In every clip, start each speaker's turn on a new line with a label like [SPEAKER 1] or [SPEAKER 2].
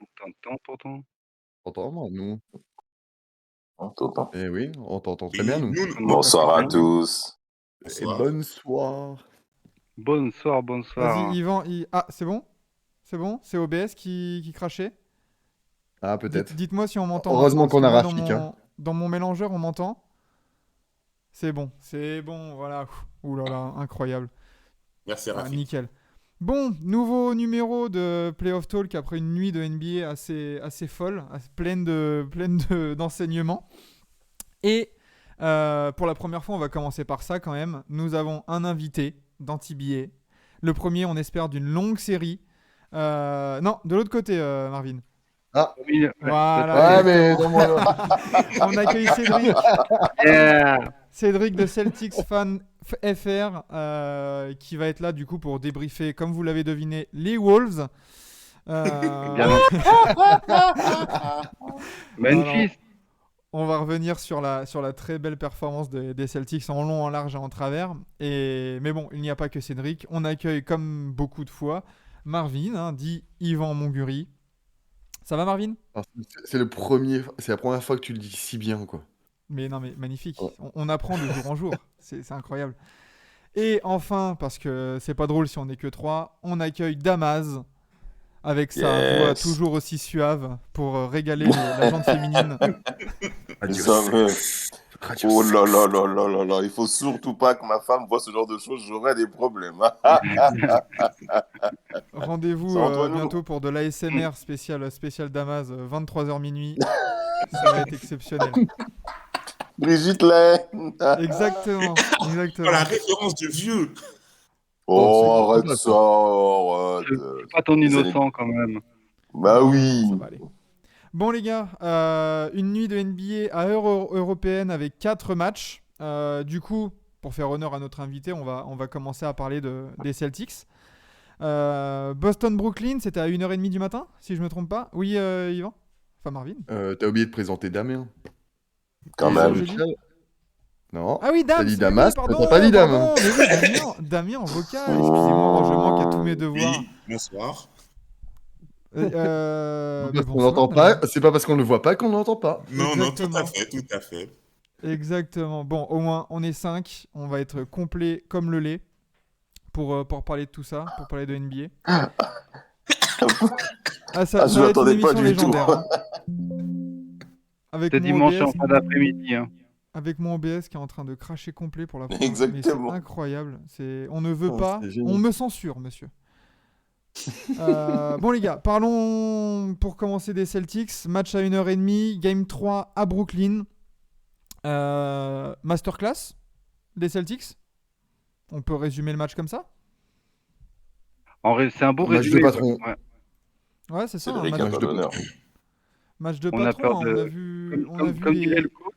[SPEAKER 1] On t'entend pourtant.
[SPEAKER 2] T'entends, moi, nous?
[SPEAKER 3] On t'entend.
[SPEAKER 2] Eh oui, on t'entend très bien,
[SPEAKER 4] Oui,
[SPEAKER 2] nous.
[SPEAKER 1] On n'entend que
[SPEAKER 3] Bonsoir à
[SPEAKER 1] toi.
[SPEAKER 3] tous.
[SPEAKER 2] Et
[SPEAKER 4] bonsoir.
[SPEAKER 2] bonsoir.
[SPEAKER 1] Bonsoir,
[SPEAKER 5] Vas-y,
[SPEAKER 1] bonsoir.
[SPEAKER 5] Yvan. Ah, c'est bon? C'est bon? C'est OBS qui crachait?
[SPEAKER 2] Ah, peut-être.
[SPEAKER 5] Dites-moi si on m'entend maintenant,
[SPEAKER 2] Heureusement
[SPEAKER 5] parce que
[SPEAKER 2] qu'on a
[SPEAKER 5] moi,
[SPEAKER 2] Rafik, hein.
[SPEAKER 5] dans mon mélangeur, on m'entend. C'est bon, voilà. Ouh là là, incroyable.
[SPEAKER 4] Merci
[SPEAKER 5] Ah,
[SPEAKER 4] Rafik.
[SPEAKER 5] nickel. Bon, nouveau numéro de Playoff Talk après une nuit de NBA assez folle, d'enseignements. Et pour la première fois, on va commencer par ça quand même. Nous avons un invité d'Anti-BA. Le premier, on espère, d'une longue série. Non, de l'autre côté, Marvin.
[SPEAKER 2] Ah,
[SPEAKER 1] Oui,
[SPEAKER 5] Voilà,
[SPEAKER 2] ouais, mais
[SPEAKER 5] exactement.
[SPEAKER 2] dans mon...
[SPEAKER 5] On accueille Cédric.
[SPEAKER 1] yeah.
[SPEAKER 5] Cédric de Celtics Fan FR qui va être là du coup pour débriefer, comme vous l'avez deviné, les Wolves.
[SPEAKER 1] Bien
[SPEAKER 5] Non, non,
[SPEAKER 1] Memphis.
[SPEAKER 5] on va revenir sur la très belle performance des Celtics en long, en large et en travers. Mais bon, il n'y a pas que Cédric. On accueille, comme beaucoup de fois, Marvin, hein, dit Yvan Montgury. Ça va, Marvin?
[SPEAKER 2] Alors, c'est la première fois que tu le dis si bien, quoi.
[SPEAKER 5] Mais non, mais magnifique.
[SPEAKER 2] Ouais.
[SPEAKER 5] On apprend de jour en jour. C'est incroyable. Et enfin, parce que c'est pas drôle si on n'est que trois, on accueille Damaz avec sa voix
[SPEAKER 3] Yes.
[SPEAKER 5] toujours aussi suave pour régaler la gente féminine.
[SPEAKER 3] Ça me...
[SPEAKER 2] Radio
[SPEAKER 3] Oh là là
[SPEAKER 2] sexe.
[SPEAKER 3] là là là là. Il faut surtout pas que ma femme voit ce genre de choses. J'aurais des problèmes.
[SPEAKER 5] Rendez-vous
[SPEAKER 3] C'est entre nous.
[SPEAKER 5] bientôt pour de l'ASMR spécial Damaz, 23h minuit. Ça va être exceptionnel.
[SPEAKER 3] Brigitte Lay.
[SPEAKER 5] Exactement,
[SPEAKER 4] Oh, la
[SPEAKER 5] exactement.
[SPEAKER 4] référence de vieux.
[SPEAKER 3] Oh, arrête
[SPEAKER 2] C'est
[SPEAKER 3] ça.
[SPEAKER 1] C'est pas ton
[SPEAKER 3] Les années...
[SPEAKER 1] innocent quand même.
[SPEAKER 3] Bah
[SPEAKER 5] Non,
[SPEAKER 3] oui.
[SPEAKER 5] ça va aller. Bon les gars, une nuit de NBA à heure européenne avec 4 matchs. Du coup, pour faire honneur à notre invité, on va commencer à parler des Celtics. Boston-Brooklyn, c'était à 1h30 du matin, si je me trompe pas. Oui, Yvan? Enfin, Marvin?
[SPEAKER 2] T'as oublié de présenter Damien.
[SPEAKER 3] Quand
[SPEAKER 5] Qu'est-ce que
[SPEAKER 3] même.
[SPEAKER 5] j'ai dit?
[SPEAKER 2] Non.
[SPEAKER 5] Ah oui,
[SPEAKER 2] T'as
[SPEAKER 5] Dams,
[SPEAKER 2] dit
[SPEAKER 5] oui,
[SPEAKER 2] Damas, mais t'as pas dit Dame.
[SPEAKER 5] pardon. Mais oui, Damien en vocal, excusez-moi, je manque à tous mes devoirs.
[SPEAKER 4] Oui, bonsoir.
[SPEAKER 5] Mais
[SPEAKER 2] Parce qu'on
[SPEAKER 5] bonsoir,
[SPEAKER 2] l'entend pas,
[SPEAKER 5] Damien.
[SPEAKER 2] c'est pas parce qu'on le voit pas qu'on l'entend pas.
[SPEAKER 4] Non, non, tout à
[SPEAKER 5] Exactement.
[SPEAKER 4] fait, tout à fait.
[SPEAKER 5] Exactement. Bon, au moins, on est 5. On va être complet comme le lait pour parler de tout ça, pour parler de NBA. Ah, ça
[SPEAKER 3] Je
[SPEAKER 5] va être une
[SPEAKER 3] m'attendais pas
[SPEAKER 5] émission
[SPEAKER 3] du tout.
[SPEAKER 5] légendaire. Hein. Avec
[SPEAKER 1] C'est
[SPEAKER 5] mon
[SPEAKER 1] dimanche en
[SPEAKER 5] OBS,
[SPEAKER 1] fin d'après-midi. Hein.
[SPEAKER 5] avec mon OBS qui est en train de cracher complet pour la fin. Mais c'est
[SPEAKER 3] Exactement.
[SPEAKER 5] incroyable. On ne veut
[SPEAKER 2] Oh,
[SPEAKER 5] pas.
[SPEAKER 2] c'est génial.
[SPEAKER 5] On me censure, monsieur. Bon les gars, parlons pour commencer des Celtics. Match à 1h30, Game 3 à Brooklyn. Masterclass des Celtics. On peut résumer le match comme ça.
[SPEAKER 1] C'est un beau
[SPEAKER 2] Match de
[SPEAKER 1] résumé.
[SPEAKER 2] patron.
[SPEAKER 1] Ouais.
[SPEAKER 5] Ouais, c'est ça. Un
[SPEAKER 3] Cédric,
[SPEAKER 5] match,
[SPEAKER 3] à ton honneur.
[SPEAKER 5] match de
[SPEAKER 1] On a peur
[SPEAKER 5] patron. Hein.
[SPEAKER 1] de.
[SPEAKER 5] On a vu
[SPEAKER 1] Comme dirait
[SPEAKER 5] les.
[SPEAKER 1] le coach,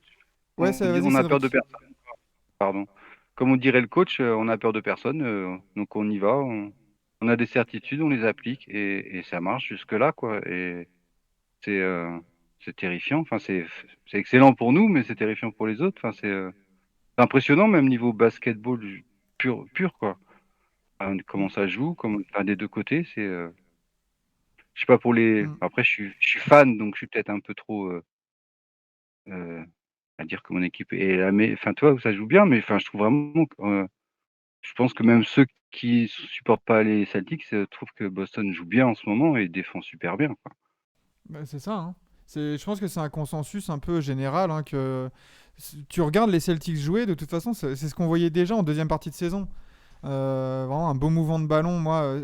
[SPEAKER 5] Ouais, vas-y,
[SPEAKER 1] on a peur de
[SPEAKER 5] Cédric.
[SPEAKER 1] personne. Pardon. Comme on dirait le coach, on a peur de personne. Donc on y va. On a des certitudes, on les applique et ça marche jusque-là, quoi. Et c'est c'est terrifiant. Enfin, c'est excellent pour nous, mais c'est terrifiant pour les autres. Enfin, c'est impressionnant, même niveau basketball pur, quoi. Enfin, comment ça joue, enfin, des deux côtés, je sais pas pour les.
[SPEAKER 5] Mm.
[SPEAKER 1] Après, je suis fan, donc je suis peut-être un peu trop euh, à dire que mon équipe est enfin, tu vois, ça joue bien, mais enfin, je trouve vraiment, je pense que même ceux qui supportent pas les Celtics trouvent que Boston joue bien en ce moment et défend super bien, quoi.
[SPEAKER 5] Bah, c'est ça. Hein. Je pense que c'est un consensus un peu général hein, que tu regardes les Celtics jouer. De toute façon, c'est ce qu'on voyait déjà en deuxième partie de saison. Vraiment un beau mouvement de ballon. Moi,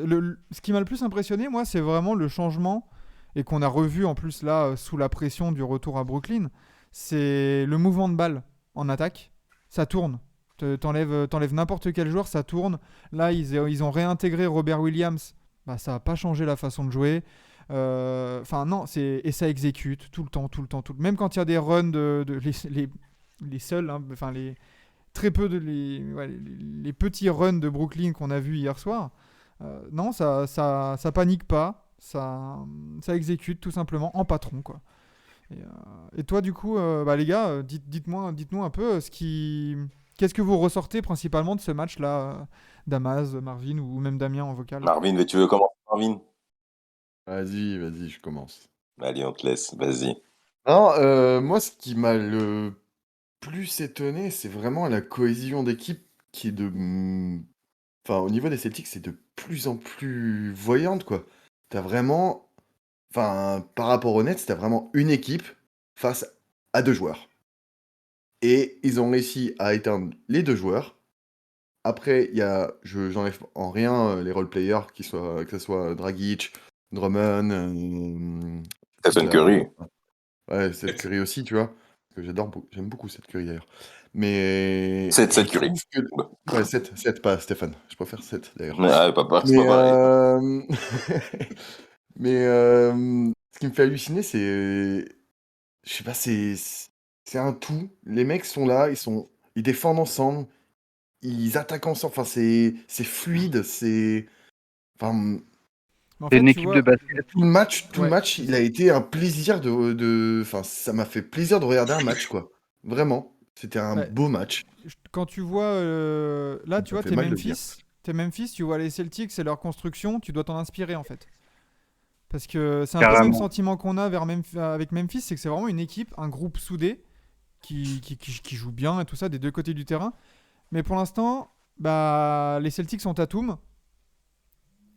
[SPEAKER 5] ce qui m'a le plus impressionné, moi, c'est vraiment le changement et qu'on a revu en plus là sous la pression du retour à Brooklyn. C'est le mouvement de balle en attaque. Ça tourne. T'enlèves n'importe quel joueur, ça tourne. Là, ils ont réintégré Robert Williams. Bah, ça n'a pas changé la façon de jouer. Enfin, non, et ça exécute tout le temps, tout le temps. Même quand il y a des runs les seuls, hein, enfin, très peu les petits runs de Brooklyn qu'on a vus hier soir, non, ça panique pas, ça exécute tout simplement en patron, quoi. Et toi, du coup, bah, les gars, dites-nous un peu qu'est-ce que vous ressortez principalement de ce match-là, Damas, Marvin ou même Damien en vocal.
[SPEAKER 3] Marvin, tu veux commencer, Marvin?
[SPEAKER 2] Vas-y, je commence.
[SPEAKER 3] Allez, on te laisse, vas-y.
[SPEAKER 2] Non, moi, ce qui m'a le plus étonné, c'est vraiment la cohésion d'équipe qui est enfin, au niveau des Celtics, c'est de plus en plus voyante, quoi. T'as vraiment, enfin, par rapport aux Nets, t'as vraiment une équipe face à 2 joueurs. Et ils ont réussi à éteindre les 2 joueurs. Après, j'enlève en rien les role-players, que ce soit Dragic, Drummond,
[SPEAKER 3] Stephen
[SPEAKER 2] la-
[SPEAKER 3] Curry.
[SPEAKER 2] ouais, Seth Curry aussi, tu vois. Parce que j'aime beaucoup Seth Curry d'ailleurs. Mais je
[SPEAKER 3] Seth Curry.
[SPEAKER 2] trouve que. Ouais, Seth, pas Stéphane. Je préfère Seth d'ailleurs.
[SPEAKER 3] Ah, c'est
[SPEAKER 2] Mais,
[SPEAKER 3] pas pareil.
[SPEAKER 2] mais ce qui me fait halluciner, c'est. Je sais pas, c'est un tout. Les mecs sont là, ils défendent ensemble, ils attaquent ensemble. Enfin, c'est fluide, c'est. Enfin,
[SPEAKER 5] Mais en
[SPEAKER 1] C'est
[SPEAKER 5] fait,
[SPEAKER 1] une
[SPEAKER 5] tu
[SPEAKER 1] équipe de
[SPEAKER 5] vois,
[SPEAKER 1] basket.
[SPEAKER 2] tout le
[SPEAKER 5] ouais,
[SPEAKER 2] match,
[SPEAKER 5] c'est
[SPEAKER 2] il a
[SPEAKER 5] ça.
[SPEAKER 2] été un plaisir Enfin, ça m'a fait plaisir de regarder un match, quoi. Vraiment. C'était un
[SPEAKER 5] Bah,
[SPEAKER 2] beau match.
[SPEAKER 5] quand tu vois, là, tu
[SPEAKER 2] Ça
[SPEAKER 5] vois,
[SPEAKER 2] fait mal de le dire.
[SPEAKER 5] T'es Memphis, tu vois les Celtics et leur construction, tu dois t'en inspirer en fait. Parce que c'est un peu le même
[SPEAKER 1] Carrément.
[SPEAKER 5] sentiment qu'on a avec Memphis, c'est que c'est vraiment une équipe, un groupe soudé qui joue bien et tout ça des deux côtés du terrain. Mais pour l'instant, bah, les Celtics sont Tatum.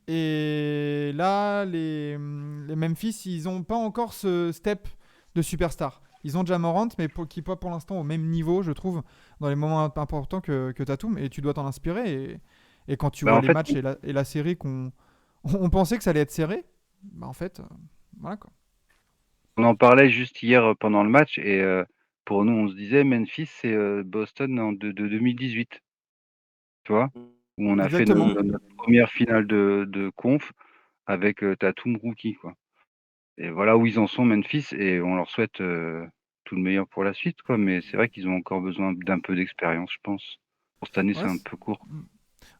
[SPEAKER 5] Et là, les Memphis, ils n'ont pas encore ce step de superstar. Ils ont Ja Morant, mais qui n'est pas pour l'instant au même niveau, je trouve, dans les moments importants que Tatum. Et tu dois t'en inspirer. Et quand tu
[SPEAKER 1] Bah,
[SPEAKER 5] vois
[SPEAKER 1] en
[SPEAKER 5] les
[SPEAKER 1] fait,
[SPEAKER 5] matchs et la série on pensait que ça allait être serré, bah en fait, voilà quoi.
[SPEAKER 1] on en parlait juste hier pendant le match et pour nous, on se disait Memphis, c'est Boston de 2018, tu vois? Où on a fait
[SPEAKER 5] Exactement.
[SPEAKER 1] notre première finale de conf avec Tatum rookie, quoi. Et voilà où ils en sont, Memphis, et on leur souhaite tout le meilleur pour la suite, quoi. Mais c'est vrai qu'ils ont encore besoin d'un peu d'expérience, je pense. Pour cette année, c'est
[SPEAKER 5] Ouais,
[SPEAKER 1] un peu court.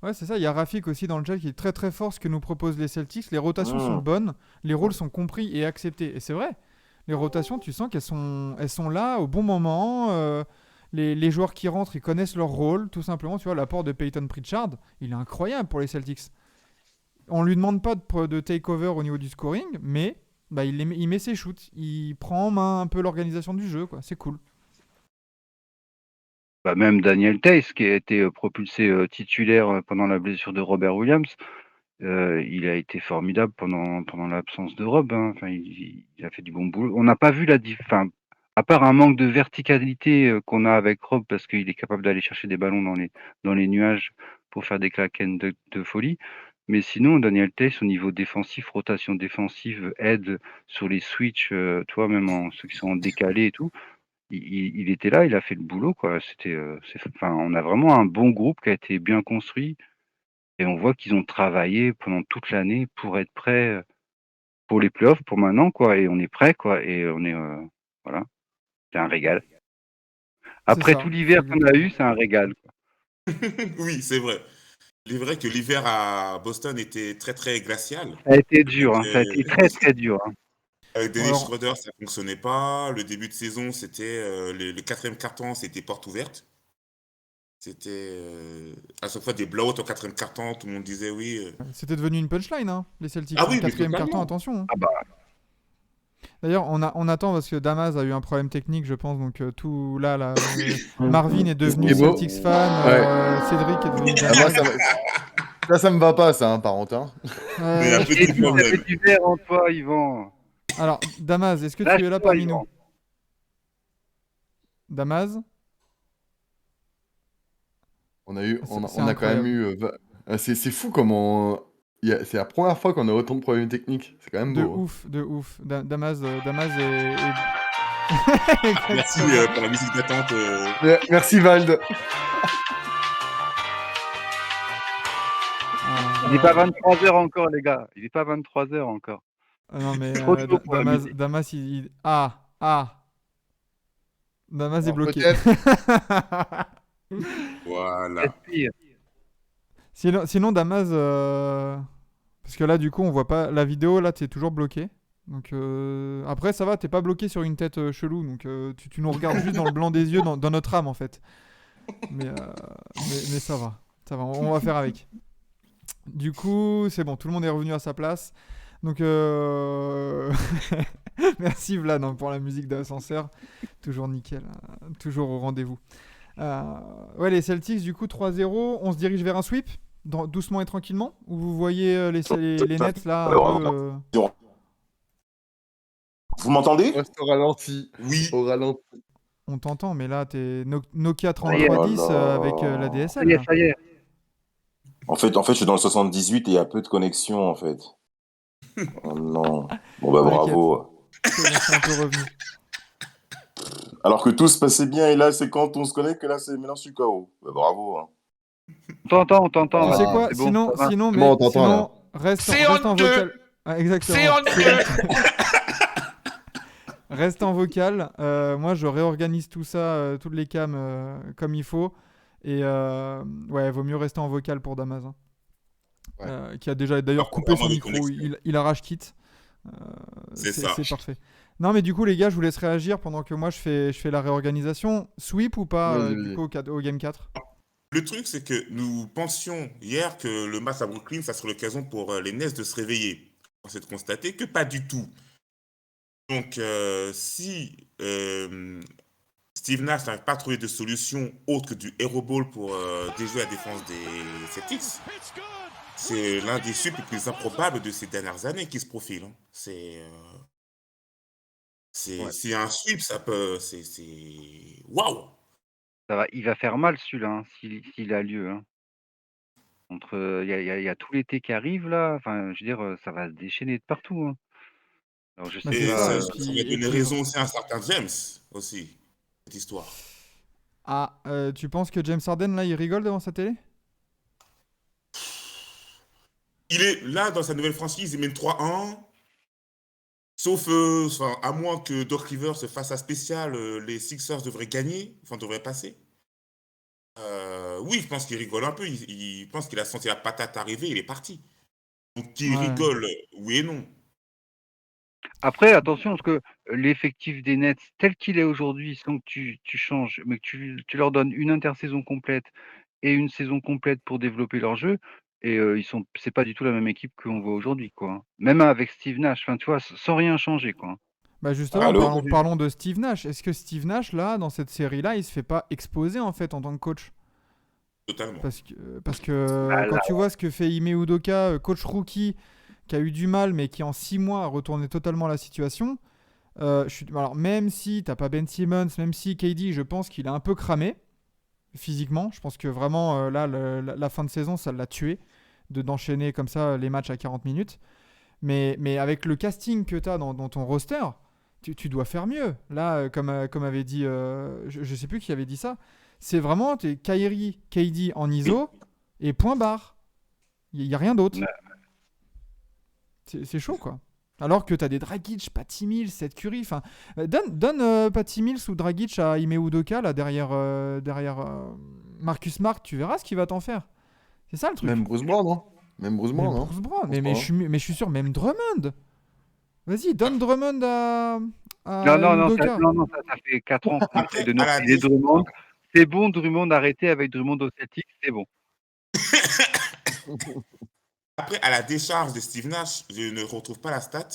[SPEAKER 5] ouais, c'est ça. Il y a Rafik aussi dans le chat qui est très très fort ce que nous proposent les Celtics. Les rotations sont
[SPEAKER 3] Mmh.
[SPEAKER 5] bonnes, les rôles sont compris et acceptés. Et c'est vrai. Les rotations, tu sens elles sont là au bon moment. Les joueurs qui rentrent, ils connaissent leur rôle, tout simplement. Tu vois, l'apport de Peyton Pritchard, il est incroyable pour les Celtics. On lui demande pas de take-over au niveau du scoring, mais bah, il met ses shoots. Il prend en main un peu l'organisation du jeu, quoi. C'est cool.
[SPEAKER 1] Bah, même Daniel Theis, qui a été propulsé titulaire pendant la blessure de Robert Williams, il a été formidable pendant l'absence de Rob, hein. Enfin, il a fait du bon boulot. On n'a pas vu enfin, à part un manque de verticalité qu'on a avec Rob, parce qu'il est capable d'aller chercher des ballons dans les nuages pour faire des claquettes de folie. Mais sinon, Daniel Theis, au niveau défensif, rotation défensive, aide sur les switches, tu vois, même ceux qui sont en décalé et tout, il était là, il a fait le boulot, quoi. Enfin, on a vraiment un bon groupe qui a été bien construit et on voit qu'ils ont travaillé pendant toute l'année pour être prêts pour les playoffs, pour maintenant, quoi. Et on est prêt, quoi. Et on est, voilà, c'est un régal.
[SPEAKER 5] C'est
[SPEAKER 1] Après tout
[SPEAKER 5] ça. C'est
[SPEAKER 1] l'hiver qu'on a
[SPEAKER 5] exactement
[SPEAKER 1] eu,
[SPEAKER 5] ça.
[SPEAKER 1] c'est un régal, quoi.
[SPEAKER 4] Oui, c'est vrai. Il est vrai que l'hiver à Boston était très très glacial.
[SPEAKER 1] Ça a été
[SPEAKER 4] Avec,
[SPEAKER 1] dur, hein. Ça a été très, très dur, hein.
[SPEAKER 4] avec
[SPEAKER 5] Bon,
[SPEAKER 4] Dennis
[SPEAKER 5] alors,
[SPEAKER 4] Schroeder, ça fonctionnait pas. Le début de saison, c'était le quatrième carton, c'était porte ouverte. C'était à chaque fois des blowouts au quatrième carton. Tout le monde disait oui.
[SPEAKER 5] c'était devenu une punchline, hein, les Celtics.
[SPEAKER 4] Ah
[SPEAKER 5] Hein.
[SPEAKER 4] oui, mais
[SPEAKER 5] Quatrième carton,
[SPEAKER 4] totalement.
[SPEAKER 5] attention. Hein.
[SPEAKER 1] Ah bah,
[SPEAKER 5] D'ailleurs, on attend parce que Damas a eu un problème technique, je pense. Donc, tout là, Marvin est
[SPEAKER 2] Ce qui
[SPEAKER 5] devenu
[SPEAKER 2] est beau.
[SPEAKER 5] Celtics fan.
[SPEAKER 2] Ouais.
[SPEAKER 5] Cédric est devenu
[SPEAKER 2] Ah, moi,
[SPEAKER 5] Damas.
[SPEAKER 2] ça me va pas, ça, hein, par contre. Hein.
[SPEAKER 4] Mais un
[SPEAKER 5] Je
[SPEAKER 1] et
[SPEAKER 4] petit
[SPEAKER 1] puis,
[SPEAKER 5] comprends.
[SPEAKER 1] ça fait
[SPEAKER 4] problème.
[SPEAKER 1] du verre en toi, Yvan.
[SPEAKER 5] Alors, Damas, est-ce que tu es là
[SPEAKER 1] Lâche-toi,
[SPEAKER 5] parmi
[SPEAKER 1] Yvan.
[SPEAKER 5] nous? Damas, c'est
[SPEAKER 2] On a quand même
[SPEAKER 5] incroyable.
[SPEAKER 2] eu. C'est fou comment. C'est la première fois qu'on a autant de problèmes techniques. C'est quand même
[SPEAKER 5] De
[SPEAKER 2] beau. Hein.
[SPEAKER 5] ouf, de ouf. Damas est...
[SPEAKER 4] Merci
[SPEAKER 5] Exactement.
[SPEAKER 4] pour la musique d'attente.
[SPEAKER 2] Merci, Vald.
[SPEAKER 1] Il n'est pas 23h encore, les gars. Il n'est pas 23h encore.
[SPEAKER 5] Non, mais
[SPEAKER 1] Trop tôt pour la musique.
[SPEAKER 5] Damas, Ah, Damas est
[SPEAKER 2] Alors,
[SPEAKER 5] bloqué.
[SPEAKER 2] peut-être.
[SPEAKER 4] Voilà.
[SPEAKER 1] Respire.
[SPEAKER 5] Sinon, Damas... Parce que là, du coup, on voit pas... La vidéo, là, t'es toujours bloqué. Donc, après, ça va, t'es pas bloqué sur une tête chelou. Donc, tu nous regardes juste dans le blanc des yeux, dans notre âme, en fait. Mais ça va. Ça va, on va faire avec. Du coup, c'est bon, tout le monde est revenu à sa place. Donc, Merci Vlad hein, pour la musique d'ascenseur. Toujours nickel, toujours au rendez-vous. Ouais, les Celtics, du coup, 3-0. On se dirige vers un sweep, doucement et tranquillement. Ou vous voyez les Nets là un peu.
[SPEAKER 3] Vous m'entendez?
[SPEAKER 2] Reste au ralenti.
[SPEAKER 4] Oui,
[SPEAKER 2] Au ralenti.
[SPEAKER 5] On t'entend, mais là, t'es Nokia
[SPEAKER 1] Ça y est.
[SPEAKER 5] 3310
[SPEAKER 3] Oh là.
[SPEAKER 5] avec la
[SPEAKER 1] Ça
[SPEAKER 5] DSL.
[SPEAKER 1] y est,
[SPEAKER 5] Là.
[SPEAKER 1] ça y est.
[SPEAKER 3] En fait, je suis dans le 78 et il y a peu de connexion, en fait. Oh non. Bon, bah,
[SPEAKER 5] T'inquiète.
[SPEAKER 3] bravo.
[SPEAKER 5] C'est bon, c'est un peu revenu.
[SPEAKER 3] Alors que tout se passait bien, et là, c'est quand on se connecte que là, maintenant, je suis KO. Bah, bravo. Hein.
[SPEAKER 1] On t'entend.
[SPEAKER 5] Tu
[SPEAKER 2] Ah,
[SPEAKER 5] sais
[SPEAKER 1] Là.
[SPEAKER 5] quoi?
[SPEAKER 1] C'est bon, ça va.
[SPEAKER 5] Sinon,
[SPEAKER 2] C'est bon,
[SPEAKER 5] mais
[SPEAKER 2] on t'entend, là.
[SPEAKER 5] reste en
[SPEAKER 4] honteux.
[SPEAKER 5] vocal. Ah, exactement.
[SPEAKER 4] C'est honteux.
[SPEAKER 5] Reste en vocal. Moi, je réorganise tout ça, toutes les cams comme il faut. Et ouais, vaut mieux rester en vocal pour Damas. Hein.
[SPEAKER 2] Ouais.
[SPEAKER 5] Qui a déjà d'ailleurs coupé
[SPEAKER 4] Vraiment
[SPEAKER 5] son
[SPEAKER 4] des
[SPEAKER 5] micro.
[SPEAKER 4] connexions.
[SPEAKER 5] Il arrache quitte.
[SPEAKER 4] C'est ça.
[SPEAKER 5] C'est parfait. Non, mais du coup, les gars, je vous laisse réagir pendant que moi, je fais la réorganisation. Sweep ou pas,
[SPEAKER 2] Vas-y,
[SPEAKER 5] du
[SPEAKER 2] vas-y.
[SPEAKER 5] coup, au Game 4?
[SPEAKER 4] Le truc, c'est que nous pensions hier que le match à Brooklyn, ça serait l'occasion pour les Nets de se réveiller. On s'est constaté que pas du tout. Donc, si Steve Nash n'arrive pas à trouver de solution autre que du hero ball pour déjouer la défense des Celtics, c'est l'un des sweeps les plus improbables de ces dernières années qui se profile. Hein.
[SPEAKER 2] Ouais.
[SPEAKER 4] C'est un sweep, ça peut. Waouh!
[SPEAKER 1] Il va faire mal celui-là, hein, s'il a lieu. Hein. Il y a tout l'été qui arrive là. Enfin, je veux dire, ça va se déchaîner de partout. Hein. Alors je
[SPEAKER 5] Bah,
[SPEAKER 1] sais
[SPEAKER 5] c'est
[SPEAKER 4] Et
[SPEAKER 1] pas.
[SPEAKER 5] ça.
[SPEAKER 4] ça,
[SPEAKER 5] Et
[SPEAKER 4] ça va
[SPEAKER 5] puis,
[SPEAKER 4] donner raison aussi à un certain James, aussi, cette histoire.
[SPEAKER 5] Ah, tu penses que James Harden, là, il rigole devant sa télé?
[SPEAKER 4] Il est là dans sa nouvelle franchise, il mène 3-1. Sauf, à moins que Doc Rivers se fasse un spécial, les Sixers devraient gagner, enfin devraient passer. Oui, je pense qu'il rigole un peu. Il pense qu'il a senti la patate arriver, il est parti. Donc qu'il
[SPEAKER 5] Ouais.
[SPEAKER 4] rigole, oui et non.
[SPEAKER 1] Après, attention, parce que l'effectif des Nets tel qu'il est aujourd'hui, sans que tu changes, mais que tu leur donnes une intersaison complète et une saison complète pour développer leur jeu, et c'est pas du tout la même équipe qu'on voit aujourd'hui, quoi. Hein. Même avec Steve Nash, enfin, tu vois, sans rien changer, quoi.
[SPEAKER 5] Bah justement,
[SPEAKER 3] Allô?
[SPEAKER 5] parlons de Steve Nash. Est-ce que Steve Nash, là, dans cette série-là, il se fait pas exposer, en fait, en tant que coach?
[SPEAKER 4] Totalement.
[SPEAKER 5] Parce que
[SPEAKER 1] Ah,
[SPEAKER 5] quand
[SPEAKER 1] là,
[SPEAKER 5] tu vois ce que fait Ime Udoka, coach rookie, qui a eu du mal, mais qui en 6 mois a retourné totalement la situation, alors même si t'as pas Ben Simmons, même si KD, je pense qu'il est un peu cramé physiquement. Je pense que vraiment, là, la fin de saison, ça l'a tué d'enchaîner comme ça les matchs à 40 minutes. Mais avec le casting que tu as dans ton roster, tu dois faire mieux. Là, comme avait dit, je sais plus qui avait dit ça, c'est vraiment Kyrie, KD en ISO et point barre. Il n'y a rien d'autre.
[SPEAKER 1] Ouais.
[SPEAKER 5] C'est chaud, quoi. Alors que tu as des Dragic, Patty Mills, Seth Curry. Enfin, donne Patty Mills ou Dragic à Ime Udoka là, derrière Marcus Smart, tu verras ce qu'il va t'en faire. C'est ça le truc.
[SPEAKER 2] Même Bruce Brown, hein. Même Bruce Brown, hein.
[SPEAKER 5] Bruce Brown.
[SPEAKER 2] Je
[SPEAKER 5] Mais
[SPEAKER 2] pense
[SPEAKER 5] je suis sûr, même Drummond. Vas-y, donne Drummond à
[SPEAKER 1] non,
[SPEAKER 5] Udoka.
[SPEAKER 1] ça fait 4 ans qu'on essaie
[SPEAKER 4] Après,
[SPEAKER 1] de nous
[SPEAKER 4] à la
[SPEAKER 1] filer
[SPEAKER 4] défense,
[SPEAKER 1] Drummond. C'est bon, Drummond, arrêtez avec Drummond au Celtics, c'est bon.
[SPEAKER 4] après, à la décharge de Steve Nash, je ne retrouve pas la stat.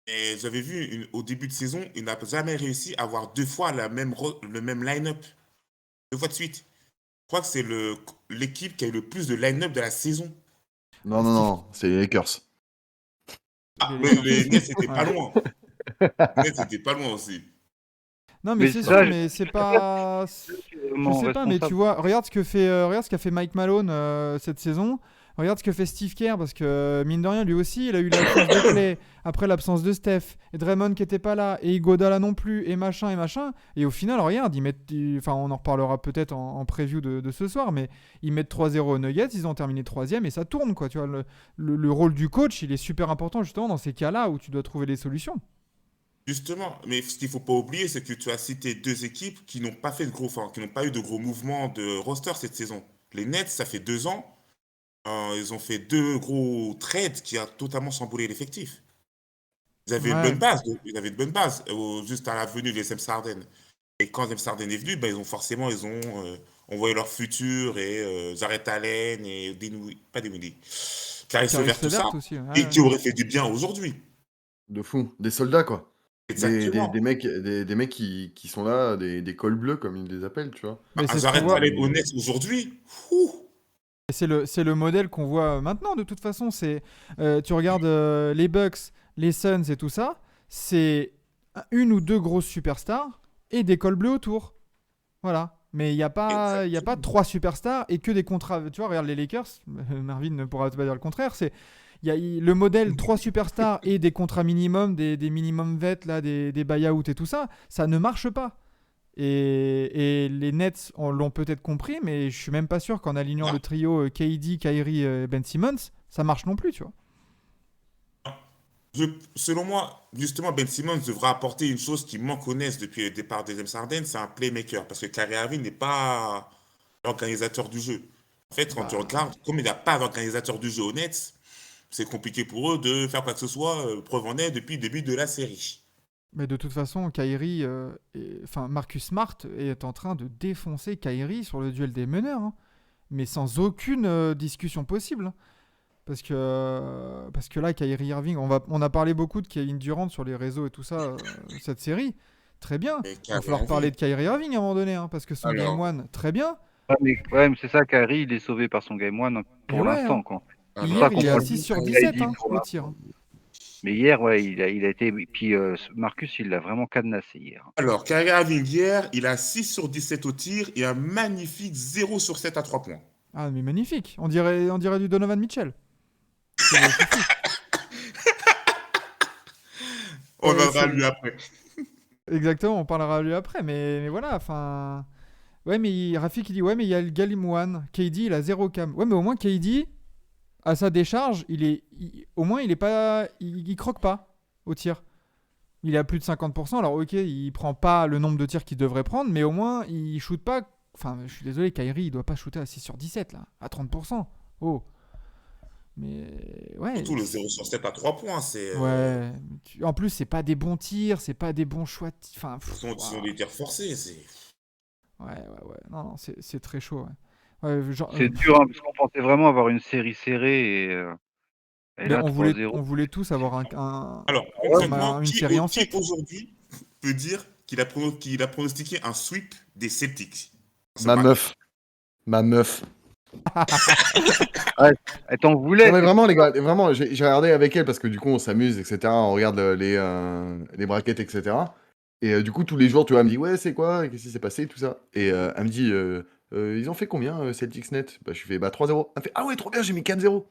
[SPEAKER 4] Et j'avais vu au début de saison, il n'a jamais réussi à avoir 2 fois le même line-up. 2 fois de suite. Je crois que c'est l'équipe qui a eu le plus de line-up de la saison.
[SPEAKER 2] Non, non, non, c'est les Lakers.
[SPEAKER 4] Ah,
[SPEAKER 5] Les
[SPEAKER 4] mais
[SPEAKER 5] Lakers.
[SPEAKER 4] les Nets n'étaient pas
[SPEAKER 5] Ouais.
[SPEAKER 4] loin. Les Nets n'étaient pas loin aussi.
[SPEAKER 5] Non, mais
[SPEAKER 1] Mais
[SPEAKER 5] c'est
[SPEAKER 1] ça,
[SPEAKER 5] sûr, mais c'est pas. Je
[SPEAKER 1] Vraiment
[SPEAKER 5] sais pas, mais tu
[SPEAKER 1] responsable.
[SPEAKER 5] vois, regarde ce qu'a fait Mike Malone cette saison. Regarde ce que fait Steve Kerr, parce que mine de rien, lui aussi, il a eu l'absence de Clay, après l'absence de Steph, et Draymond qui était pas là, et Iguodala non plus, et machin. Et au final, regarde, enfin, on en reparlera peut-être en preview de ce soir, mais ils mettent 3-0 aux Nuggets, ils ont terminé 3e, et ça tourne, quoi. Tu vois, le rôle du coach, il est super important, justement, dans ces cas-là où tu dois trouver des solutions.
[SPEAKER 4] Justement, mais ce qu'il ne faut pas oublier, c'est que tu as cité 2 équipes qui n'ont pas fait qui n'ont pas eu de gros mouvements de roster cette saison. Les Nets, ça fait 2 ans, ils ont fait 2 gros trades qui a totalement chamboulé l'effectif. Ils avaient une
[SPEAKER 5] Ouais.
[SPEAKER 4] bonne base, juste à la venue de James Harden. Et quand James Harden est venu, ben, ils ont envoyé leur futur et Jarrett Allen et pas Dinwiddie, Caris
[SPEAKER 5] Caris
[SPEAKER 4] Levert, tout ça,
[SPEAKER 5] Levert aussi. Ouais,
[SPEAKER 4] et
[SPEAKER 5] ouais.
[SPEAKER 4] qui aurait fait du bien aujourd'hui.
[SPEAKER 2] De fou. Des soldats, quoi.
[SPEAKER 4] Exactement.
[SPEAKER 2] Des mecs qui sont là, des cols bleus, comme ils les appellent, tu vois.
[SPEAKER 5] Mais c'est ce qu'on
[SPEAKER 4] J'arrête
[SPEAKER 5] voit.
[SPEAKER 4] d'aller au Nets aujourd'hui. Ouh.
[SPEAKER 5] Et c'est le modèle qu'on voit maintenant, de toute façon. Tu regardes les Bucks, les Suns et tout ça, c'est une ou deux grosses superstars et des cols bleus autour. Voilà. Mais il y a pas
[SPEAKER 4] Exactement.
[SPEAKER 5] trois superstars et que des contrats. Tu vois, regarde les Lakers, Marvin ne pourra pas dire le contraire. Le modèle trois superstars et des contrats minimum, des minimum vets, là, des buyouts et tout ça, ça ne marche pas. Et les Nets l'ont peut-être compris, mais je suis même pas sûr qu'en alignant
[SPEAKER 4] Non.
[SPEAKER 5] le trio KD, Kyrie, Ben Simmons, ça marche non plus, tu vois.
[SPEAKER 4] Selon moi, justement, Ben Simmons devra apporter une chose qui manque au Nets depuis le départ de James Harden, c'est un playmaker. Parce que Kyrie Irving n'est pas l'organisateur du jeu. En fait, quand tu
[SPEAKER 5] Bah,
[SPEAKER 4] regardes, comme il n'y a pas d'organisateur du jeu au Nets, c'est compliqué pour eux de faire quoi que ce soit. Preuve en est depuis le début de la série.
[SPEAKER 5] mais de toute façon, Kyrie, enfin Marcus Smart est en train de défoncer Kyrie sur le duel des meneurs, hein. Mais sans aucune discussion possible, hein. Parce que là, Kyrie Irving, on a parlé beaucoup de Kevin Durant sur les réseaux et tout ça, cette série. Très bien.
[SPEAKER 4] Et
[SPEAKER 5] Il va
[SPEAKER 4] Kyrie
[SPEAKER 5] falloir parler
[SPEAKER 4] Irving,
[SPEAKER 5] de Kyrie Irving à un moment donné, hein, parce que son Game
[SPEAKER 4] alors,
[SPEAKER 5] 1, très bien.
[SPEAKER 1] Ouais, mais c'est ça, Kyrie, il est sauvé par son game one, hein,
[SPEAKER 5] Et
[SPEAKER 1] pour
[SPEAKER 5] ouais,
[SPEAKER 1] l'instant,
[SPEAKER 5] hein.
[SPEAKER 1] quoi. C'est pour ça
[SPEAKER 5] Hier,
[SPEAKER 4] alors,
[SPEAKER 5] il
[SPEAKER 1] qu'on
[SPEAKER 5] est à
[SPEAKER 1] parle
[SPEAKER 5] six
[SPEAKER 1] beaucoup
[SPEAKER 5] sur
[SPEAKER 1] de
[SPEAKER 5] 17
[SPEAKER 1] KD
[SPEAKER 5] hein,
[SPEAKER 1] pour
[SPEAKER 5] au
[SPEAKER 1] l'instant.
[SPEAKER 5] tir, hein.
[SPEAKER 1] Mais hier, ouais, il a été. Puis Marcus, il l'a vraiment cadenassé hier.
[SPEAKER 4] alors, Kyrie Irving hier, il a 6 sur 17 au tir et un magnifique 0 sur 7 à 3 points.
[SPEAKER 5] Ah, mais magnifique. On dirait du Donovan Mitchell. C'est fou.
[SPEAKER 4] On viendra à
[SPEAKER 5] C'est
[SPEAKER 4] lui après.
[SPEAKER 5] exactement. On parlera à lui après, mais voilà. Enfin, ouais, mais Rafik il dit ouais, mais il y a le Game 1. KD, il a 0 cam. Ouais, mais au moins KD, à sa décharge, au moins il est pas, il croque pas au tir. Il est à plus de 50%. Alors ok, il prend pas le nombre de tirs qu'il devrait prendre, mais au moins il shoot pas. Enfin, je suis désolé, Kyrie, il doit pas shooter à 6 sur 17 là, à 30%. Oh, mais ouais,
[SPEAKER 4] Surtout le 0 sur 7 à 3 points, c'est.
[SPEAKER 5] ouais. En plus, c'est pas des bons tirs, c'est pas des bons choix. Enfin,
[SPEAKER 4] Ce sont des tirs forcés.
[SPEAKER 5] ouais, ouais, ouais. Non, non, c'est très chaud. Ouais. Ouais, genre,
[SPEAKER 1] C'est dur, hein, parce qu'on pensait vraiment avoir une série serrée et
[SPEAKER 5] mais
[SPEAKER 1] là,
[SPEAKER 5] on voulait tous avoir
[SPEAKER 4] Alors,
[SPEAKER 1] Ouais,
[SPEAKER 4] concrètement,
[SPEAKER 5] une série en
[SPEAKER 4] qui
[SPEAKER 5] 7.
[SPEAKER 4] aujourd'hui peut dire qu'il a pronostiqué un sweep des Celtics dans ce
[SPEAKER 2] Ma
[SPEAKER 4] bracket?
[SPEAKER 2] meuf. Ma meuf.
[SPEAKER 1] elle t'en
[SPEAKER 2] Non
[SPEAKER 1] voulait.
[SPEAKER 2] mais
[SPEAKER 1] c'est
[SPEAKER 2] vraiment
[SPEAKER 1] pour
[SPEAKER 2] les
[SPEAKER 1] ça.
[SPEAKER 2] gars, vraiment j'ai regardé avec elle parce que du coup on s'amuse etc. On regarde les brackets etc. Et du coup tous les jours tu vois elle me dit ouais c'est quoi, qu'est-ce qui s'est passé tout ça. Et elle me dit ils ont fait combien Celtics net. Bah je fais bah 3-0. Elle me fait ah ouais trop bien j'ai mis 4-0.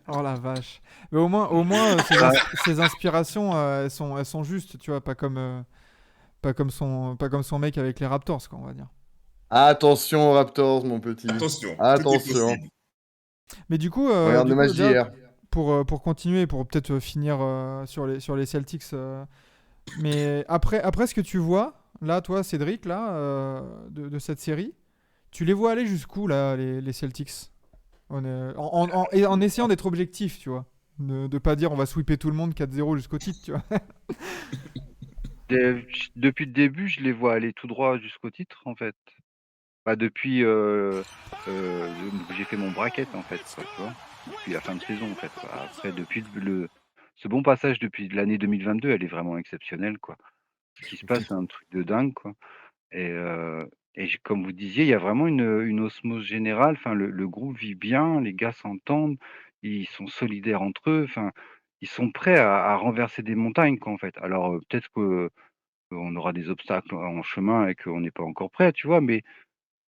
[SPEAKER 5] Oh la vache. Mais au moins
[SPEAKER 1] Ouais,
[SPEAKER 5] ses inspirations, elles sont justes, tu vois, pas comme son mec avec les Raptors, quoi, on va dire.
[SPEAKER 2] Attention Raptors mon petit.
[SPEAKER 4] Attention, tout est
[SPEAKER 2] Attention.
[SPEAKER 4] possible.
[SPEAKER 5] Mais du coup,
[SPEAKER 2] Regarde le match
[SPEAKER 5] déjà,
[SPEAKER 2] d'hier.
[SPEAKER 5] pour continuer, pour peut-être finir sur les Celtics, mais après ce que tu vois, là, toi, Cédric, là, de cette série, tu les vois aller jusqu'où, là, les Celtics? En essayant d'être objectif, tu vois. De pas dire on va sweeper tout le monde 4-0 jusqu'au titre, tu vois.
[SPEAKER 1] depuis le début, je les vois aller tout droit jusqu'au titre, en fait. Bah, depuis que j'ai fait mon bracket, en fait, quoi, tu vois. Depuis la fin de saison, en fait, quoi. Après, depuis ce bon passage depuis l'année 2022, elle est vraiment exceptionnelle, quoi. Ce qui se passe, c'est un truc de dingue, quoi. Et, comme vous disiez, il y a vraiment une osmose générale. Enfin, le groupe vit bien, les gars s'entendent, ils sont solidaires entre eux. Enfin, ils sont prêts à renverser des montagnes, quoi, en fait. Alors, peut-être qu'on aura des obstacles en chemin et qu'on n'est pas encore prêt, tu vois.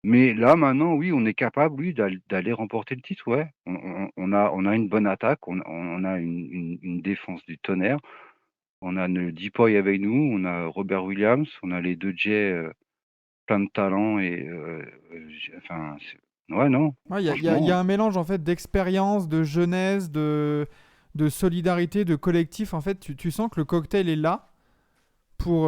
[SPEAKER 1] Mais là, maintenant, oui, on est capable, oui, d'aller remporter le titre, ouais. On a une bonne attaque, on a une défense du tonnerre. On a le Depoy avec nous, on a Robert Williams, on a les 2 Jay, plein de talent et enfin, ouais, non,
[SPEAKER 5] Ouais, il y a
[SPEAKER 1] franchement,
[SPEAKER 5] un mélange en fait d'expérience, de jeunesse, de solidarité, de collectif. En fait, tu sens que le cocktail est là pour,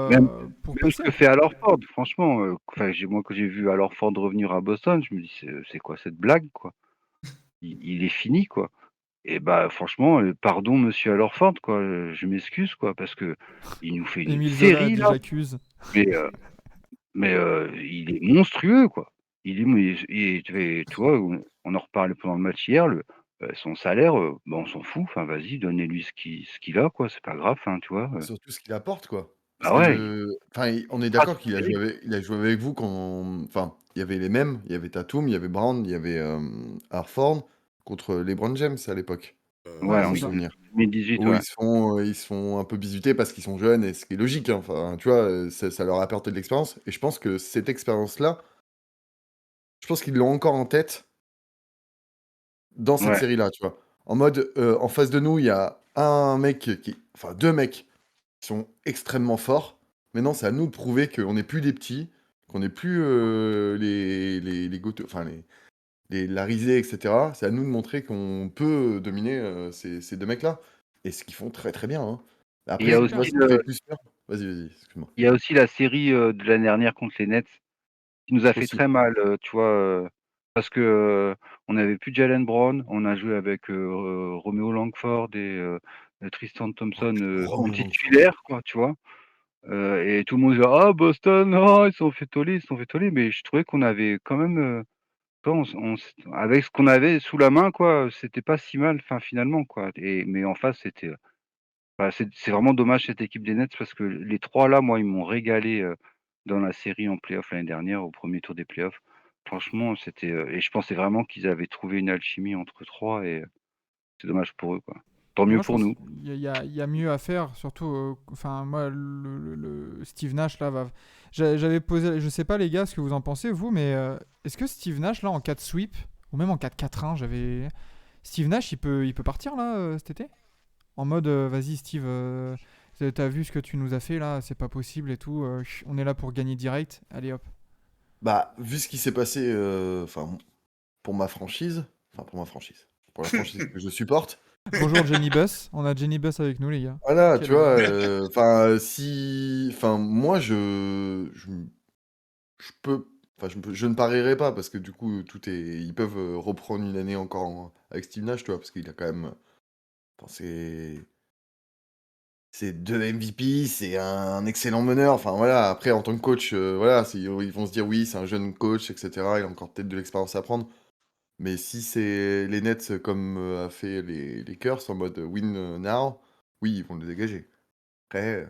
[SPEAKER 1] même
[SPEAKER 5] euh, pour
[SPEAKER 1] même ce
[SPEAKER 5] passer.
[SPEAKER 1] que fait Al Horford, franchement, enfin, moi, quand j'ai vu Al Horford revenir à Boston, je me dis: «C'est quoi cette blague, quoi? Il est fini, quoi». Et bah, franchement, pardon monsieur Al Horford, quoi, je m'excuse, quoi, parce que il nous fait une
[SPEAKER 5] Émile Zola
[SPEAKER 1] série
[SPEAKER 5] dit
[SPEAKER 1] là,
[SPEAKER 5] j'accuse.
[SPEAKER 1] mais il est monstrueux, quoi. Il est mais et tu vois, on en reparlait pendant le match hier, son salaire, on s'en fout. Enfin, vas-y, donnez-lui ce qu'il a, quoi. C'est pas grave, hein, tu vois.
[SPEAKER 2] Surtout ce qu'il apporte, quoi. Parce
[SPEAKER 1] Bah ouais,
[SPEAKER 2] que, enfin, on est
[SPEAKER 1] ah,
[SPEAKER 2] d'accord
[SPEAKER 1] c'est
[SPEAKER 2] qu'il a joué
[SPEAKER 1] terrible.
[SPEAKER 2] avec vous quand, enfin, il y avait les mêmes, il y avait Tatum, il y avait Brown, il y avait Harford contre LeBron James à l'époque,
[SPEAKER 1] Ouais,
[SPEAKER 5] Ouais,
[SPEAKER 2] dans
[SPEAKER 5] c'est
[SPEAKER 2] mes
[SPEAKER 1] en
[SPEAKER 5] ça.
[SPEAKER 1] 2018,
[SPEAKER 2] souvenirs. Où
[SPEAKER 1] ouais.
[SPEAKER 2] ils se font un peu bisuter parce qu'ils sont jeunes et ce qui est logique, hein. Enfin, tu vois, ça leur a apporté de l'expérience. Et je pense que cette expérience-là, je pense qu'ils l'ont encore en tête dans cette
[SPEAKER 1] Ouais.
[SPEAKER 2] série-là, tu vois. En mode, en face de nous, il y a un mec enfin, deux mecs qui sont extrêmement forts. Maintenant, c'est à nous de prouver qu'on n'est plus des petits, qu'on n'est plus les goteux, enfin la risée, etc. C'est à nous de montrer qu'on peut dominer ces deux mecs-là. Et ce qu'ils font très très bien, hein.
[SPEAKER 1] Et il y
[SPEAKER 2] Après,
[SPEAKER 1] a
[SPEAKER 5] C'est
[SPEAKER 2] moi,
[SPEAKER 5] clair.
[SPEAKER 1] aussi
[SPEAKER 2] ce qui me fait plus peur. Vas-y, vas-y, excuse-moi.
[SPEAKER 1] la série de l'année dernière contre les Nets qui nous a fait
[SPEAKER 2] Aussi.
[SPEAKER 1] très mal, tu vois, parce que on n'avait plus Jalen Brown, on a joué avec Romeo Langford et Tristan
[SPEAKER 2] Oh,
[SPEAKER 1] Thompson
[SPEAKER 2] putain,
[SPEAKER 1] en
[SPEAKER 2] Romeo Langford.
[SPEAKER 1] titulaire, quoi, tu vois. Et tout le monde disait ah Boston, oh, ils se sont fait toller, ils se sont fait toller, mais je trouvais qu'on avait quand même, tu vois, avec ce qu'on avait sous la main, quoi, c'était pas si mal, enfin finalement, quoi. Et mais en face, c'était bah, c'est vraiment dommage cette équipe des Nets parce que les 3 là, moi, ils m'ont régalé, dans la série en playoff l'année dernière, au premier tour des playoffs. Franchement, c'était, et je pensais vraiment qu'ils avaient trouvé une alchimie entre 3 et c'est dommage pour eux, quoi. Tant mieux
[SPEAKER 5] Moi, je
[SPEAKER 1] pour
[SPEAKER 5] pense
[SPEAKER 1] nous.
[SPEAKER 5] qu'il y a mieux à faire, surtout, enfin, moi, Steve Nash, là, va. J'avais posé, je sais pas, les gars, ce que vous en pensez, vous, mais est-ce que Steve Nash, là, en 4 sweep, ou même en 4-4-1, j'avais. Steve Nash, il peut partir, là, cet été? En mode, vas-y, Steve, t'as vu ce que tu nous as fait, là, c'est pas possible et tout, on est là pour gagner direct, allez hop.
[SPEAKER 2] Bah, vu ce qui s'est passé, enfin, pour ma franchise, pour la franchise que je supporte,
[SPEAKER 5] Bonjour Jenny Buss, on a Jenny Buss avec nous, les gars.
[SPEAKER 2] voilà, tu
[SPEAKER 5] Quelle
[SPEAKER 2] vois,
[SPEAKER 5] horreur.
[SPEAKER 2] enfin, si, enfin, moi, je peux, enfin, je ne parierai pas parce que du coup, ils peuvent reprendre une année encore avec Steve Nash, tu vois, parce qu'il a quand même, enfin, c'est deux MVP, c'est un excellent meneur. Enfin voilà, après en tant que coach, voilà, ils vont se dire oui, c'est un jeune coach, etc. Il a encore peut-être de l'expérience à prendre. Mais si c'est les Nets comme a fait les Lakers en mode win now, oui, ils vont le dégager. Après,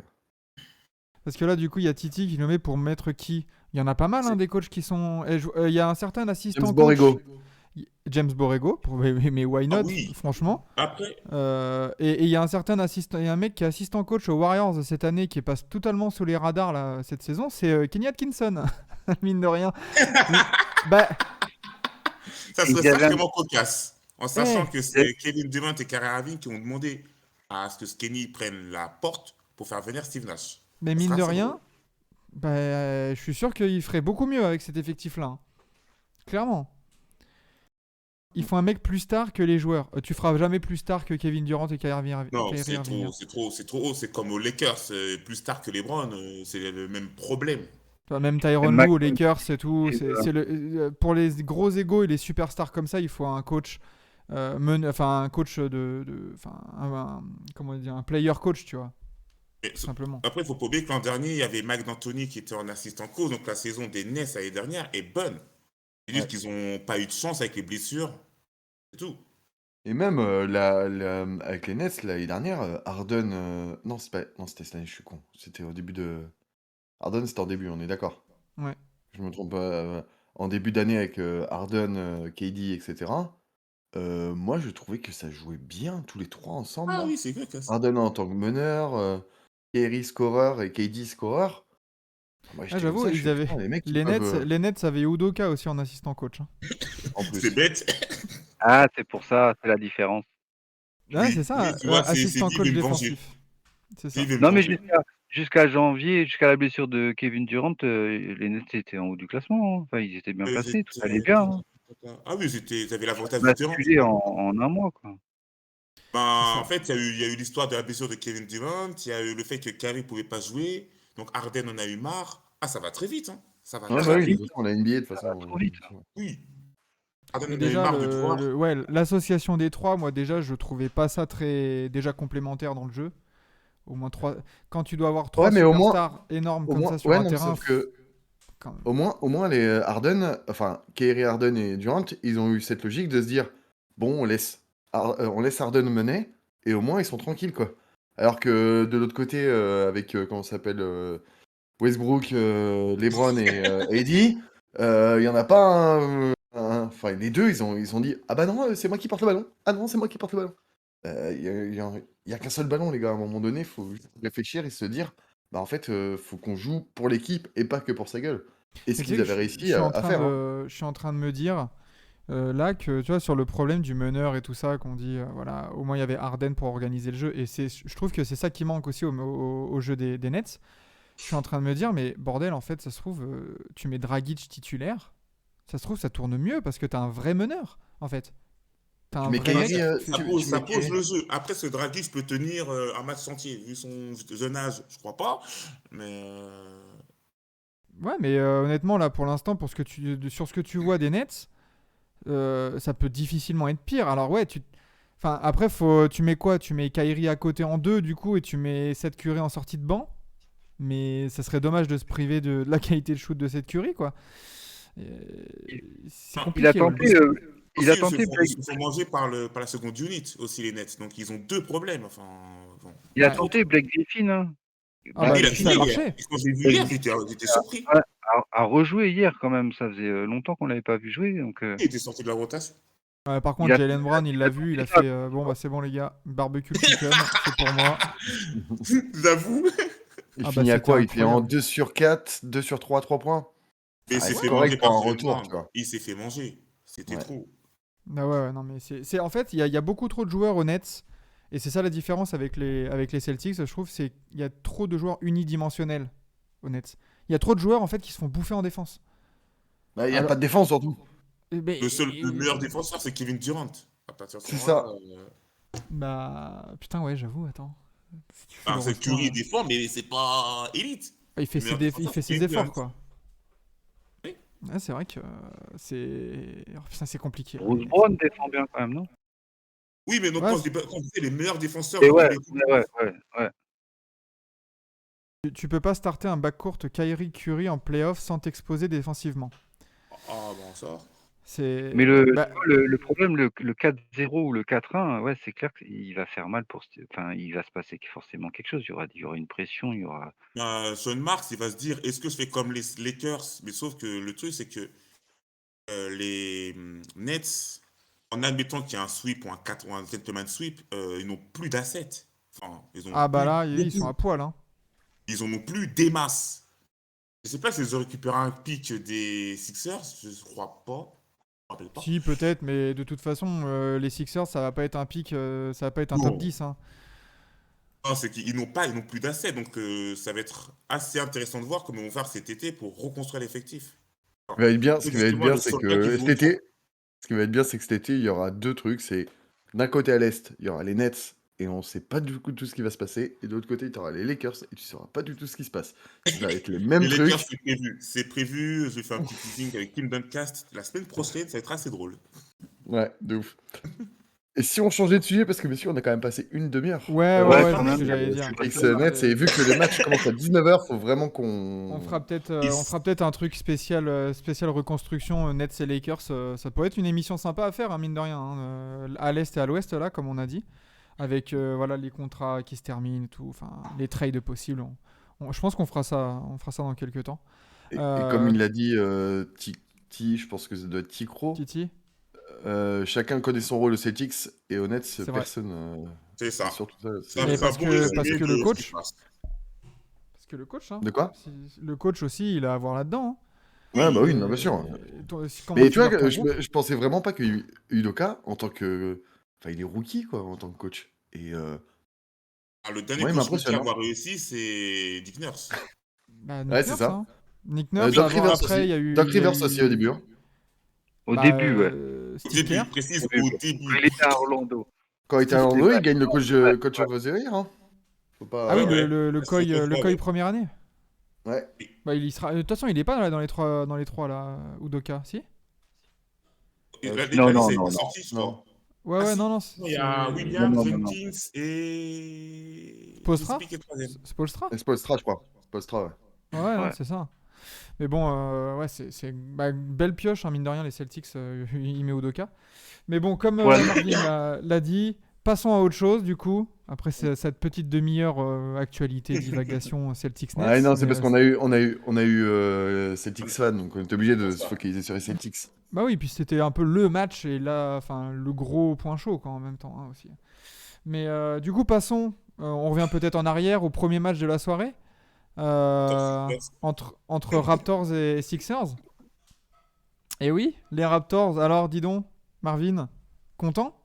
[SPEAKER 5] Parce que là, du coup, il y a Titi qui le met pour mettre qui? Il y en a pas mal, hein,
[SPEAKER 2] c'est
[SPEAKER 5] des coachs qui sont. Il y a un certain
[SPEAKER 2] James
[SPEAKER 5] assistant coach,
[SPEAKER 2] Borrego.
[SPEAKER 5] James Borrego, mais why
[SPEAKER 4] Ah
[SPEAKER 5] not,
[SPEAKER 4] oui.
[SPEAKER 5] franchement.
[SPEAKER 4] Après,
[SPEAKER 5] Et il y a un certain assistant, il y a un mec qui est assistant coach aux Warriors cette année qui passe totalement sous les radars là, cette saison, c'est Kenny Atkinson, mine de rien. Bah,
[SPEAKER 4] ça
[SPEAKER 1] Et
[SPEAKER 4] serait
[SPEAKER 1] ils avaient un
[SPEAKER 4] sacrément cocasse, en sachant
[SPEAKER 5] eh,
[SPEAKER 4] que c'est Kevin Durant et Kyrie Irving qui ont demandé à ce que Skenny prenne la porte pour faire venir Steve Nash.
[SPEAKER 5] mais
[SPEAKER 4] Ça
[SPEAKER 5] mine
[SPEAKER 4] serait
[SPEAKER 5] de
[SPEAKER 4] assez drôle.
[SPEAKER 5] rien, je suis sûr qu'il ferait beaucoup mieux avec cet effectif-là, hein. Clairement. Il faut un mec plus star que les joueurs. Tu feras jamais plus star que Kevin Durant et
[SPEAKER 4] Non,
[SPEAKER 5] Kyrie Irving, hein.
[SPEAKER 4] c'est trop haut. C'est comme aux Lakers, plus tard que LeBron, c'est le même problème.
[SPEAKER 5] Tu vois, même
[SPEAKER 1] même
[SPEAKER 5] Tyronn Lue aux
[SPEAKER 1] McCollum,
[SPEAKER 5] Lakers, c'est tout.
[SPEAKER 1] et,
[SPEAKER 5] Pour les gros égos et les superstars comme ça, il faut un coach, enfin un coach enfin, comment dire, un player coach, tu vois,
[SPEAKER 4] Et
[SPEAKER 5] tout simplement.
[SPEAKER 4] après, il faut pas oublier que l'an dernier, il y avait Mike D'Antoni qui était en assistant coach, donc la saison des Nets l'année dernière est bonne. C'est juste
[SPEAKER 2] Ouais.
[SPEAKER 4] qu'ils n'ont pas eu de chance avec les blessures, c'est tout.
[SPEAKER 2] Et même avec les Nets l'année dernière, Harden, non, non, c'était cette année, je suis con. C'était au début de. Harden, c'était en début, on est d'accord.
[SPEAKER 5] Ouais.
[SPEAKER 2] Je me trompe pas. En début d'année avec Harden, KD, etc. Moi, je trouvais que ça jouait bien tous les trois ensemble
[SPEAKER 4] Ah
[SPEAKER 2] là.
[SPEAKER 4] oui, c'est vrai que ça.
[SPEAKER 2] Harden en tant que meneur, Kyrie scoreur et KD scoreur. Moi,
[SPEAKER 5] Ah,
[SPEAKER 2] j'étais comme
[SPEAKER 5] j'avoue,
[SPEAKER 2] ça, je
[SPEAKER 5] ils
[SPEAKER 2] fais
[SPEAKER 5] avaient
[SPEAKER 2] putain, les mecs, ils peuvent.
[SPEAKER 5] Les Nets avaient Udoka aussi en assistant coach, hein.
[SPEAKER 2] En
[SPEAKER 4] C'est
[SPEAKER 2] plus.
[SPEAKER 4] bête.
[SPEAKER 1] ah, c'est pour ça, c'est la différence.
[SPEAKER 5] Ouais, c'est
[SPEAKER 4] Oui,
[SPEAKER 5] ça,
[SPEAKER 4] tu vois, c'est
[SPEAKER 5] assistant
[SPEAKER 4] lui, il veut
[SPEAKER 5] coach
[SPEAKER 4] me venger.
[SPEAKER 5] défensif. C'est
[SPEAKER 4] Lui,
[SPEAKER 5] ça.
[SPEAKER 4] il veut me
[SPEAKER 1] Non, mais
[SPEAKER 4] venger.
[SPEAKER 1] jusqu'à janvier, jusqu'à la blessure de Kevin Durant, les Nets étaient en haut du classement, hein. Enfin, ils étaient bien placés, tout allait bien, hein.
[SPEAKER 4] Ah oui, ils avaient l'avantage du terrain.
[SPEAKER 1] Basculé en un mois, quoi.
[SPEAKER 5] C'est
[SPEAKER 4] Ben, en
[SPEAKER 5] ça.
[SPEAKER 4] fait, il y a eu l'histoire de la blessure de Kevin Durant, il y a eu le fait que Kyrie ne pouvait pas jouer, donc Harden en a eu marre. Ah, ça va très vite, hein. Ça va
[SPEAKER 2] Ouais,
[SPEAKER 1] Ça
[SPEAKER 2] bah
[SPEAKER 1] va
[SPEAKER 4] très
[SPEAKER 2] oui, de
[SPEAKER 1] vite,
[SPEAKER 2] toute façon, la NBA, de toute
[SPEAKER 1] ça va
[SPEAKER 2] façon.
[SPEAKER 1] trop vite.
[SPEAKER 4] Oui. Harden
[SPEAKER 5] Mais
[SPEAKER 4] en a eu
[SPEAKER 5] déjà,
[SPEAKER 4] marre de devoir.
[SPEAKER 5] ouais, l'association des trois, moi déjà, je trouvais pas ça très déjà complémentaire dans le jeu. Au moins trois. Quand tu dois avoir
[SPEAKER 2] Ouais,
[SPEAKER 5] trois
[SPEAKER 2] mais
[SPEAKER 5] superstars énormes comme ça sur
[SPEAKER 2] ouais,
[SPEAKER 5] un
[SPEAKER 2] non, mais
[SPEAKER 5] terrain,
[SPEAKER 2] sauf que
[SPEAKER 5] quand même.
[SPEAKER 2] au moins les Harden, enfin, Kyrie Harden et Durant, ils ont eu cette logique de se dire, bon, on laisse on laisse Harden mener, et au moins ils sont tranquilles, quoi. Alors que de l'autre côté, avec, comment ça s'appelle, Westbrook, LeBron et AD, il y en a pas enfin, les deux, ils ont dit: ah bah non, c'est moi qui porte le ballon. Ah non, c'est moi qui porte le ballon. Il y a qu'un seul ballon, les gars. À un moment donné, faut juste réfléchir et se dire, bah en fait, faut qu'on joue pour l'équipe et pas que pour sa gueule. Et ce
[SPEAKER 5] Mais tu sais
[SPEAKER 2] qu'ils
[SPEAKER 5] que
[SPEAKER 2] avaient
[SPEAKER 5] je
[SPEAKER 2] réussi
[SPEAKER 5] suis en
[SPEAKER 2] à
[SPEAKER 5] train
[SPEAKER 2] faire, hein.
[SPEAKER 5] je suis en train de me dire là que tu vois sur le problème du meneur et tout ça qu'on dit voilà au moins il y avait Harden pour organiser le jeu et je trouve que c'est ça qui manque aussi au jeu des Nets. Je suis en train de me dire mais bordel en fait ça se trouve tu mets Dragic titulaire, ça se trouve ça tourne mieux parce que t'as un vrai meneur en fait. T'as
[SPEAKER 2] Tu
[SPEAKER 5] un
[SPEAKER 2] mets
[SPEAKER 5] vrai mec.
[SPEAKER 2] Kyrie,
[SPEAKER 4] Ça
[SPEAKER 2] tu
[SPEAKER 4] pose, ça
[SPEAKER 2] mets
[SPEAKER 4] pose le jeu. Après, ce Dragic peut tenir un match entier, vu son jeune âge, je crois pas. Mais
[SPEAKER 5] Ouais mais honnêtement là pour l'instant pour sur ce que tu vois des Nets, ça peut difficilement être pire. Alors ouais enfin après tu mets quoi? Tu mets Kyrie à côté en 2 du coup et tu mets Seth Curry en sortie de banc. Mais ça serait dommage de se priver de la qualité de shoot de cette Curry, quoi. Euh, c'est
[SPEAKER 4] enfin,
[SPEAKER 1] Il a
[SPEAKER 5] compliqué, ouais.
[SPEAKER 1] tenté, il
[SPEAKER 4] aussi,
[SPEAKER 1] a tenté
[SPEAKER 4] ils
[SPEAKER 1] Blake,
[SPEAKER 4] se font manger par la seconde unit, aussi, les Nets. Donc, ils ont deux problèmes. Enfin, bon.
[SPEAKER 1] il a
[SPEAKER 5] Ouais.
[SPEAKER 1] tenté Blake Griffin, hein.
[SPEAKER 5] Ah
[SPEAKER 2] Ouais,
[SPEAKER 5] bah,
[SPEAKER 4] Il a
[SPEAKER 5] puis ça
[SPEAKER 4] fini
[SPEAKER 5] a
[SPEAKER 4] hier.
[SPEAKER 5] marché.
[SPEAKER 4] Quand j'ai vu
[SPEAKER 1] Blake
[SPEAKER 4] hier,
[SPEAKER 1] Griffin
[SPEAKER 4] j'étais surpris.
[SPEAKER 1] a rejoué hier quand même. Ça faisait longtemps qu'on l'avait pas vu jouer, donc
[SPEAKER 4] Il était sorti de la rotation.
[SPEAKER 5] Ouais, par
[SPEAKER 1] il
[SPEAKER 5] contre,
[SPEAKER 1] a,
[SPEAKER 5] Jalen Brown, il
[SPEAKER 1] il
[SPEAKER 5] l'a
[SPEAKER 1] a
[SPEAKER 5] vu, il
[SPEAKER 1] tenté
[SPEAKER 5] a
[SPEAKER 1] ça.
[SPEAKER 5] fait bon, bah c'est bon, les gars, barbecue le chicken, c'est pour moi.
[SPEAKER 4] J'avoue.
[SPEAKER 2] Il
[SPEAKER 5] Ah bah,
[SPEAKER 2] finit à
[SPEAKER 5] c'était
[SPEAKER 2] quoi? Il finit en
[SPEAKER 5] incroyable.
[SPEAKER 2] 2 sur 4, 2 sur 3 à 3 points.
[SPEAKER 4] Mais
[SPEAKER 2] Ça
[SPEAKER 4] il s'est
[SPEAKER 2] reste
[SPEAKER 4] fait manger
[SPEAKER 2] correct pour
[SPEAKER 4] par
[SPEAKER 2] un
[SPEAKER 4] Jalen
[SPEAKER 2] retour,
[SPEAKER 4] Brown.
[SPEAKER 2] tu vois.
[SPEAKER 4] Il s'est fait manger. C'était
[SPEAKER 2] Ouais.
[SPEAKER 4] trop.
[SPEAKER 5] Ah ouais, ouais, non, mais en fait, il y a beaucoup trop de joueurs au Nets. Et c'est ça la différence avec les Celtics, je trouve, c'est qu'il y a trop de joueurs unidimensionnels au Nets. Il y a trop de joueurs, en fait, qui se font bouffer en défense.
[SPEAKER 2] Bah, il n'y a
[SPEAKER 5] Alors,
[SPEAKER 2] pas de défense, surtout.
[SPEAKER 4] Le meilleur défenseur, c'est Kevin Durant. À partir de ce
[SPEAKER 2] C'est
[SPEAKER 4] moment-là,
[SPEAKER 2] ça.
[SPEAKER 5] Bah, putain, ouais, j'avoue, attends. Si tu fais le
[SPEAKER 4] enfin, c'est
[SPEAKER 5] roster,
[SPEAKER 4] Curry défend, mais c'est pas élite.
[SPEAKER 5] il fait
[SPEAKER 4] Le meilleur
[SPEAKER 5] il
[SPEAKER 4] défenseur,
[SPEAKER 5] fait
[SPEAKER 4] c'est
[SPEAKER 5] ses
[SPEAKER 4] Kevin
[SPEAKER 5] efforts,
[SPEAKER 4] Durant.
[SPEAKER 5] quoi.
[SPEAKER 4] Oui.
[SPEAKER 5] Ouais, c'est vrai que c'est. Oh, putain, c'est compliqué. Là,
[SPEAKER 1] Bruce Brown défend bien quand même, non?
[SPEAKER 4] Oui, mais donc
[SPEAKER 5] Ouais,
[SPEAKER 4] quand je dis les meilleurs défenseurs
[SPEAKER 1] Et
[SPEAKER 4] de tous
[SPEAKER 1] ouais,
[SPEAKER 4] les temps.
[SPEAKER 1] ouais.
[SPEAKER 5] tu peux pas starter un backcourt Kyrie Curry en playoff sans t'exposer défensivement.
[SPEAKER 4] Ah, bon, ça.
[SPEAKER 5] C'est.
[SPEAKER 1] Mais
[SPEAKER 5] Bah,
[SPEAKER 1] tu vois, le problème, le 4-0 ou le 4-1, ouais, c'est clair qu'il va faire mal enfin, il va se passer forcément quelque chose. Il y aura une pression, il y aura.
[SPEAKER 4] Sean Marks, il va se dire, est-ce que je fais comme les Lakers? Mais sauf que le truc, c'est que les Nets, en admettant qu'il y a un sweep ou un gentleman sweep, ils n'ont plus d'assets. Enfin, ils ont
[SPEAKER 5] ah bah
[SPEAKER 4] plus
[SPEAKER 5] là, ils sont
[SPEAKER 4] beaucoup.
[SPEAKER 5] à poil, hein.
[SPEAKER 4] Ils en ont plus des masses. Je sais pas s'ils ont récupéré un pic des Sixers, je ne crois pas. Je me rappelle pas.
[SPEAKER 5] Si, peut-être, mais de toute façon, les Sixers, ça va pas être un pick, ça va pas être un top
[SPEAKER 4] Non.
[SPEAKER 5] 10, hein.
[SPEAKER 4] Non, c'est qu'ils ils n'ont plus d'assets, donc ça va être assez intéressant de voir comment ils vont faire cet été pour reconstruire l'effectif.
[SPEAKER 2] Ce qui va être bien, ce qui va être
[SPEAKER 4] Justement,
[SPEAKER 2] bien,
[SPEAKER 4] le
[SPEAKER 2] c'est
[SPEAKER 4] soldat qu'ils
[SPEAKER 2] que
[SPEAKER 4] ont
[SPEAKER 2] cet été, ce qui va être bien, c'est que cet été, il y aura deux trucs. C'est d'un côté à l'est, il y aura les Nets et on sait pas du tout tout ce qui va se passer. Et de l'autre côté, tu auras les Lakers et tu sauras pas du tout ce qui se passe. Ça va être le même
[SPEAKER 4] Les Lakers,
[SPEAKER 2] truc.
[SPEAKER 4] c'est prévu. C'est prévu. Je vais faire un petit teasing avec Kim Duncast. La semaine prochaine, ça va être assez drôle.
[SPEAKER 2] Ouais, de ouf. Et si on changeait de sujet, parce que messieurs, on a quand même passé une demi-heure
[SPEAKER 5] Ouais,
[SPEAKER 1] Ouais,
[SPEAKER 5] ouais,
[SPEAKER 1] quand
[SPEAKER 5] c'est ce
[SPEAKER 1] même,
[SPEAKER 5] que j'allais dire.
[SPEAKER 2] Celtics Nets, et vu que les matchs commencent à 19h, faut vraiment
[SPEAKER 5] On fera
[SPEAKER 2] qu'on...
[SPEAKER 5] peut-être un truc spécial reconstruction Nets et Lakers. Ça pourrait être une émission sympa à faire, hein, mine de rien, hein, à l'est et à l'ouest là, comme on a dit, avec voilà les contrats qui se terminent et tout, enfin les trades possibles. Je pense qu'on fera ça dans quelques temps.
[SPEAKER 2] Et comme
[SPEAKER 5] Euh,
[SPEAKER 2] il l'a dit, je pense que ça doit être Tikro,
[SPEAKER 5] Titi,
[SPEAKER 2] chacun connaît son rôle au Celtics, et au Nets,
[SPEAKER 5] c'est vrai.
[SPEAKER 2] personne...
[SPEAKER 4] C'est ça.
[SPEAKER 2] c'est surtout ça.
[SPEAKER 4] C'est
[SPEAKER 5] Mais
[SPEAKER 4] un
[SPEAKER 5] parce
[SPEAKER 4] bon
[SPEAKER 5] que
[SPEAKER 4] résumé
[SPEAKER 5] le
[SPEAKER 4] de ce qui
[SPEAKER 5] coach,
[SPEAKER 4] se passe.
[SPEAKER 5] hein,
[SPEAKER 2] De quoi?
[SPEAKER 5] le coach aussi, il a à voir là-dedans. Hein.
[SPEAKER 2] Ouais, bah oui,
[SPEAKER 5] Et-
[SPEAKER 2] non, bien sûr.
[SPEAKER 5] comment
[SPEAKER 2] Mais
[SPEAKER 5] tu
[SPEAKER 2] tu vois,
[SPEAKER 5] gères ton
[SPEAKER 2] je,
[SPEAKER 5] groupe?
[SPEAKER 2] je pensais vraiment pas que Udoka, en tant que... Enfin, il est rookie, quoi, en tant que coach. Et
[SPEAKER 4] Le dernier
[SPEAKER 2] moi, il
[SPEAKER 4] coach rookie
[SPEAKER 2] m'impressionne,
[SPEAKER 4] à
[SPEAKER 2] hein.
[SPEAKER 4] avoir réussi, c'est Dick Nurse.
[SPEAKER 5] Bah,
[SPEAKER 2] Ouais,
[SPEAKER 5] Nick
[SPEAKER 2] c'est
[SPEAKER 5] Nurse,
[SPEAKER 2] ça.
[SPEAKER 5] hein. Nick Nurse,
[SPEAKER 2] Doc Rivers
[SPEAKER 5] après,
[SPEAKER 2] aussi.
[SPEAKER 5] il y a eu.
[SPEAKER 2] Doc
[SPEAKER 5] il y a
[SPEAKER 2] Rivers aussi, au début, hein.
[SPEAKER 1] Au
[SPEAKER 5] bah,
[SPEAKER 1] début, ouais.
[SPEAKER 4] Au
[SPEAKER 5] Steve
[SPEAKER 4] début,
[SPEAKER 5] Kerr.
[SPEAKER 4] précise,
[SPEAKER 1] Au début.
[SPEAKER 4] au
[SPEAKER 1] Quand
[SPEAKER 4] début.
[SPEAKER 1] il était à Orlando.
[SPEAKER 2] Quand il était à
[SPEAKER 5] Steve-
[SPEAKER 2] Orlando, il gagne le
[SPEAKER 1] Ouais,
[SPEAKER 2] coach of the year, hein. Faut
[SPEAKER 5] Ah oui,
[SPEAKER 2] pas...
[SPEAKER 4] Ouais,
[SPEAKER 5] le
[SPEAKER 4] c'est
[SPEAKER 5] Koi,
[SPEAKER 4] une fois, ouais.
[SPEAKER 5] première année.
[SPEAKER 2] Ouais.
[SPEAKER 5] Bah, il y sera. De toute façon, il est pas là, dans les trois là, Udoka, si?
[SPEAKER 4] L'année
[SPEAKER 1] Non,
[SPEAKER 4] dernière,
[SPEAKER 1] non,
[SPEAKER 4] c'est
[SPEAKER 1] non,
[SPEAKER 4] pas
[SPEAKER 1] non.
[SPEAKER 4] sorti, je
[SPEAKER 2] Non.
[SPEAKER 4] crois.
[SPEAKER 5] Ouais,
[SPEAKER 4] Ah
[SPEAKER 5] ouais,
[SPEAKER 4] si,
[SPEAKER 5] non,
[SPEAKER 4] il y a
[SPEAKER 1] Non,
[SPEAKER 4] Williams,
[SPEAKER 1] non, non, non.
[SPEAKER 4] Jenkins et... Je sais
[SPEAKER 5] Spolstra?
[SPEAKER 4] plus qui est troisième.
[SPEAKER 5] Spolstra?
[SPEAKER 2] Spolstra, je crois. Spolstra, ouais.
[SPEAKER 5] Ouais, non,
[SPEAKER 1] Ouais.
[SPEAKER 5] c'est ça. Mais bon, ouais, c'est belle pioche, hein, mine de rien, les Celtics, il met Udoka. Mais bon, comme
[SPEAKER 1] Pour la-
[SPEAKER 5] Marvin l'a dit, passons à autre chose du coup. Après cette petite demi-heure actualité, divagation Celtics
[SPEAKER 2] Ouais,
[SPEAKER 5] Nets.
[SPEAKER 2] non, c'est
[SPEAKER 5] Mais,
[SPEAKER 2] parce qu'on a eu Celtics fan, donc on est obligé de se focaliser sur les Celtics.
[SPEAKER 5] bah oui, puis c'était un peu le match et là, enfin le gros point chaud quoi, en même temps hein, aussi. Mais du coup, passons. On revient peut-être en arrière au premier match de la soirée entre Raptors et Sixers. Et oui, les Raptors. Alors, dis donc, Marvin, content?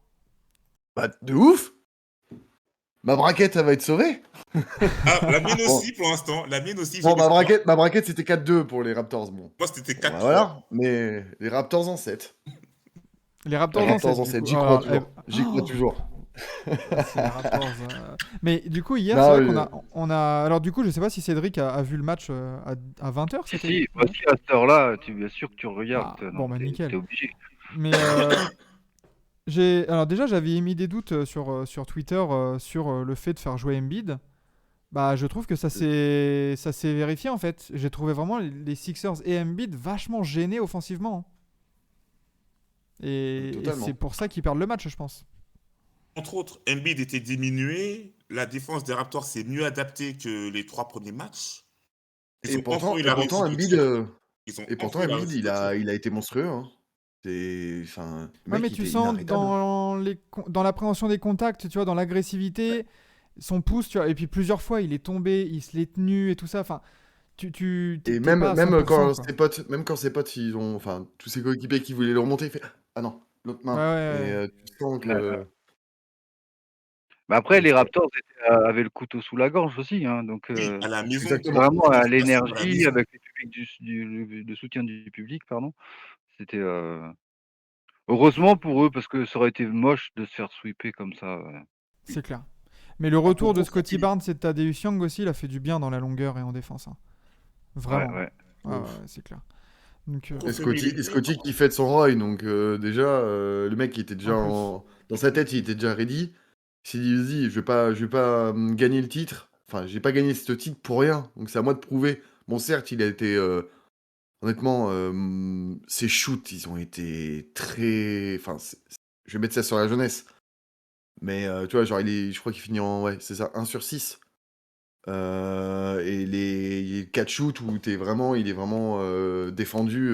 [SPEAKER 2] Bah, de ouf! Ma braquette, elle va être sauvée.
[SPEAKER 4] Ah, la mienne
[SPEAKER 2] Bon,
[SPEAKER 4] aussi, pour l'instant. La mienne aussi, j'ai
[SPEAKER 2] bon,
[SPEAKER 4] l'espoir.
[SPEAKER 2] ma braquette c'était 4-2 pour les Raptors. Bon,
[SPEAKER 4] Moi, c'était
[SPEAKER 2] Bon, bah
[SPEAKER 4] 4-3.
[SPEAKER 2] voilà, mais les Raptors en 7.
[SPEAKER 5] Les
[SPEAKER 2] Les
[SPEAKER 5] Raptors en 7
[SPEAKER 2] Raptors en
[SPEAKER 5] du
[SPEAKER 2] 7,
[SPEAKER 5] coup.
[SPEAKER 2] j'y crois
[SPEAKER 5] Alors,
[SPEAKER 2] toujours. J'y crois
[SPEAKER 5] oh,
[SPEAKER 2] toujours.
[SPEAKER 5] c'est les Raptors. Mais du coup, hier, c'est
[SPEAKER 2] Non,
[SPEAKER 5] vrai qu'on a. Alors, du coup, je sais pas si Cédric a vu le match à 20h,
[SPEAKER 1] Si,
[SPEAKER 5] c'était
[SPEAKER 1] si,
[SPEAKER 5] hier.
[SPEAKER 1] aussi à cette heure-là, bien sûr que tu regardes.
[SPEAKER 5] Ah,
[SPEAKER 1] Non,
[SPEAKER 5] bon, bah
[SPEAKER 1] t'es
[SPEAKER 5] nickel.
[SPEAKER 1] obligé.
[SPEAKER 5] Mais alors déjà, j'avais émis des doutes sur Twitter sur le fait de faire jouer Embiid. Bah, je trouve que ça s'est vérifié en fait. J'ai trouvé vraiment les Sixers et Embiid vachement gênés offensivement. Et c'est
[SPEAKER 2] Totalement.
[SPEAKER 5] pour ça qu'ils perdent le match, je pense.
[SPEAKER 4] Entre autres, Embiid était diminué. La défense des Raptors s'est mieux adaptée que les 3 premiers matchs. Ils
[SPEAKER 2] Et
[SPEAKER 4] ont enfin
[SPEAKER 2] pourtant,
[SPEAKER 4] eu
[SPEAKER 2] et
[SPEAKER 4] la
[SPEAKER 2] pourtant
[SPEAKER 4] réussite au
[SPEAKER 2] Embiid,
[SPEAKER 4] tir. Ils ont
[SPEAKER 2] et
[SPEAKER 4] enfin
[SPEAKER 2] pourtant
[SPEAKER 4] eu la
[SPEAKER 2] Embiid,
[SPEAKER 4] réussite
[SPEAKER 2] il
[SPEAKER 4] au tir.
[SPEAKER 2] a, il a été monstrueux. Hein. Le
[SPEAKER 5] Ouais,
[SPEAKER 2] mec,
[SPEAKER 5] mais
[SPEAKER 2] il
[SPEAKER 5] tu
[SPEAKER 2] était
[SPEAKER 5] sens
[SPEAKER 2] inarrêtable.
[SPEAKER 5] dans l'appréhension des contacts, tu vois, dans l'agressivité, son pouce, tu vois, et puis plusieurs fois, il est tombé, il se l'est tenu et tout ça. Enfin,
[SPEAKER 2] Et
[SPEAKER 5] t'es pas à 100%,
[SPEAKER 2] quand
[SPEAKER 5] quoi.
[SPEAKER 2] même quand ses potes, enfin, tous ses coéquipiers qui voulaient le remonter, il fait ah non, l'autre
[SPEAKER 5] Ouais,
[SPEAKER 2] main.
[SPEAKER 5] ouais,
[SPEAKER 2] Et
[SPEAKER 5] ouais.
[SPEAKER 2] tu sens
[SPEAKER 1] Ouais.
[SPEAKER 2] que
[SPEAKER 1] Bah après,
[SPEAKER 2] tu
[SPEAKER 1] les
[SPEAKER 2] sens-
[SPEAKER 1] Raptors avaient le couteau sous la gorge aussi. Hein, donc,
[SPEAKER 4] Oui, à la maison.
[SPEAKER 1] c'était
[SPEAKER 2] exactement.
[SPEAKER 1] vraiment
[SPEAKER 4] C'était
[SPEAKER 1] à
[SPEAKER 4] efficace à la
[SPEAKER 1] l'énergie,
[SPEAKER 4] maison.
[SPEAKER 1] avec le public le soutien du public, pardon. C'était heureusement pour eux, parce que ça aurait été moche de se faire sweeper comme ça.
[SPEAKER 5] C'est clair. Mais le
[SPEAKER 4] Ah, pour
[SPEAKER 5] retour de Scotty
[SPEAKER 4] constater.
[SPEAKER 5] Barnes et de Tadeusz Young aussi, il a fait du bien dans la longueur et en défense. Hein.
[SPEAKER 1] Ouais,
[SPEAKER 5] Vraiment.
[SPEAKER 1] ouais.
[SPEAKER 5] Ouais,
[SPEAKER 2] Ouf.
[SPEAKER 5] ouais, c'est clair. Donc,
[SPEAKER 4] Pour
[SPEAKER 2] Et
[SPEAKER 4] confirmer les points.
[SPEAKER 2] Scotty qui fête son Roy, donc déjà, le mec il était déjà
[SPEAKER 5] en plus.
[SPEAKER 2] dans sa tête, il était déjà ready. Il s'est dit, vas-y, je vais pas gagner le titre. Enfin, j'ai pas gagné ce titre pour rien. Donc c'est à moi de prouver. Bon, certes, il a été, honnêtement, ses shoots, ils ont été très, enfin, je vais mettre ça sur la jeunesse. Mais tu vois, genre, je crois qu'il finit en, ouais, c'est ça, 1 sur 6. Et les 4 shoots où il est vraiment défendu,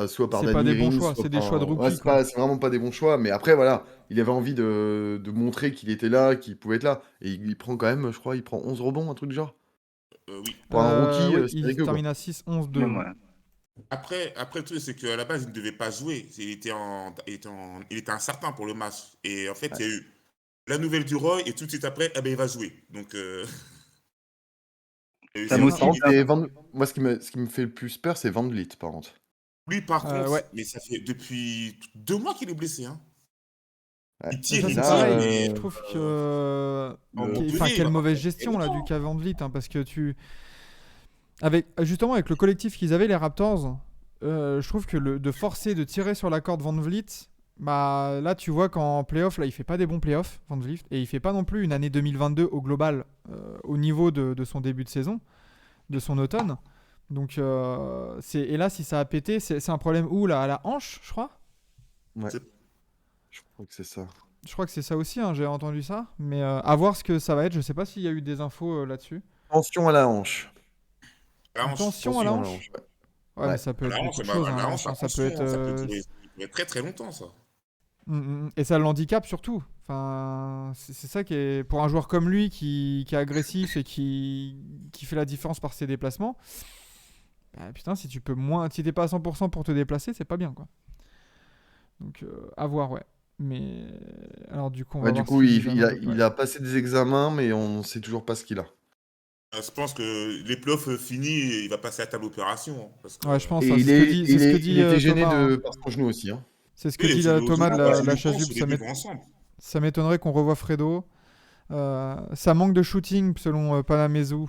[SPEAKER 2] soit par
[SPEAKER 5] C'est pas des
[SPEAKER 2] Danny
[SPEAKER 5] bons
[SPEAKER 2] Green,
[SPEAKER 5] choix,
[SPEAKER 2] soit
[SPEAKER 5] c'est des choix de
[SPEAKER 2] par. Ouais,
[SPEAKER 5] rookie, quoi.
[SPEAKER 2] c'est vraiment pas des bons choix, mais après, voilà, il avait envie de montrer qu'il était là, qu'il pouvait être là. Et il prend quand même, je crois, il prend 11 rebonds, un truc du genre.
[SPEAKER 4] Oui.
[SPEAKER 2] Pour un rookie,
[SPEAKER 5] Oui,
[SPEAKER 2] c'est
[SPEAKER 5] il
[SPEAKER 2] dégueu, quoi.
[SPEAKER 5] termine à 6-11-2.
[SPEAKER 1] Même,
[SPEAKER 5] Ouais.
[SPEAKER 1] ouais.
[SPEAKER 4] Après, le truc, c'est qu'à la base, il ne devait pas jouer. Il était incertain pour le match. Et en fait,
[SPEAKER 2] Ouais.
[SPEAKER 4] il y a eu la nouvelle du Roy, et tout de suite après, eh ben, il va jouer. Donc, il y a eu
[SPEAKER 1] Ça
[SPEAKER 4] cette
[SPEAKER 5] Non,
[SPEAKER 2] Par
[SPEAKER 1] motive.
[SPEAKER 2] contre,
[SPEAKER 4] petite-
[SPEAKER 2] Moi, ce qui me fait le plus peur, c'est Van Vliet, par contre.
[SPEAKER 4] Lui, par contre,
[SPEAKER 5] ouais.
[SPEAKER 4] mais ça fait depuis 2 mois qu'il est blessé. Hein.
[SPEAKER 2] Ouais.
[SPEAKER 5] Mais ça,
[SPEAKER 4] Il
[SPEAKER 5] c'est
[SPEAKER 2] Là,
[SPEAKER 4] tire,
[SPEAKER 5] pareil.
[SPEAKER 4] mais
[SPEAKER 5] Je trouve que.
[SPEAKER 4] en
[SPEAKER 2] le-
[SPEAKER 5] Enfin,
[SPEAKER 4] Montpellier, il
[SPEAKER 5] quelle
[SPEAKER 4] va pas
[SPEAKER 5] mauvaise
[SPEAKER 4] faire très
[SPEAKER 5] gestion là du
[SPEAKER 4] longtemps.
[SPEAKER 5] cas Van Vliet, hein, parce que justement avec le collectif qu'ils avaient les Raptors, je trouve que de forcer de tirer sur la corde Van Vliet, bah là tu vois qu'en playoff là il fait pas des bons playoffs Van Vliet et il fait pas non plus une année 2022 au global au niveau de son début de saison, de son automne. Donc et là si ça a pété, c'est un problème où là à la hanche, je crois.
[SPEAKER 2] Ouais.
[SPEAKER 4] C'est-
[SPEAKER 2] Je crois que c'est ça.
[SPEAKER 5] Je crois que c'est ça aussi, hein, j'ai entendu ça. Mais à voir ce que ça va être. Je sais pas s'il y a eu des infos là-dessus.
[SPEAKER 2] Tension à la hanche.
[SPEAKER 4] À la
[SPEAKER 5] Une
[SPEAKER 4] hanche.
[SPEAKER 5] tension à la
[SPEAKER 2] Tension à la
[SPEAKER 5] hanche.
[SPEAKER 2] hanche, ouais.
[SPEAKER 5] Ouais, mais
[SPEAKER 2] Ouais.
[SPEAKER 5] ça peut
[SPEAKER 4] À
[SPEAKER 5] être
[SPEAKER 4] la
[SPEAKER 5] beaucoup
[SPEAKER 4] hanche,
[SPEAKER 5] de
[SPEAKER 4] bah,
[SPEAKER 5] choses.
[SPEAKER 4] à
[SPEAKER 5] Hein,
[SPEAKER 4] la
[SPEAKER 5] la
[SPEAKER 4] hanche,
[SPEAKER 5] hanche, hein. Ça peut
[SPEAKER 4] attention,
[SPEAKER 5] être.
[SPEAKER 4] hein, ça peut durer très très longtemps, ça.
[SPEAKER 5] Et ça le handicape surtout. Enfin, c'est ça qui est. Pour un joueur comme lui qui est agressif et qui fait la différence par ses déplacements, bah, putain, si tu peux moins. Si t'es pas à 100% pour te déplacer, c'est pas bien, quoi. Donc, à voir, ouais. Mais. Alors, du coup, on va
[SPEAKER 2] Ouais, du
[SPEAKER 5] voir
[SPEAKER 2] coup,
[SPEAKER 5] si jamais. Ouais.
[SPEAKER 2] il a passé des examens, mais on sait toujours pas ce qu'il a.
[SPEAKER 4] Je pense que les playoffs finis, il va passer à table opération. Hein, parce que,
[SPEAKER 5] Ouais, je pense.
[SPEAKER 2] Et
[SPEAKER 5] Hein, c'est ce que dit
[SPEAKER 2] il était gêné
[SPEAKER 5] Thomas. Hein.
[SPEAKER 2] par son genou aussi. Hein.
[SPEAKER 5] C'est ce que
[SPEAKER 4] oui, les
[SPEAKER 5] dit
[SPEAKER 4] genoux
[SPEAKER 5] Thomas de
[SPEAKER 4] à
[SPEAKER 5] la
[SPEAKER 4] genoux
[SPEAKER 5] Chasuble.
[SPEAKER 4] les deux vont ensemble.
[SPEAKER 5] Ça m'étonnerait qu'on revoie Fredo. Ça manque de shooting selon Panamezo.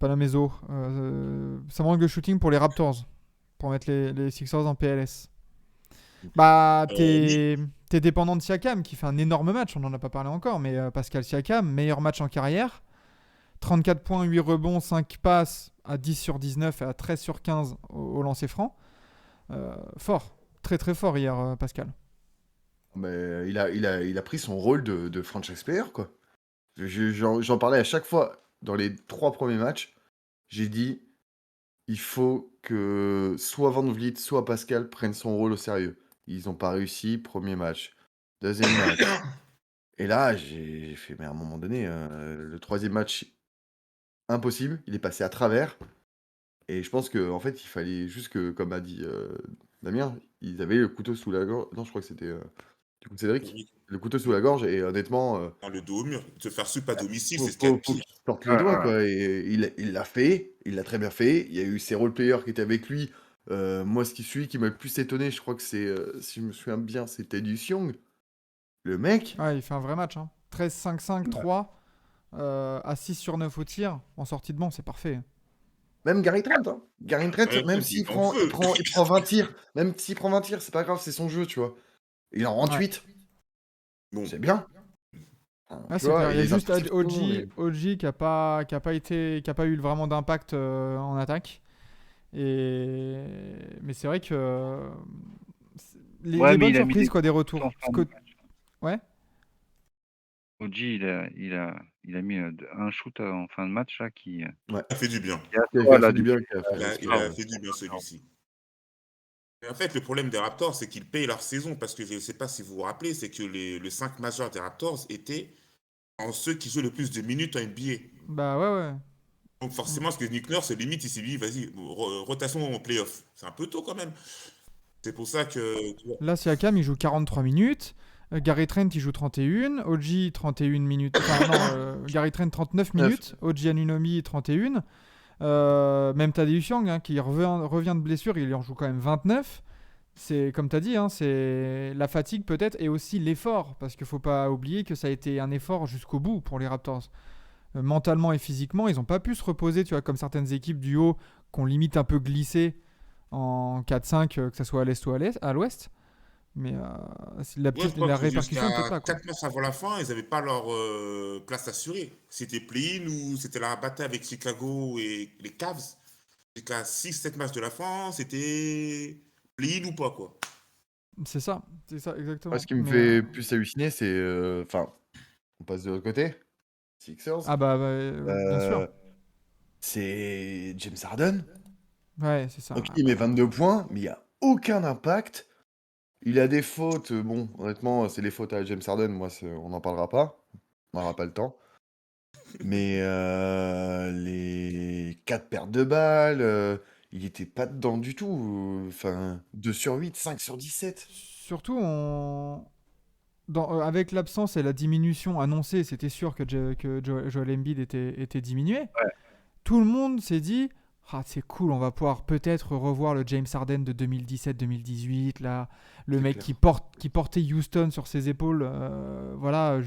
[SPEAKER 5] Ça manque de shooting pour les Raptors. Pour mettre les Sixers en PLS. Bah,
[SPEAKER 4] Oui.
[SPEAKER 5] t'es dépendant de Siakam qui fait un énorme match. On n'en a pas parlé encore. Mais Pascal Siakam, meilleur match en carrière. 34 points, 8 rebonds, 5 passes à 10 sur 19 et à 13 sur 15 au lancer franc. Fort. Très très fort hier, Pascal.
[SPEAKER 2] Mais il a pris son rôle de franchise player, quoi. J'en parlais à chaque fois dans les 3 premiers matchs. J'ai dit, il faut que soit Van Vliet, soit Pascal prennent son rôle au sérieux. Ils n'ont pas réussi, premier match. Deuxième match. Et là, j'ai fait, mais à un moment donné, le troisième match, impossible. Il est passé à travers. Et je pense qu'en fait, il fallait juste que, comme a dit Damien, ils avaient le couteau sous la gorge. Non, je crois que c'était du coup Cédric.
[SPEAKER 4] Oui,
[SPEAKER 2] Le couteau sous
[SPEAKER 4] oui.
[SPEAKER 2] la gorge. Et honnêtement,
[SPEAKER 4] Dans le dos au mur. Se faire soupe à domicile, c'est ce qu'il y a de
[SPEAKER 2] faut
[SPEAKER 4] pire.
[SPEAKER 2] qu'il sorte les
[SPEAKER 1] Ouais,
[SPEAKER 2] doigts,
[SPEAKER 1] ouais.
[SPEAKER 2] quoi. Et il l'a fait. Il l'a très bien fait. Il y a eu ses role-players qui étaient avec lui. Moi, celui qui m'a le plus étonné, je crois que c'est, si je me souviens bien, c'était du Young. Le mec,
[SPEAKER 5] Ouais, il fait un vrai match. Hein. 13-5-5, 3, à 6 sur 9 au tir. En sortie de banc, c'est parfait.
[SPEAKER 2] même Gary Trent, hein. Gary Trent, même
[SPEAKER 4] Il
[SPEAKER 2] s'il
[SPEAKER 4] est en
[SPEAKER 2] prend, il
[SPEAKER 4] feu.
[SPEAKER 2] prend, il prend 20 tirs, même s'il prend 20 tirs, c'est pas grave, c'est son jeu, tu vois. Il en rentre
[SPEAKER 5] Ouais.
[SPEAKER 2] 8,
[SPEAKER 4] Bon,
[SPEAKER 2] c'est bien. Enfin,
[SPEAKER 5] Ah,
[SPEAKER 2] tu
[SPEAKER 5] c'est
[SPEAKER 2] vois,
[SPEAKER 5] clair.
[SPEAKER 2] et
[SPEAKER 5] Il y a
[SPEAKER 2] les
[SPEAKER 5] juste
[SPEAKER 2] interceptions,
[SPEAKER 5] OG qui a pas eu vraiment d'impact en attaque. Mais c'est vrai que
[SPEAKER 1] Ouais,
[SPEAKER 5] les
[SPEAKER 1] mais
[SPEAKER 5] bonnes
[SPEAKER 1] il a mis
[SPEAKER 5] surprises
[SPEAKER 1] des
[SPEAKER 5] quoi des
[SPEAKER 1] buts en
[SPEAKER 5] retours.
[SPEAKER 1] fin de match.
[SPEAKER 5] Ouais.
[SPEAKER 1] Oji, il a mis un shoot en fin de match là
[SPEAKER 2] ouais,
[SPEAKER 4] ça fait du bien.
[SPEAKER 1] qui a
[SPEAKER 2] qui
[SPEAKER 1] quoi
[SPEAKER 2] a
[SPEAKER 1] là
[SPEAKER 2] fait du
[SPEAKER 1] depuis
[SPEAKER 2] bien, qui a fait
[SPEAKER 4] Il
[SPEAKER 2] respirer.
[SPEAKER 4] a fait du bien celui-ci. Mais en fait, le problème des Raptors, c'est qu'ils payent leur saison. Parce que je ne sais pas si vous vous rappelez, c'est que le 5 majeur des Raptors était en ceux qui jouent le plus de minutes en NBA.
[SPEAKER 5] Bah ouais.
[SPEAKER 4] Donc
[SPEAKER 5] Mm.
[SPEAKER 4] forcément, ce que Nick Nurse, limite, il s'est dit, vas-y, rotation en playoff. C'est un peu tôt quand même. C'est pour ça que... tu vois.
[SPEAKER 5] Là, Siakam il joue 43 minutes. Gary Trent il joue 31. OG 31 minutes. Enfin non, Gary Trent 39
[SPEAKER 2] 9.
[SPEAKER 5] minutes. OG Anunoby 31. Même Tadeusz Young hein, qui revient de blessure, il en joue quand même 29. C'est comme tu as dit, hein, c'est la fatigue peut-être et aussi l'effort, parce qu'il faut pas oublier que ça a été un effort jusqu'au bout pour les Raptors. Mentalement et physiquement, ils n'ont pas pu se reposer, tu vois, comme certaines équipes du haut qu'on limite un peu glissé en 4-5, que ce soit à l'est ou à l'ouest. Mais
[SPEAKER 4] Ouais, je crois
[SPEAKER 5] la
[SPEAKER 4] que
[SPEAKER 5] répercussion
[SPEAKER 4] jusqu'à
[SPEAKER 5] n'était pas, quoi.
[SPEAKER 4] 4 matchs avant la fin, ils n'avaient pas leur place assurée. C'était play-in ou c'était la bataille avec Chicago et les Cavs. Jusqu'à 6-7 matchs de la fin, c'était play-in ou pas, quoi.
[SPEAKER 5] C'est ça,
[SPEAKER 2] Moi,
[SPEAKER 5] exactement.
[SPEAKER 2] ce qui me fait plus halluciner, c'est, enfin, on passe de l'autre côté, Sixers.
[SPEAKER 5] Ah bah, bien sûr.
[SPEAKER 2] Euh, c'est James Harden.
[SPEAKER 5] Ouais, c'est ça.
[SPEAKER 2] Donc
[SPEAKER 5] Ah
[SPEAKER 2] il met
[SPEAKER 5] bah,
[SPEAKER 2] 22 points, mais il n'y a aucun impact. Il a des fautes, bon, honnêtement, c'est les fautes à James Harden, moi, on n'en parlera pas. On n'aura pas le temps. Mais les 4 pertes de balles, il était pas dedans du tout. Enfin, 2 sur 8, 5 sur 17.
[SPEAKER 5] surtout, avec l'absence et la diminution annoncée, c'était sûr que, Joel Embiid était diminué.
[SPEAKER 1] Ouais,
[SPEAKER 5] Tout le monde s'est dit ah, c'est cool, on va pouvoir peut-être revoir le James Harden de 2017-2018, là, le
[SPEAKER 2] C'est
[SPEAKER 5] mec
[SPEAKER 2] clair.
[SPEAKER 5] qui portait Houston sur ses épaules, voilà,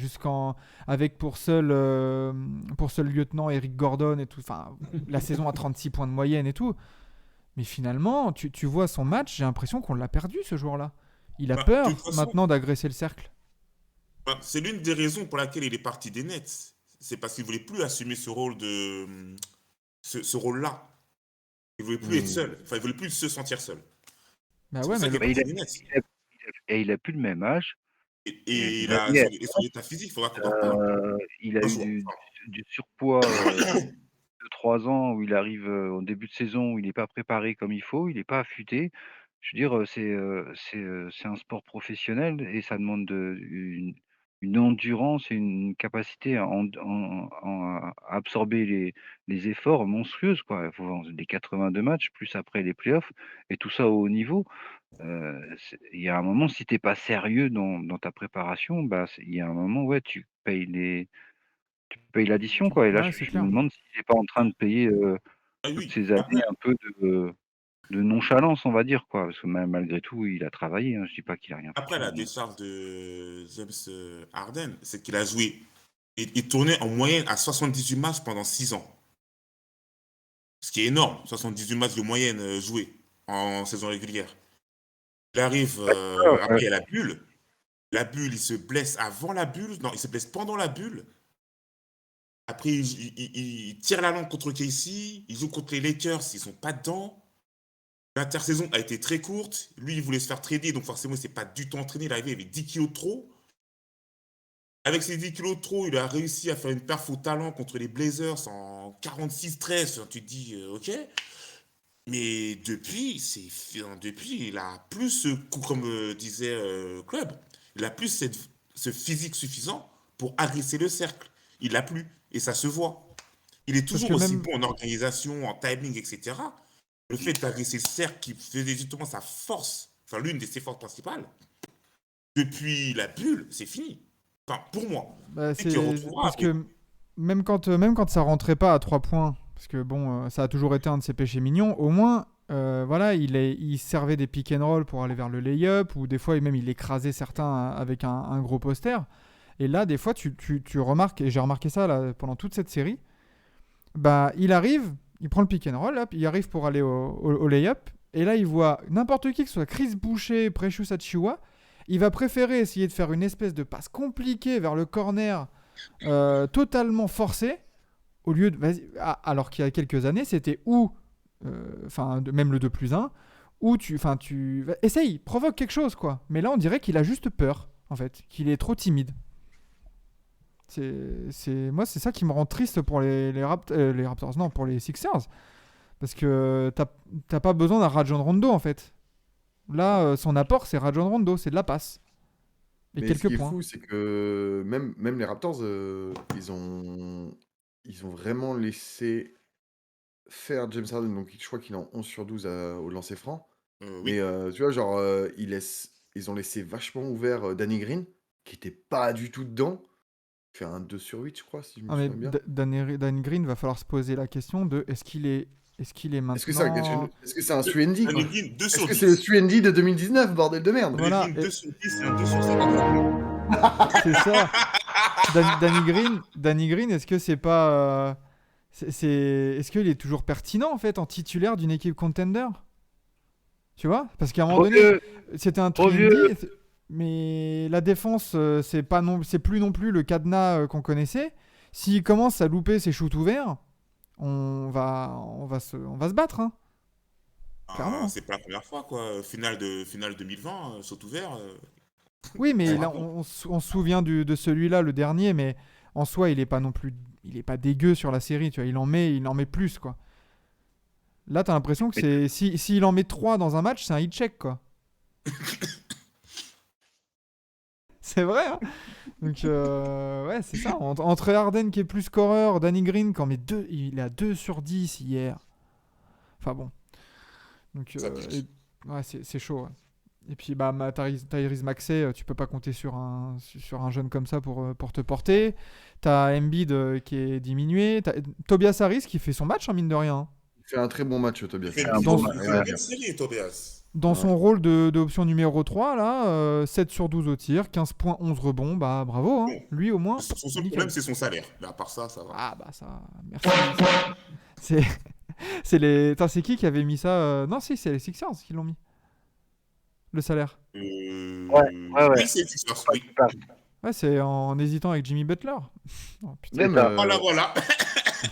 [SPEAKER 5] avec pour seul lieutenant Eric Gordon et tout, enfin, la saison à 36 points de moyenne et tout. Mais finalement, tu vois son match, j'ai l'impression qu'on l'a perdu ce joueur-là. Il a
[SPEAKER 4] Bah, de toute
[SPEAKER 5] peur
[SPEAKER 4] façon,
[SPEAKER 5] maintenant d'agresser le cercle.
[SPEAKER 4] bah, c'est l'une des raisons pour laquelle il est parti des Nets. C'est parce qu'il voulait plus assumer ce rôle ce rôle-là. Il voulait plus être
[SPEAKER 2] Hmm.
[SPEAKER 4] seul. Enfin, il voulait plus se sentir seul.
[SPEAKER 5] Bah
[SPEAKER 4] C'est
[SPEAKER 5] ouais,
[SPEAKER 4] pour ça
[SPEAKER 5] mais
[SPEAKER 4] qu'il est
[SPEAKER 5] le...
[SPEAKER 1] bah,
[SPEAKER 4] parti des Nets.
[SPEAKER 1] il a plus le même âge.
[SPEAKER 4] Et
[SPEAKER 1] Il a, il a,
[SPEAKER 4] et son état physique, il faudra qu'on en reparle.
[SPEAKER 1] il a
[SPEAKER 4] Un
[SPEAKER 1] eu
[SPEAKER 4] jour.
[SPEAKER 1] du surpoids de 3 ans où il arrive au début de saison où il n'est pas préparé comme il faut, il n'est pas affûté. Je veux dire, c'est un sport professionnel et ça demande une endurance et une capacité à absorber les efforts monstrueuses, quoi. Il faut des 82 matchs, plus après les playoffs, et tout ça au haut niveau. Il y a un moment, si tu es pas sérieux dans ta préparation, bah, il y a un moment, ouais, tu payes l'addition, quoi. Et là,
[SPEAKER 5] Ouais, c'est
[SPEAKER 1] je me
[SPEAKER 5] clair.
[SPEAKER 1] demande s'il n'est pas en train de payer
[SPEAKER 4] Ah
[SPEAKER 1] toutes
[SPEAKER 4] oui.
[SPEAKER 1] ces années
[SPEAKER 4] Après,
[SPEAKER 1] un peu de nonchalance, on va dire, quoi. Parce que malgré tout, il a travaillé, hein. Je dis pas qu'il a rien
[SPEAKER 4] après
[SPEAKER 1] foutu,
[SPEAKER 4] la
[SPEAKER 1] mais
[SPEAKER 4] décharge de James Harden, c'est qu'il a joué. Il tournait en moyenne à 78 matchs pendant 6 ans. Ce qui est énorme. 78 matchs de moyenne joués en saison régulière. Il arrive, après il y a la bulle. La bulle, il se blesse avant la bulle. Non, il se blesse pendant la bulle. Après, il tire la langue contre Casey. Il joue contre les Lakers, ils sont pas dedans. L'intersaison a été très courte. Lui, il voulait se faire trader, donc forcément, il ne s'est pas du tout entraîné. Il est arrivé avec 10 kilos de trop. Avec ces 10 kilos de trop, il a réussi à faire une perf au talent contre les Blazers en 46-13. Tu te dis, ok. Mais depuis, il a plus ce coup, comme disait Club, il a plus ce physique suffisant pour agresser le cercle. Il l'a plus. Et ça se voit. Il est
[SPEAKER 5] Parce
[SPEAKER 4] toujours
[SPEAKER 5] que
[SPEAKER 4] aussi
[SPEAKER 5] même,
[SPEAKER 4] bon en organisation, en timing, etc. Le fait d'agresser le cercle qui faisait justement sa force, enfin l'une de ses forces principales, depuis la bulle, c'est fini. Enfin, pour moi.
[SPEAKER 5] bah,
[SPEAKER 4] Et tu
[SPEAKER 5] c'est
[SPEAKER 4] retrouveras,
[SPEAKER 5] parce
[SPEAKER 4] mais
[SPEAKER 5] que même quand ça rentrait pas à 3 points, parce que bon, ça a toujours été un de ses péchés mignons, au moins, voilà, il servait des pick and roll pour aller vers le lay-up, ou des fois même il écrasait certains avec un gros poster. Et là, des fois, tu remarques, et j'ai remarqué ça là, pendant toute cette série, bah, il arrive, il prend le pick and roll, hop, il arrive pour aller au lay-up, et là, il voit n'importe qui, que ce soit Chris Boucher, Precious Achiuwa, il va préférer essayer de faire une espèce de passe compliquée vers le corner, totalement forcée, au lieu de. Alors qu'il y a quelques années, c'était ou. Enfin, même le 2+1, ou essaye, provoque quelque chose, quoi. Mais là, on dirait qu'il a juste peur, en fait, qu'il est trop timide. Moi, c'est ça qui me rend triste pour les Raptors, non, pour les Sixers. Parce que t'as pas besoin d'un Rajon Rondo, en fait. Là, son apport, c'est Rajon Rondo, c'est de la passe. Et
[SPEAKER 2] Mais ce
[SPEAKER 5] quelques
[SPEAKER 2] qui est
[SPEAKER 5] points.
[SPEAKER 2] fou, c'est que même les Raptors, ils ont vraiment laissé faire James Harden. Donc, je crois qu'il est en 11 sur 12 au lancer franc. Mais
[SPEAKER 4] oui.
[SPEAKER 2] tu vois, genre, ils ont laissé vachement ouvert Danny Green, qui était pas du tout dedans. Il fait un 2 sur 8, je crois, si je me
[SPEAKER 5] Ah, mais
[SPEAKER 2] souviens bien.
[SPEAKER 5] Dan Green, va falloir se poser la question de est-ce qu'il est
[SPEAKER 2] Est-ce que c'est
[SPEAKER 5] maintenant.
[SPEAKER 2] un 3&D,
[SPEAKER 4] Danny
[SPEAKER 2] quoi?
[SPEAKER 4] Green, 2
[SPEAKER 2] Est-ce
[SPEAKER 4] sur
[SPEAKER 2] que c'est le
[SPEAKER 4] 10.
[SPEAKER 2] 3&D de 2019, bordel de merde?
[SPEAKER 4] Danny
[SPEAKER 5] Voilà,
[SPEAKER 4] Green, 2 sur 10 et un 2 sur 5.
[SPEAKER 5] c'est ça. Danny Green, est-ce que c'est pas. Est-ce qu'il est toujours pertinent, en fait, en titulaire d'une équipe contender? Tu vois? Parce qu'à un moment
[SPEAKER 1] Trop
[SPEAKER 5] donné,
[SPEAKER 1] vieux,
[SPEAKER 5] c'était un
[SPEAKER 1] trop
[SPEAKER 5] 3&D,
[SPEAKER 1] vieux.
[SPEAKER 5] mais la défense, c'est plus non plus le cadenas qu'on connaissait. S'il commence à louper ses shoots ouverts, on va se battre, hein,
[SPEAKER 4] Ah,
[SPEAKER 5] clairement.
[SPEAKER 4] c'est pas la première fois, quoi. Finale 2020, saut ouvert.
[SPEAKER 5] Oui, mais là,
[SPEAKER 4] Bravo.
[SPEAKER 5] on se souvient de celui-là, le dernier, mais en soi, il est pas non plus, il est pas dégueu sur la série, tu vois. Il en met plus, quoi. Là, t'as l'impression que
[SPEAKER 1] Mais
[SPEAKER 5] s'il en met 3 dans un match, c'est un hit check, quoi. C'est vrai, hein. Donc, ouais, c'est ça. Entre Harden qui est plus scoreur, Danny Green qui en met 2, il est à 2 sur 10 hier. Enfin bon. Donc,
[SPEAKER 4] Ça pique.
[SPEAKER 5] ouais, c'est chaud, ouais. Et puis, bah, Tyrese Maxey, tu peux pas compter sur un jeune comme ça pour te porter. T'as Embiid qui est diminué. T'as Tobias Harris qui fait son match, en mine de rien, hein.
[SPEAKER 2] Il fait un très bon match,
[SPEAKER 4] Il
[SPEAKER 2] Tobias
[SPEAKER 4] fait,
[SPEAKER 1] c'est
[SPEAKER 2] Harris.
[SPEAKER 1] un
[SPEAKER 4] il,
[SPEAKER 5] Dans,
[SPEAKER 1] bon
[SPEAKER 5] s-
[SPEAKER 1] match.
[SPEAKER 4] il fait une
[SPEAKER 1] Ouais.
[SPEAKER 4] belle série, Tobias.
[SPEAKER 5] dans
[SPEAKER 2] Ouais.
[SPEAKER 5] son rôle d'option numéro 3, là, 7 sur 12 au tir, 15 points, 11 rebonds. Bah, bravo, hein.
[SPEAKER 4] Bon,
[SPEAKER 5] Lui, au moins,
[SPEAKER 4] son seul problème,
[SPEAKER 5] nickel.
[SPEAKER 4] c'est son salaire. Mais à part ça, ça va.
[SPEAKER 5] Ah, bah, ça, merci. C'est c'est les. Attends, c'est qui avait mis ça Non, si, c'est les Sixers qui l'ont mis. Le salaire.
[SPEAKER 1] Ouais, ouais, ouais.
[SPEAKER 4] Oui, c'est Sixers,
[SPEAKER 1] Ouais,
[SPEAKER 4] oui.
[SPEAKER 1] c'est ça.
[SPEAKER 5] Ouais, c'est en hésitant avec Jimmy Butler. Oh putain.
[SPEAKER 2] Même,
[SPEAKER 1] C'est ça.
[SPEAKER 4] Voilà, voilà.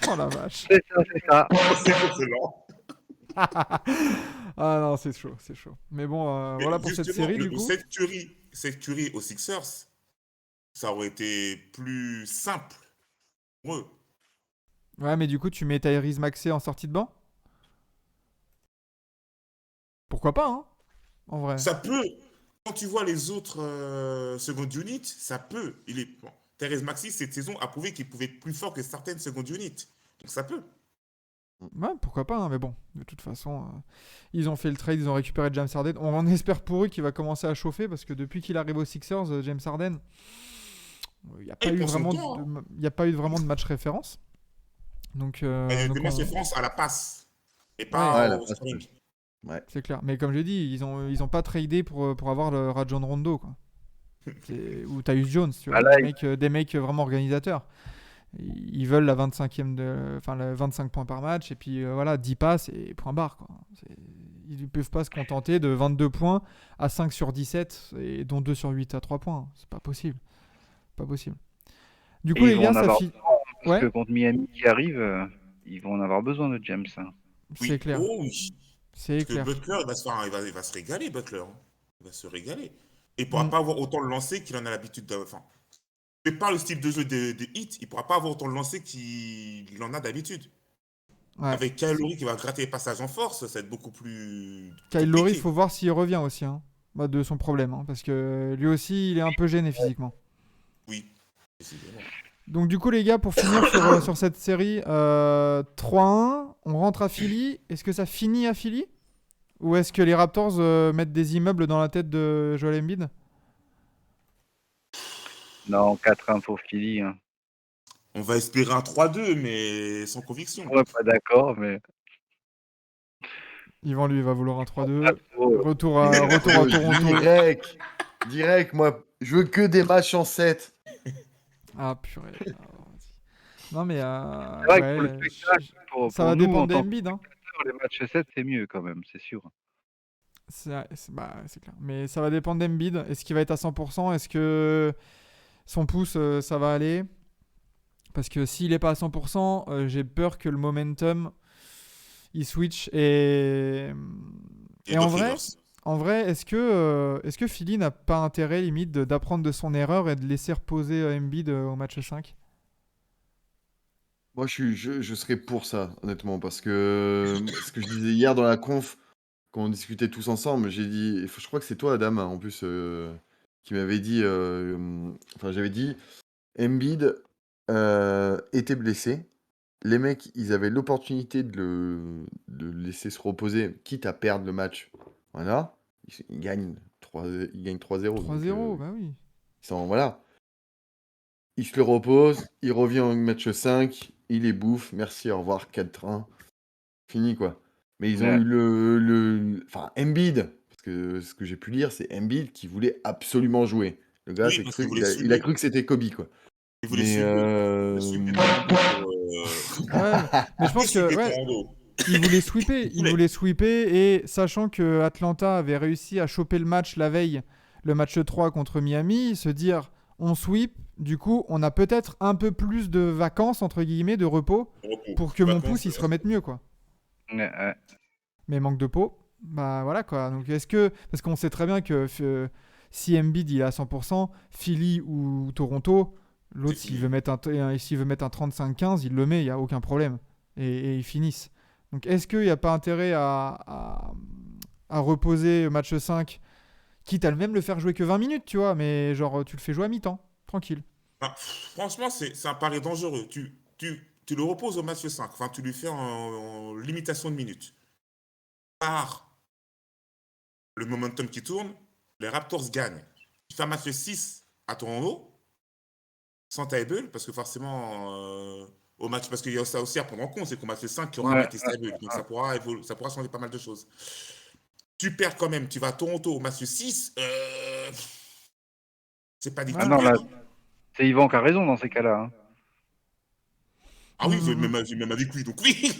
[SPEAKER 5] Oh la vache.
[SPEAKER 1] C'est ça, c'est ça.
[SPEAKER 4] C'est excellent.
[SPEAKER 5] Ah non, c'est chaud, c'est chaud. Mais bon,
[SPEAKER 4] Mais
[SPEAKER 5] voilà pour cette
[SPEAKER 4] justement,
[SPEAKER 5] série, du coup.
[SPEAKER 4] cette Curry aux Sixers, ça aurait été plus simple pour eux.
[SPEAKER 5] Ouais, mais du coup, tu mets Tyrese Maxey en sortie de banc? Pourquoi pas, hein, en vrai.
[SPEAKER 4] Ça peut. Quand tu vois les autres second units, ça peut. Bon. Thérèse Maxi, cette saison, a prouvé qu'il pouvait être plus fort que certaines second units. Donc ça peut.
[SPEAKER 5] Ouais, pourquoi pas, hein, mais bon, de toute façon, ils ont fait le trade, ils ont récupéré James Harden. On espère pour eux qu'il va commencer à chauffer parce que depuis qu'il arrive aux Sixers, James Harden, il n'y a pas
[SPEAKER 4] Il
[SPEAKER 5] eu
[SPEAKER 4] prend son
[SPEAKER 5] vraiment
[SPEAKER 4] temps. Hein.
[SPEAKER 5] il y a pas eu vraiment de match référence. Donc,
[SPEAKER 4] Il y a
[SPEAKER 5] donc
[SPEAKER 4] des matchs référence à la passe et
[SPEAKER 5] ouais,
[SPEAKER 4] pas
[SPEAKER 2] ouais, la
[SPEAKER 4] au
[SPEAKER 2] passe,
[SPEAKER 4] scoring.
[SPEAKER 2] ouais.
[SPEAKER 5] c'est clair. Mais comme je dit, ils ont pas tradé pour avoir le Rajon Rondo, quoi. Ou Tyus Jones, tu vois,
[SPEAKER 1] Ah là,
[SPEAKER 5] des mecs vraiment organisateurs. Ils veulent la 25e enfin, le 25 points par match et puis voilà, 10 passes et point barre, quoi. Ils ne peuvent pas se contenter de 22 points à 5 sur 17 et dont 2 sur 8 à 3 points. C'est pas possible. Pas possible. Du coup,
[SPEAKER 1] et ils
[SPEAKER 5] les
[SPEAKER 1] vont
[SPEAKER 5] gars,
[SPEAKER 1] en
[SPEAKER 5] ça
[SPEAKER 1] avoir
[SPEAKER 5] fit.
[SPEAKER 1] besoin, parce
[SPEAKER 5] Ouais,
[SPEAKER 1] que contre Miami qui arrive, ils vont en avoir besoin de James, hein.
[SPEAKER 5] c'est
[SPEAKER 4] Oui.
[SPEAKER 5] clair.
[SPEAKER 4] Oh oui.
[SPEAKER 5] C'est
[SPEAKER 4] Parce que
[SPEAKER 5] clair.
[SPEAKER 4] Butler, il va se régaler, Butler, hein. Il va se régaler. Et il ne pourra
[SPEAKER 5] Mm.
[SPEAKER 4] pas avoir autant de lancers qu'il en a l'habitude de. Enfin, mais par le style de jeu de Hit, il ne pourra pas avoir autant de lancers qu'il en a d'habitude.
[SPEAKER 5] Ouais.
[SPEAKER 4] Avec Kyle Lowry qui va gratter les passages en force, ça va être beaucoup plus
[SPEAKER 5] Kyle Lowry, il
[SPEAKER 4] compliqué.
[SPEAKER 5] faut voir s'il revient aussi, hein. Bah, de son problème, hein, parce que lui aussi, il est un peu gêné physiquement.
[SPEAKER 4] Oui, décidément.
[SPEAKER 5] Donc du coup, les gars, pour finir sur cette série, 3-1, on rentre à Philly. Est-ce que ça finit à Philly? Ou est-ce que les Raptors mettent des immeubles dans la tête de Joel Embiid?
[SPEAKER 1] Non, 4-1 pour Philly. Hein.
[SPEAKER 4] On va espérer un 3-2, mais sans conviction.
[SPEAKER 1] On n'est pas d'accord, mais
[SPEAKER 5] Yvan, lui, il va vouloir un
[SPEAKER 1] pas
[SPEAKER 5] 3-2.
[SPEAKER 1] trop.
[SPEAKER 5] Retour à Toronto.
[SPEAKER 2] Direct, moi, je veux que des matchs en 7.
[SPEAKER 5] Ah, purée. Ah, vas-y. Non, mais
[SPEAKER 1] C'est vrai que pour le
[SPEAKER 5] ouais,
[SPEAKER 1] spectacle,
[SPEAKER 5] ça
[SPEAKER 1] pour
[SPEAKER 5] va
[SPEAKER 1] nous, en
[SPEAKER 5] dépendre
[SPEAKER 1] tant
[SPEAKER 5] d'Embiid, hein.
[SPEAKER 1] que spectateurs, les matchs 7, c'est mieux quand même, c'est sûr.
[SPEAKER 5] Bah, c'est clair. Mais ça va dépendre d'Embiid. Est-ce qu'il va être à 100%? Est-ce que son pouce, ça va aller? Parce que s'il n'est pas à 100%, j'ai peur que le momentum, il switch. Et en
[SPEAKER 4] Doc
[SPEAKER 5] vrai,
[SPEAKER 4] Rivers.
[SPEAKER 5] est-ce que Philly n'a pas intérêt, limite, d'apprendre de son erreur et de laisser reposer Embiid au match 5?
[SPEAKER 2] Moi, je serais pour ça, honnêtement, parce que ce que je disais hier dans la conf, quand on discutait tous ensemble, j'ai dit, je crois que c'est toi, Adam, en plus, qui m'avait dit, enfin, j'avais dit, Embiid était blessé. Les mecs, ils avaient l'opportunité de le laisser se reposer, quitte à perdre le match. Voilà. Ils gagnent 3-0. Donc,
[SPEAKER 5] 3-0, bah oui.
[SPEAKER 2] voilà. Il se le repose, il revient au match 5, il les bouffe, merci, au revoir, 4-1. Fini, quoi. Mais ils ont
[SPEAKER 1] Ouais.
[SPEAKER 2] eu enfin, Embiid, parce que ce que j'ai pu lire, c'est Embiid qui voulait absolument jouer. Le gars,
[SPEAKER 4] Oui, parce qu'il voulait
[SPEAKER 2] il a
[SPEAKER 4] sweeper.
[SPEAKER 2] cru que c'était Kobe, quoi.
[SPEAKER 4] Il voulait
[SPEAKER 2] Mais
[SPEAKER 4] sweeper. Il voulait sweeper Toronto
[SPEAKER 5] Ouais, mais je
[SPEAKER 4] Il voulait
[SPEAKER 5] pense que
[SPEAKER 4] sweeper
[SPEAKER 5] ouais,
[SPEAKER 4] Toronto.
[SPEAKER 5] il voulait sweeper.
[SPEAKER 4] Il
[SPEAKER 5] Il
[SPEAKER 4] voulait.
[SPEAKER 5] voulait sweeper. Et sachant que Atlanta avait réussi à choper le match la veille, le match 3 contre Miami, se dire on sweep, du coup, on a peut-être un peu plus de vacances, entre guillemets, de repos,
[SPEAKER 4] Repos.
[SPEAKER 5] pour que mon
[SPEAKER 4] Vacances,
[SPEAKER 5] pouce il se remette mieux, quoi.
[SPEAKER 1] Ouais.
[SPEAKER 5] Mais manque de peau, bah voilà, quoi. Donc est-ce que. Parce qu'on sait très bien que si Embiid il est à 100%, Philly ou Toronto, l'autre,
[SPEAKER 4] C'est
[SPEAKER 5] s'il
[SPEAKER 4] fini.
[SPEAKER 5] veut mettre s'il veut mettre un 35-15, il le met, il n'y a aucun problème. Et ils finissent. Donc est-ce qu'il n'y a pas intérêt à reposer match 5, quitte à même le faire jouer que 20 minutes, tu vois, mais genre tu le fais jouer à mi-temps, tranquille.
[SPEAKER 4] Ah, franchement, c'est un pari dangereux. Tu le reposes au match 5. Enfin, tu lui fais en limitation de minutes. Par le momentum qui tourne, les Raptors gagnent. Tu fais un match 6 à Toronto, sans Table, parce que forcément, au match, parce qu'il y a ça aussi à prendre en compte, c'est qu'au match 5, il y aura
[SPEAKER 1] Ouais.
[SPEAKER 4] Matisse Table. Donc ça pourra changer pas mal de choses. Tu perds quand même, tu vas à Toronto au match 6, c'est pas
[SPEAKER 1] Ah
[SPEAKER 4] dicté
[SPEAKER 1] non,
[SPEAKER 4] bien.
[SPEAKER 1] là, c'est Yvan qui a raison dans ces cas-là. Hein.
[SPEAKER 4] Ah oui,
[SPEAKER 5] Mm, mm, mm.
[SPEAKER 4] j'ai même avec lui, donc oui.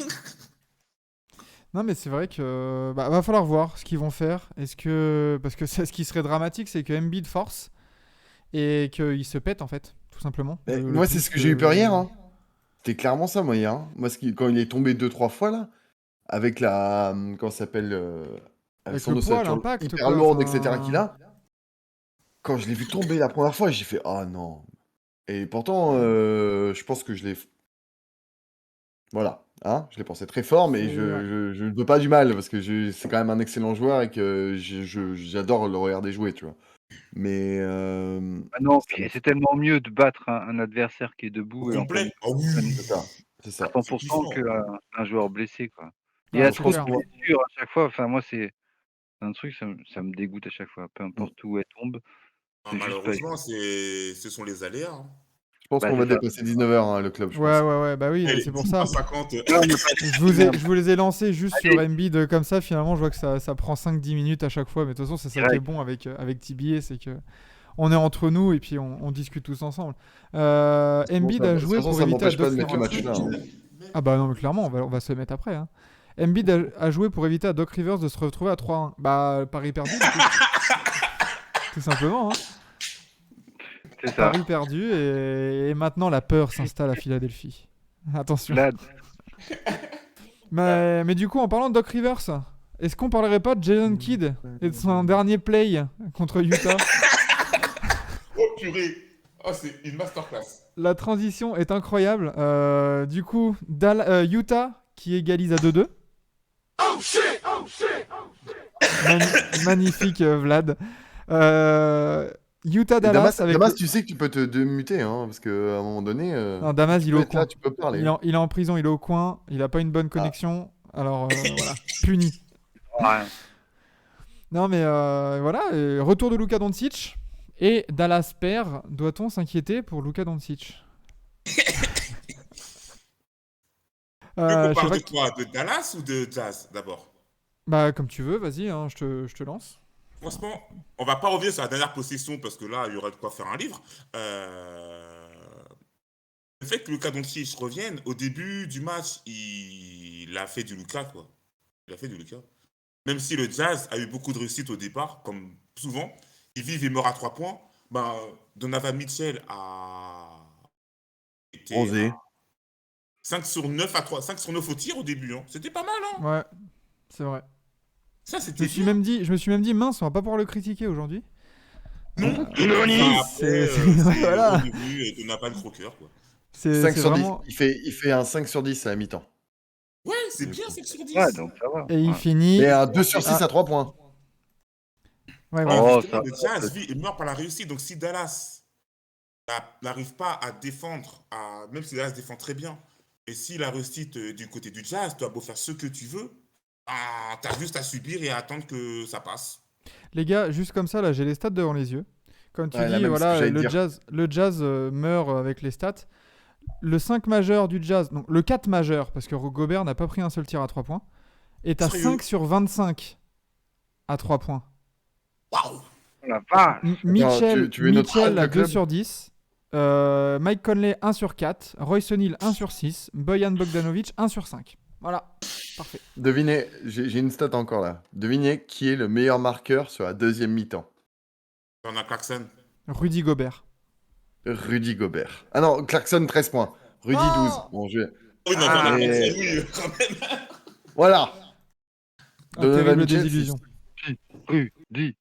[SPEAKER 5] Non, mais c'est vrai que bah, va falloir voir ce qu'ils vont faire. Parce que ce qui serait dramatique, c'est que Embiid force et qu'il se pète, en fait, tout simplement.
[SPEAKER 2] Moi, c'est ce que j'ai eu peur hier, hein. C'était clairement ça, moi, hier. Hein. Moi, quand il est tombé 2-3 fois, là, avec la. Comment ça s'appelle avec
[SPEAKER 5] Avec
[SPEAKER 2] son
[SPEAKER 5] le poids,
[SPEAKER 2] ossature
[SPEAKER 5] l'impact,
[SPEAKER 2] hyper
[SPEAKER 5] quoi.
[SPEAKER 2] lourde, etc. qu'il
[SPEAKER 5] Enfin,
[SPEAKER 2] a. Quand je l'ai vu tomber la première fois, j'ai fait ah non. Et pourtant, je pense que je l'ai. Voilà. Hein, je l'ai pensé très fort, mais
[SPEAKER 5] ouais.
[SPEAKER 2] je ne veux pas du mal, parce que c'est quand même un excellent joueur et que j'adore le regarder jouer, tu vois. Mais.
[SPEAKER 1] Ah non,
[SPEAKER 2] Ça m'a
[SPEAKER 1] puis c'est tellement mieux de battre un adversaire qui est
[SPEAKER 4] Au
[SPEAKER 1] debout et en pleine
[SPEAKER 4] complet. Ah oui,
[SPEAKER 2] C'est ça. C'est
[SPEAKER 1] à
[SPEAKER 2] ça.
[SPEAKER 4] c'est
[SPEAKER 1] 100%
[SPEAKER 4] kiffant.
[SPEAKER 1] qu'un joueur blessé, quoi. Il y
[SPEAKER 5] Ouais,
[SPEAKER 1] a
[SPEAKER 5] c'est
[SPEAKER 1] trop de
[SPEAKER 5] clair.
[SPEAKER 1] blessures à chaque fois. Enfin, moi, c'est un truc, ça me dégoûte à chaque fois. Peu
[SPEAKER 2] Mm.
[SPEAKER 1] importe où elle tombe,
[SPEAKER 4] Ah,
[SPEAKER 1] c'est juste pas.
[SPEAKER 4] malheureusement, ce sont les aléas, hein.
[SPEAKER 2] Je pense
[SPEAKER 1] Bah,
[SPEAKER 2] qu'on
[SPEAKER 1] c'est
[SPEAKER 2] va
[SPEAKER 1] ça.
[SPEAKER 2] dépasser 19h, le club, je
[SPEAKER 5] Ouais,
[SPEAKER 2] pense.
[SPEAKER 5] ouais, ouais, bah oui, mais
[SPEAKER 4] Allez,
[SPEAKER 5] c'est pour ça.
[SPEAKER 4] 10h50.
[SPEAKER 1] Ouais, on est pas bien.
[SPEAKER 5] Je vous les ai lancés juste sur
[SPEAKER 1] Allez,
[SPEAKER 5] Embiid comme ça. Finalement, je vois que ça prend 5-10 minutes à chaque fois. Mais de toute façon, c'est ça qui est
[SPEAKER 1] direct.
[SPEAKER 5] bon avec TBA, c'est que on est entre nous et puis on discute tous ensemble. Embiid a
[SPEAKER 2] De toute
[SPEAKER 5] joué
[SPEAKER 2] façon,
[SPEAKER 5] pour
[SPEAKER 2] ça
[SPEAKER 5] éviter à
[SPEAKER 2] m'empêche pas
[SPEAKER 5] Doc
[SPEAKER 2] de mettre le
[SPEAKER 5] Rivers.
[SPEAKER 2] match là. Hein.
[SPEAKER 5] Ah bah non, mais clairement, on va se le mettre après. Hein. Embiid a joué pour éviter à Doc Rivers de se retrouver à 3-1. Bah, pari perdu, du coup. Tout simplement. Hein.
[SPEAKER 1] C'est ça.
[SPEAKER 5] Pari perdu et maintenant la peur s'installe à Philadelphie. Attention.
[SPEAKER 1] Là,
[SPEAKER 5] Mais du coup, en parlant de Doc Rivers, Est-ce qu'on parlerait pas de Jason Kidd et de son dernier play contre Utah?
[SPEAKER 4] Oh purée. Oh, c'est une masterclass.
[SPEAKER 5] La transition est incroyable. Du coup, Utah qui égalise à 2-2. Magnifique, Vlad. Utah-Dallas avec...
[SPEAKER 2] Damas, tu sais que tu peux te démuter, hein, parce qu'à un moment donné,
[SPEAKER 5] Non, Damas, il est
[SPEAKER 2] tu peux
[SPEAKER 5] au
[SPEAKER 2] être là,
[SPEAKER 5] coin.
[SPEAKER 2] tu peux parler.
[SPEAKER 5] Il est en prison, il est au coin. Il a pas une bonne connexion. Alors, voilà. Puni.
[SPEAKER 1] Ouais.
[SPEAKER 5] Non, mais voilà. Retour de Luka Doncic. Et Dallas perd. Doit-on s'inquiéter pour Luka Doncic?
[SPEAKER 4] On
[SPEAKER 5] je sais
[SPEAKER 4] parle
[SPEAKER 5] pas
[SPEAKER 4] de quoi? De Dallas ou de Jazz d'abord?
[SPEAKER 5] Bah, comme tu veux, vas-y, hein, je te lance.
[SPEAKER 4] Franchement, on va pas revenir sur la dernière possession parce que là, il y aurait de quoi faire un livre. Le fait que Luka Doncic revienne, au début du match, il a fait du Luka, quoi. Il a fait du Luka. Même si le Jazz a eu beaucoup de réussite au départ, comme souvent, ils vivent et meurent à 3 points. Ben, Donovan Mitchell a été
[SPEAKER 2] Rosé.
[SPEAKER 4] à 5 sur 9 à 3, 5 sur 9 au tir au début. Hein. C'était pas mal, hein.
[SPEAKER 5] Ouais, c'est vrai.
[SPEAKER 4] Ça,
[SPEAKER 5] Je
[SPEAKER 4] c'était
[SPEAKER 5] me suis
[SPEAKER 4] bien.
[SPEAKER 5] même dit, mince, on va pas pouvoir le critiquer aujourd'hui.
[SPEAKER 4] Non.
[SPEAKER 5] Enfin,
[SPEAKER 4] Après,
[SPEAKER 5] ouais, voilà.
[SPEAKER 4] redevenu Donovan Crocker, quoi.
[SPEAKER 2] 5
[SPEAKER 5] C'est
[SPEAKER 2] sur 10.
[SPEAKER 5] vraiment...
[SPEAKER 2] Il fait un 5 sur 10 à la mi-temps.
[SPEAKER 4] Ouais, c'est bien 5 sur 10.
[SPEAKER 1] Ouais, donc ça va.
[SPEAKER 5] Et il
[SPEAKER 1] Ouais.
[SPEAKER 5] finit...
[SPEAKER 2] Et un 2 sur 6
[SPEAKER 5] Ah.
[SPEAKER 2] à 3 points.
[SPEAKER 5] Ouais,
[SPEAKER 4] Ouais,
[SPEAKER 5] voilà.
[SPEAKER 1] Oh,
[SPEAKER 4] justement,
[SPEAKER 1] ça
[SPEAKER 4] le Jazz vit et meurt par la réussite. Donc, si Dallas n'arrive pas à défendre, même si Dallas défend très bien, et si la réussite du côté du Jazz, tu as beau faire ce que tu veux, tu as juste à subir et à attendre que ça passe.
[SPEAKER 5] Les gars, juste comme ça, là, j'ai les stats devant les yeux. Comme tu
[SPEAKER 2] Ouais, là
[SPEAKER 5] dis,
[SPEAKER 2] même, ce que
[SPEAKER 5] voilà,
[SPEAKER 2] j'allais te dire.
[SPEAKER 5] le jazz meurt avec les stats. Le 5 majeur du Jazz, donc le 4 majeur, parce que Gobert n'a pas pris un seul tir à 3 points, est à
[SPEAKER 4] Sérieux?
[SPEAKER 5] 5 sur 25 à 3 points.
[SPEAKER 4] Waouh!
[SPEAKER 1] Oh la vache.
[SPEAKER 5] Mitchell,
[SPEAKER 2] tu veux une autre
[SPEAKER 5] Mitchell
[SPEAKER 2] phrase
[SPEAKER 5] à
[SPEAKER 2] de
[SPEAKER 5] 2
[SPEAKER 2] club
[SPEAKER 5] sur 10. Mike Conley 1 sur 4. Royce O'Neal 1 sur 6. Bojan Bogdanovic 1 sur 5. Voilà, parfait.
[SPEAKER 2] Devinez, j'ai une stat encore là. Devinez qui est le meilleur marqueur sur la deuxième mi-temps.
[SPEAKER 4] On a Clarkson.
[SPEAKER 5] Rudy Gobert.
[SPEAKER 2] Rudy Gobert. Ah non, Clarkson 13 points. Rudy 12. Bon,
[SPEAKER 4] Oui, non,
[SPEAKER 1] Ah,
[SPEAKER 4] on a
[SPEAKER 2] mais-
[SPEAKER 4] oui, quand même.
[SPEAKER 2] Voilà.
[SPEAKER 5] Ah,
[SPEAKER 2] Donovan
[SPEAKER 5] terrible
[SPEAKER 2] Mitchell,
[SPEAKER 5] désillusion.
[SPEAKER 1] Rudy.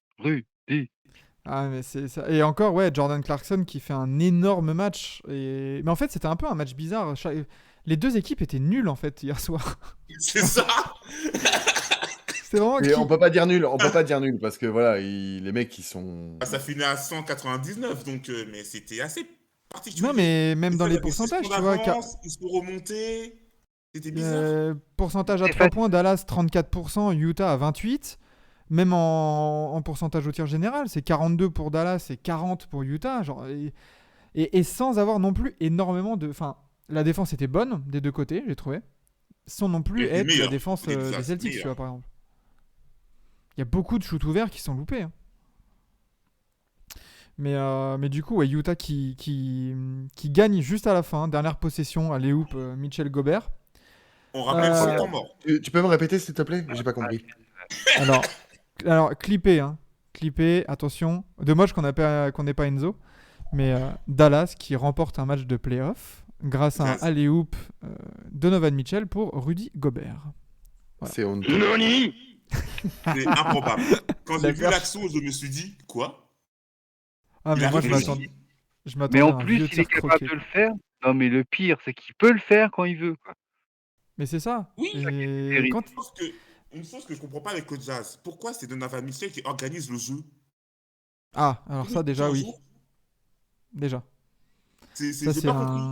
[SPEAKER 5] Ah, mais c'est ça. Et encore, ouais, Jordan Clarkson qui fait un énorme match. Mais en fait, c'était un peu un match bizarre. Les deux équipes étaient nulles, en fait, hier soir.
[SPEAKER 4] C'est ça.
[SPEAKER 5] C'était vraiment...
[SPEAKER 2] Et on peut pas dire nul, parce que voilà, les mecs ils sont.
[SPEAKER 4] Ça finit à 199, donc, mais c'était assez particulier.
[SPEAKER 5] Non, mais même
[SPEAKER 4] Ils
[SPEAKER 5] dans les
[SPEAKER 4] avaient 6
[SPEAKER 5] pourcentages,
[SPEAKER 4] points
[SPEAKER 5] tu vois.
[SPEAKER 4] d'avance, ils sont remontés. C'était bizarre.
[SPEAKER 5] Pourcentage à
[SPEAKER 1] C'est
[SPEAKER 5] 3
[SPEAKER 1] facile.
[SPEAKER 5] points, Dallas 34%, Utah à 28%. Même en pourcentage au tir général, c'est 42 pour Dallas et 40 pour Utah. Genre, et sans avoir non plus énormément de... Enfin, la défense était bonne des deux côtés, j'ai trouvé. Sans non plus
[SPEAKER 4] Et
[SPEAKER 5] être la
[SPEAKER 4] meilleure.
[SPEAKER 5] défense
[SPEAKER 4] Et des
[SPEAKER 5] des
[SPEAKER 4] Jazz,
[SPEAKER 5] Celtics, tu
[SPEAKER 4] meilleure.
[SPEAKER 5] vois, par exemple. Il y a beaucoup de shoots ouverts qui sont loupés. Hein. Mais du coup, ouais, Utah qui gagne juste à la fin. Dernière possession à Léoup, Mitchell Gobert.
[SPEAKER 4] On rappelle
[SPEAKER 5] Euh,
[SPEAKER 4] 100 ans mort.
[SPEAKER 2] Tu peux me répéter s'il te plaît? J'ai pas compris.
[SPEAKER 5] Alors clippé, hein. Clippé, attention. Dommage qu'on n'ait pas Enzo. Mais Dallas qui remporte un match de playoff grâce à un
[SPEAKER 4] Yes.
[SPEAKER 5] alley-oop Donovan Mitchell pour Rudy Gobert. Voilà.
[SPEAKER 2] C'est honteux.
[SPEAKER 4] C'est improbable. Quand j'ai vu
[SPEAKER 5] D'accord.
[SPEAKER 4] l'action, je me suis dit, quoi?
[SPEAKER 5] Ah,
[SPEAKER 4] Il
[SPEAKER 5] mais moi
[SPEAKER 4] arrive
[SPEAKER 5] je
[SPEAKER 4] ici.
[SPEAKER 5] m'attendais
[SPEAKER 1] Mais
[SPEAKER 5] à
[SPEAKER 1] en
[SPEAKER 5] un
[SPEAKER 1] plus,
[SPEAKER 5] vieux
[SPEAKER 1] il est
[SPEAKER 5] tir
[SPEAKER 1] capable
[SPEAKER 5] croqué.
[SPEAKER 1] de le faire. Non, mais le pire, c'est qu'il peut le faire quand il veut, quoi.
[SPEAKER 5] Mais c'est ça.
[SPEAKER 4] Oui,
[SPEAKER 5] Et
[SPEAKER 1] terrible.
[SPEAKER 5] quand...
[SPEAKER 4] Une chose que je comprends pas avec le Jazz, pourquoi c'est Donovan Mitchell qui organise le jeu?
[SPEAKER 5] Ah, alors ça déjà,
[SPEAKER 4] Un
[SPEAKER 5] oui.
[SPEAKER 4] jour,
[SPEAKER 5] Déjà.
[SPEAKER 4] C'est
[SPEAKER 5] Ça,
[SPEAKER 4] j'ai
[SPEAKER 5] c'est
[SPEAKER 4] pas compris.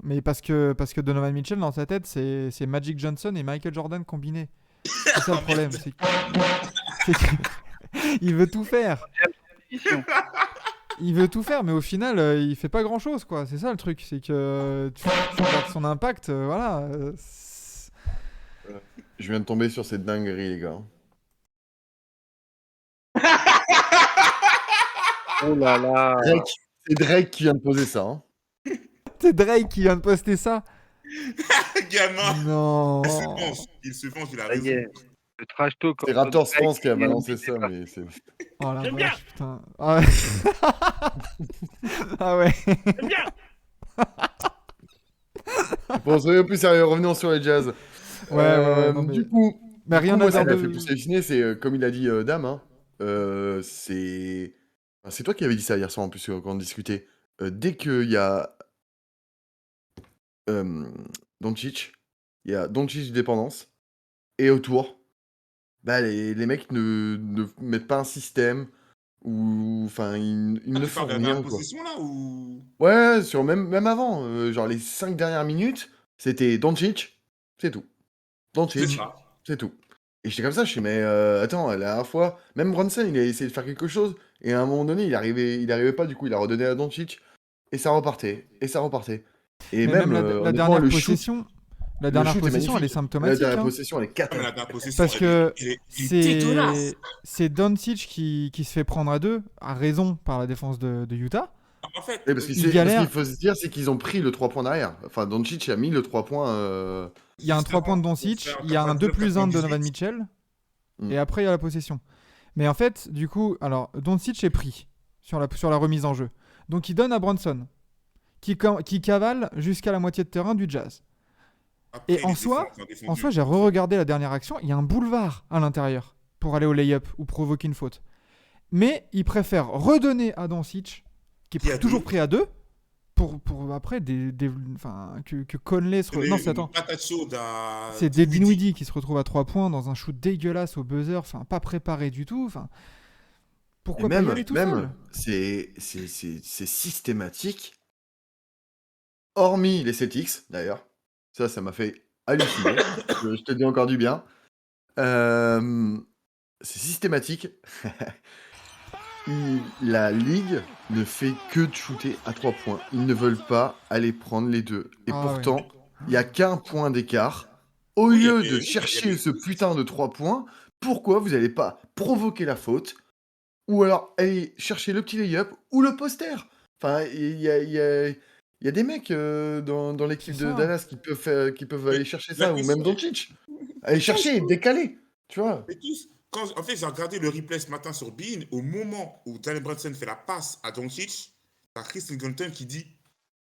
[SPEAKER 5] Mais parce que Donovan Mitchell, dans sa tête, c'est Magic Johnson et Michael Jordan combinés. C'est ça le problème. Il veut tout faire.
[SPEAKER 1] Mission.
[SPEAKER 5] Il veut tout faire, mais au final, il fait pas grand-chose, quoi. C'est ça le truc. C'est que tu regardes son impact, voilà.
[SPEAKER 2] Je viens de tomber sur cette dinguerie, les gars.
[SPEAKER 1] Oh là là.
[SPEAKER 2] C'est Drake qui vient de poser ça. Hein.
[SPEAKER 5] C'est Drake qui vient de poster ça.
[SPEAKER 4] Gamin,
[SPEAKER 5] Non.
[SPEAKER 4] il se venge, il a
[SPEAKER 1] Ça y
[SPEAKER 4] raison.
[SPEAKER 1] est. Le trash talk.
[SPEAKER 2] C'est
[SPEAKER 1] entre
[SPEAKER 2] Raptors
[SPEAKER 1] Drake
[SPEAKER 2] France qui a
[SPEAKER 1] et
[SPEAKER 2] balancé
[SPEAKER 1] Embiid.
[SPEAKER 2] ça, mais c'est.
[SPEAKER 5] Oh la vache, putain. Ah ouais. Ah ouais.
[SPEAKER 2] Bon, soyons plus sérieux, revenons sur les Jazz.
[SPEAKER 5] Ouais, non, mais...
[SPEAKER 2] Du coup,
[SPEAKER 5] Mais
[SPEAKER 2] Du
[SPEAKER 5] rien
[SPEAKER 2] coup,
[SPEAKER 5] à
[SPEAKER 2] moi, ce
[SPEAKER 5] dire
[SPEAKER 2] qui m'a fait
[SPEAKER 5] de.
[SPEAKER 2] plus halluciner, c'est comme il a dit Dame, hein, c'est. Enfin, c'est toi qui avais dit ça hier soir en plus quand on discutait. Dès qu'il y a euh, Doncic, il y a Doncic dépendance, et autour, bah, les mecs ne mettent pas un système, ou enfin, ils
[SPEAKER 4] Ah,
[SPEAKER 2] ne
[SPEAKER 4] tu parles
[SPEAKER 2] font
[SPEAKER 4] de la dernière
[SPEAKER 2] rien, quoi.
[SPEAKER 4] position là ou.
[SPEAKER 2] Ouais, même avant, genre les 5 dernières minutes, c'était Doncic, c'est tout.
[SPEAKER 4] C'est
[SPEAKER 5] Mm.
[SPEAKER 2] Doncic,
[SPEAKER 4] ça.
[SPEAKER 2] c'est tout. Et j'étais comme ça, je suis mais attends, la dernière fois, même Brunson, il a essayé de faire quelque chose, et à un moment donné, il arrivait pas, du coup, il a redonné à Doncic, et ça repartait, et ça repartait. Et
[SPEAKER 5] Mais
[SPEAKER 2] même,
[SPEAKER 5] même la
[SPEAKER 2] honnêtement,
[SPEAKER 5] la
[SPEAKER 2] le
[SPEAKER 5] dernière
[SPEAKER 2] shoot est
[SPEAKER 5] possession, elle est
[SPEAKER 2] magnifique. La
[SPEAKER 5] symptomatique,
[SPEAKER 2] dernière
[SPEAKER 5] hein.
[SPEAKER 2] possession, elle est
[SPEAKER 4] Ah, mais
[SPEAKER 2] cata.
[SPEAKER 4] la dernière possession,
[SPEAKER 5] Parce que
[SPEAKER 4] elle est dégueulasse.
[SPEAKER 5] c'est Doncic qui se fait prendre à deux, à raison par la défense de Utah.
[SPEAKER 4] En fait,
[SPEAKER 2] Et
[SPEAKER 5] Il
[SPEAKER 2] parce qu'il
[SPEAKER 5] galère.
[SPEAKER 2] faut se dire, c'est qu'ils ont pris le 3 points derrière. Enfin, Doncic a mis le 3 points.
[SPEAKER 5] Il y a un
[SPEAKER 4] juste
[SPEAKER 5] 3 points de
[SPEAKER 4] avant, pour
[SPEAKER 5] Doncic,
[SPEAKER 4] faire
[SPEAKER 5] il y a un 2+1 de Donovan
[SPEAKER 4] 99-98.
[SPEAKER 5] Mitchell,
[SPEAKER 2] Mm.
[SPEAKER 5] et après il y a la possession. Mais en fait, du coup, alors Doncic est pris sur la remise en jeu. Donc il donne à Brunson, qui cavale jusqu'à la moitié de terrain du Jazz. Et
[SPEAKER 4] Après, les défenses ont
[SPEAKER 5] en soi,
[SPEAKER 4] défendu.
[SPEAKER 5] j'ai re-regardé la dernière action, il y a un boulevard à l'intérieur pour aller au lay-up ou provoquer une faute. Mais il préfère redonner à Doncic, qui
[SPEAKER 4] Qui a
[SPEAKER 5] est toujours
[SPEAKER 4] deux.
[SPEAKER 5] pris à deux, pour après que Conley se... Non,
[SPEAKER 4] Donner
[SPEAKER 5] c'est
[SPEAKER 4] une
[SPEAKER 5] attends.
[SPEAKER 4] patate chaude à
[SPEAKER 5] C'est
[SPEAKER 4] Dinwiddie.
[SPEAKER 5] Dinwiddie qui se retrouve à 3 points dans un shoot dégueulasse au buzzer, enfin pas préparé du tout. Enfin,
[SPEAKER 2] Et
[SPEAKER 5] pourquoi pas y aller tout seul?
[SPEAKER 2] c'est systématique, hormis les Celtics, d'ailleurs. Ça m'a fait halluciner. Je te dis encore du bien. Euh, c'est systématique. La ligue ne fait que de shooter à 3 points. Ils ne veulent pas aller prendre les deux. Et
[SPEAKER 5] Ah ouais.
[SPEAKER 2] pourtant, il n'y a qu'un point d'écart. Au
[SPEAKER 4] Oui,
[SPEAKER 2] lieu de
[SPEAKER 4] oui, il y
[SPEAKER 2] chercher
[SPEAKER 4] avait.
[SPEAKER 2] ce putain de 3 points, pourquoi vous n'allez pas provoquer la faute ou alors aller chercher le petit lay-up ou le poster? Enfin, il y a des mecs dans l'équipe
[SPEAKER 5] C'est
[SPEAKER 2] de
[SPEAKER 5] ça.
[SPEAKER 2] Dallas qui peuvent
[SPEAKER 4] Mais
[SPEAKER 2] aller chercher
[SPEAKER 4] la
[SPEAKER 2] ça, ou même
[SPEAKER 4] question est.
[SPEAKER 2] Doncic. Aller
[SPEAKER 4] Mais tous,
[SPEAKER 2] chercher et décaler, tu vois.
[SPEAKER 4] mais tous. En fait, j'ai regardé le replay ce matin sur Bein. Au moment où Jalen Brunson fait la passe à Doncic, t'as Chris Singleton qui dit